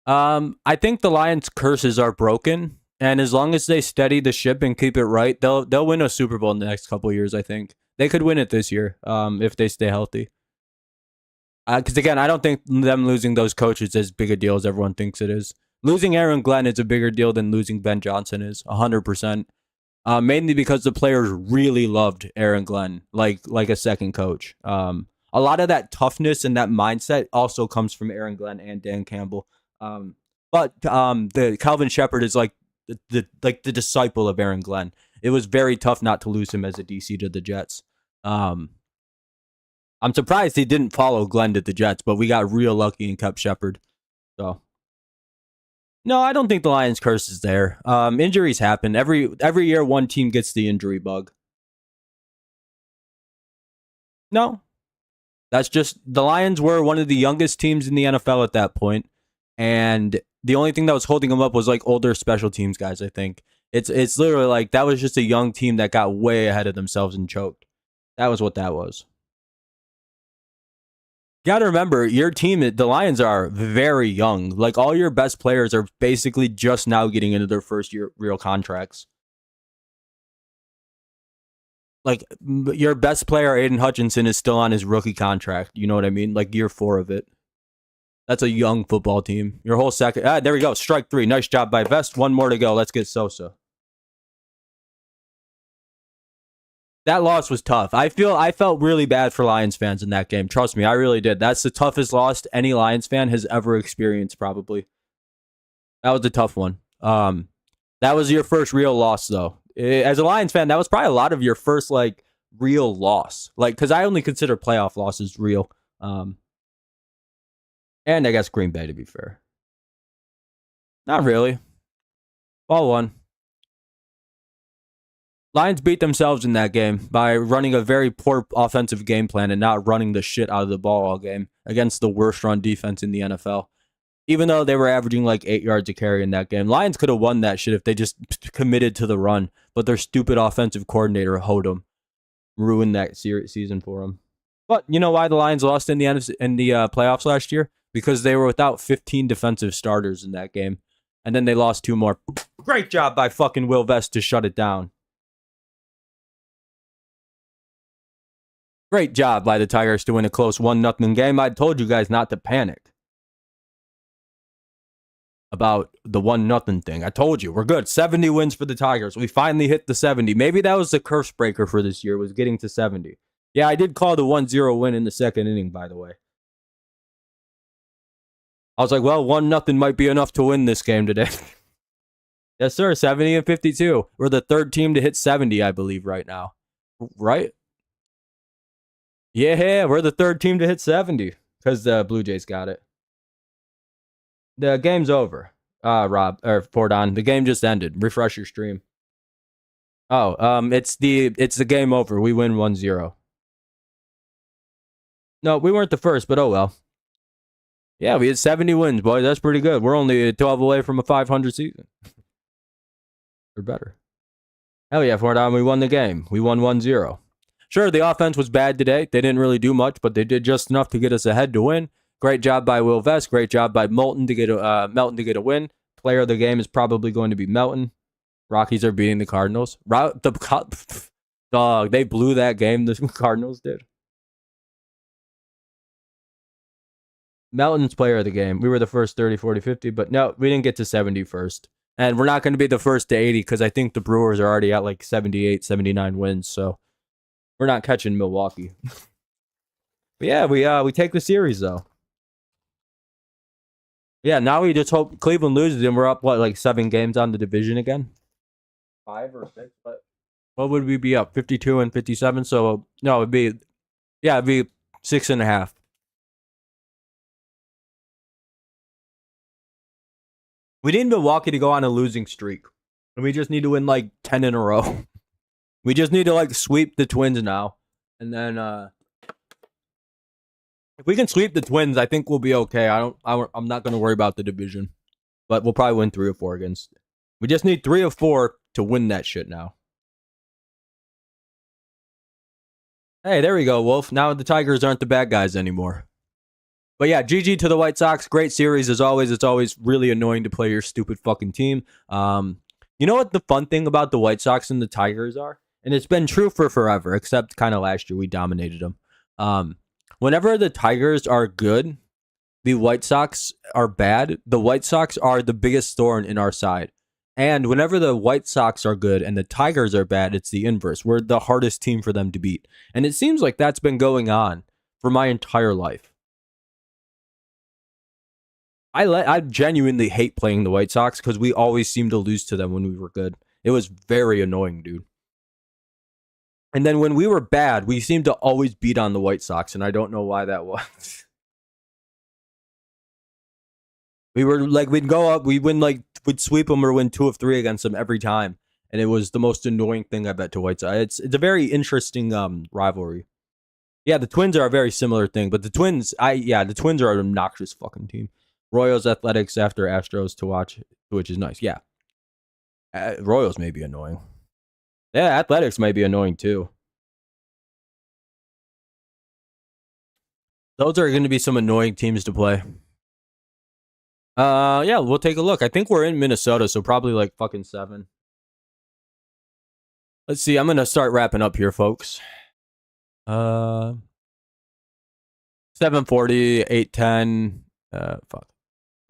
them. I think the Lions' curses are broken, and as long as they steady the ship and keep it right, they'll win a Super Bowl in the next couple of years, I think. They could win it this year if they stay healthy. Because, again, I don't think them losing those coaches is as big a deal as everyone thinks it is. Losing Aaron Glenn is a bigger deal than losing Ben Johnson is, 100%. Mainly because the players really loved Aaron Glenn, like a second coach. A lot of that toughness and that mindset also comes from Aaron Glenn and Dan Campbell. But the Calvin Shepard is like the disciple of Aaron Glenn. It was very tough not to lose him as a DC to the Jets. I'm surprised he didn't follow Glenn to the Jets, but we got real lucky and kept Shepard. So no, I don't think the Lions' curse is there. Injuries happen every year. One team gets the injury bug. No, that's just the Lions were one of the youngest teams in the NFL at that point, and the only thing that was holding them up was like older special teams guys. I think it's literally like that was just a young team that got way ahead of themselves and choked. That was what that was. You got to remember, your team, the Lions, are very young. Like, all your best players are basically just now getting into their first year real contracts. Like, your best player, Aiden Hutchinson, is still on his rookie contract. You know what I mean? Like, year 4 of it. That's a young football team. Your whole second. There we go. Strike 3. Nice job by Vest. 1 more to go. Let's get Sosa. That loss was tough. I felt really bad for Lions fans in that game. Trust me, I really did. That's the toughest loss any Lions fan has ever experienced, probably. That was a tough one. That was your first real loss, though. As a Lions fan, that was probably a lot of your first like real loss. Like, because I only consider playoff losses real. And I guess Green Bay, to be fair. Not really. Ball 1. Lions beat themselves in that game by running a very poor offensive game plan and not running the shit out of the ball all game against the worst run defense in the NFL. Even though they were averaging like 8 yards a carry in that game. Lions could have won that shit if they just committed to the run, but their stupid offensive coordinator, Hodem, ruined that season for them. But you know why the Lions lost in the playoffs last year? Because they were without 15 defensive starters in that game, and then they lost 2 more. Great job by fucking Will Vest to shut it down. Great job by the Tigers to win a close 1-0 game. I told you guys not to panic. about the 1-0 thing. I told you, we're good. 70 wins for the Tigers. We finally hit the 70. Maybe that was the curse breaker for this year, was getting to 70. Yeah, I did call the 1-0 win in the second inning, by the way. I was like, well, 1-0 might be enough to win this game today. Yes, sir. 70 and 52. We're the third team to hit 70, I believe, right now. Right? Yeah, we're the third team to hit 70 because the Blue Jays got it. The game's over. Rob or Fordon, the game just ended. Refresh your stream. Oh, it's the game over. We win 1-0. No, we weren't the first, but oh well. Yeah, we had 70 wins, boys. That's pretty good. We're only 12 away from a 500 season. Or better. Hell yeah, Fordon, we won the game. We won 1-0. Sure, the offense was bad today. They didn't really do much, but they did just enough to get us ahead to win. Great job by Will Vest. Great job by Melton to get a win. Player of the game is probably going to be Melton. Rockies are beating the Cardinals. Dog, they blew that game. The Cardinals did. Melton's player of the game. We were the first 30, 40, 50, but no, we didn't get to 70 first. And we're not going to be the first to 80 because I think the Brewers are already at like 78, 79 wins. So we're not catching Milwaukee. But yeah, we take the series though. Yeah, now we just hope Cleveland loses and we're up like 7 games on the division again. 5 or 6, but what would we be up? 52 and 57. So no, it'd be 6.5. We need Milwaukee to go on a losing streak. And we just need to win like 10 in a row. We just need to like sweep the Twins now. And then if we can sweep the Twins, I think we'll be okay. I'm not going to worry about the division. But we'll probably win 3 or 4 against. We just need 3 or 4 to win that shit now. Hey, there we go, Wolf. Now the Tigers aren't the bad guys anymore. But yeah, GG to the White Sox. Great series as always. It's always really annoying to play your stupid fucking team. You know what the fun thing about the White Sox and the Tigers are? And it's been true for forever, except kind of last year we dominated them. Whenever the Tigers are good, the White Sox are bad. The White Sox are the biggest thorn in our side. And whenever the White Sox are good and the Tigers are bad, it's the inverse. We're the hardest team for them to beat. And it seems like that's been going on for my entire life. I genuinely hate playing the White Sox because we always seem to lose to them when we were good. It was very annoying, dude. And then when we were bad, we seemed to always beat on the White Sox, and I don't know why that was. We were like, we'd go up, we'd sweep them or win 2 of 3 against them every time. And it was the most annoying thing I bet to White Sox. It's a very interesting rivalry. Yeah, the Twins are a very similar thing, but the Twins are an obnoxious fucking team. Royals Athletics after Astros to watch, which is nice. Yeah. Royals may be annoying. Yeah, Athletics might be annoying too. Those are going to be some annoying teams to play. Yeah, we'll take a look. I think we're in Minnesota, so probably like fucking 7. Let's see. I'm going to start wrapping up here, folks. 740, 810,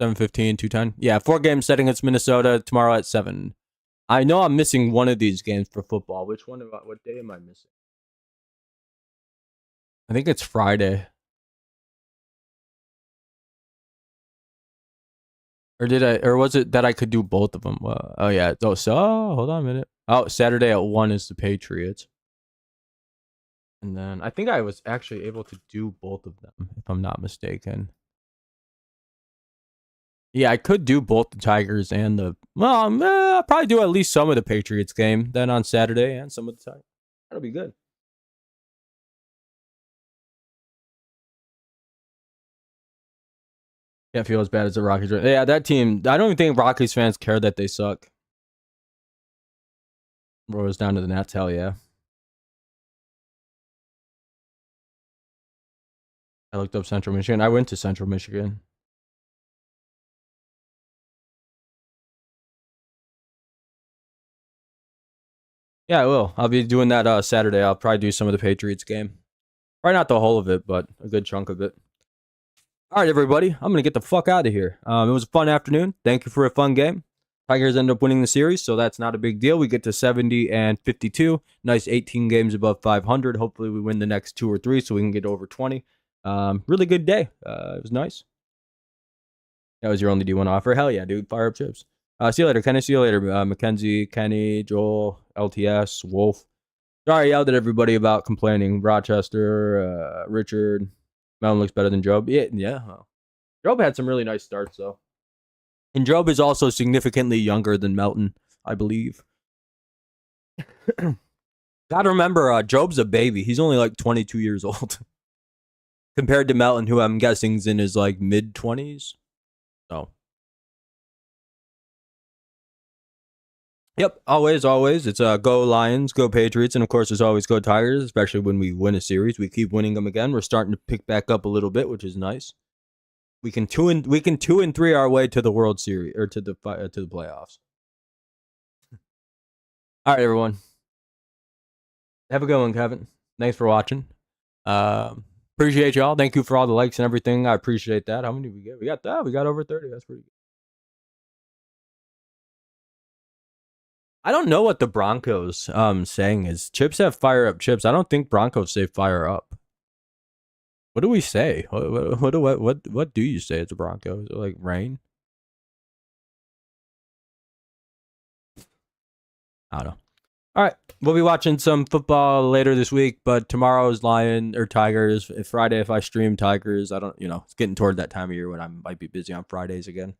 715, 210. Yeah, 4 games set against Minnesota tomorrow at 7. I know I'm missing one of these games for football. Which one? What day am I missing? I think it's Friday. Or was it that I could do both of them? Oh yeah. Hold on a minute. Oh, Saturday at 1 is the Patriots. And then I think I was actually able to do both of them, if I'm not mistaken. Yeah, I could do both the Tigers and I'll probably do at least some of the Patriots game then on Saturday and some of the Tigers. That'll be good. Can't feel as bad as the Rockies. Yeah, that team. I don't even think Rockies fans care that they suck. Royals down to the Nats. Hell yeah. I looked up Central Michigan. I went to Central Michigan. Yeah, I will. I'll be doing that Saturday. I'll probably do some of the Patriots game. Probably not the whole of it, but a good chunk of it. All right, everybody. I'm gonna get the fuck out of here. It was a fun afternoon. Thank you for a fun game. Tigers end up winning the series, so that's not a big deal. We get to 70 and 52. Nice 18 games above 500. Hopefully, we win the next 2 or 3 so we can get over 20. Really good day. It was nice. That was your only D1 offer. Hell yeah, dude. Fire up chips. See you later, Kenny. See you later, Mackenzie, Kenny, Joel, LTS, Wolf. Sorry, I yelled at everybody about complaining. Rochester, Richard. Melon looks better than Job. Yeah. Job had some really nice starts, though. And Job is also significantly younger than Melton, I believe. Gotta remember, Job's a baby. He's only like 22 years old. Compared to Melton, who I'm guessing is in his like mid-20s. So. Yep, always. It's go Lions, go Patriots, and of course, as always, go Tigers. Especially when we win a series, we keep winning them again. We're starting to pick back up a little bit, which is nice. We can 2-3 our way to the World Series or to the playoffs. All right, everyone. Have a good one, Kevin. Thanks for watching. Appreciate y'all. Thank you for all the likes and everything. I appreciate that. How many did we get? We got that. We got over 30. That's pretty good. I don't know what the Broncos saying is. Chips have fire up chips. I don't think Broncos say fire up. What do we say? What do you say at the Broncos? Like rain? I don't know. All right, we'll be watching some football later this week, but tomorrow's Lion or Tigers. Friday, if I stream Tigers, I don't. It's getting toward that time of year when I might be busy on Fridays again.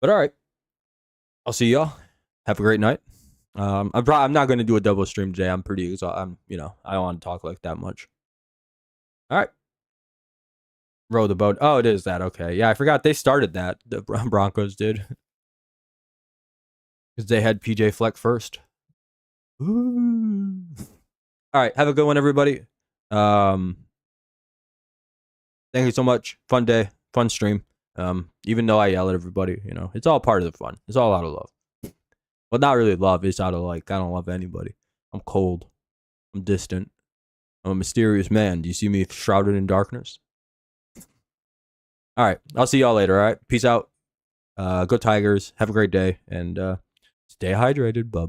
But all right, I'll see y'all. Have a great night. I'm not going to do a double stream today. I'm pretty exhausted. I don't want to talk like that much. All right. Row the boat. Oh, it is that. Okay. Yeah, I forgot they started that. The Broncos did. Because they had PJ Fleck first. Ooh. All right. Have a good one, everybody. Thank you so much. Fun day. Fun stream. Even though I yell at everybody, it's all part of the fun. It's all out of love. Well, not really love. It's out of I don't love anybody. I'm cold. I'm distant. I'm a mysterious man. Do you see me shrouded in darkness? All right. I'll see y'all later. All right. Peace out. Go Tigers. Have a great day. And stay hydrated, bub.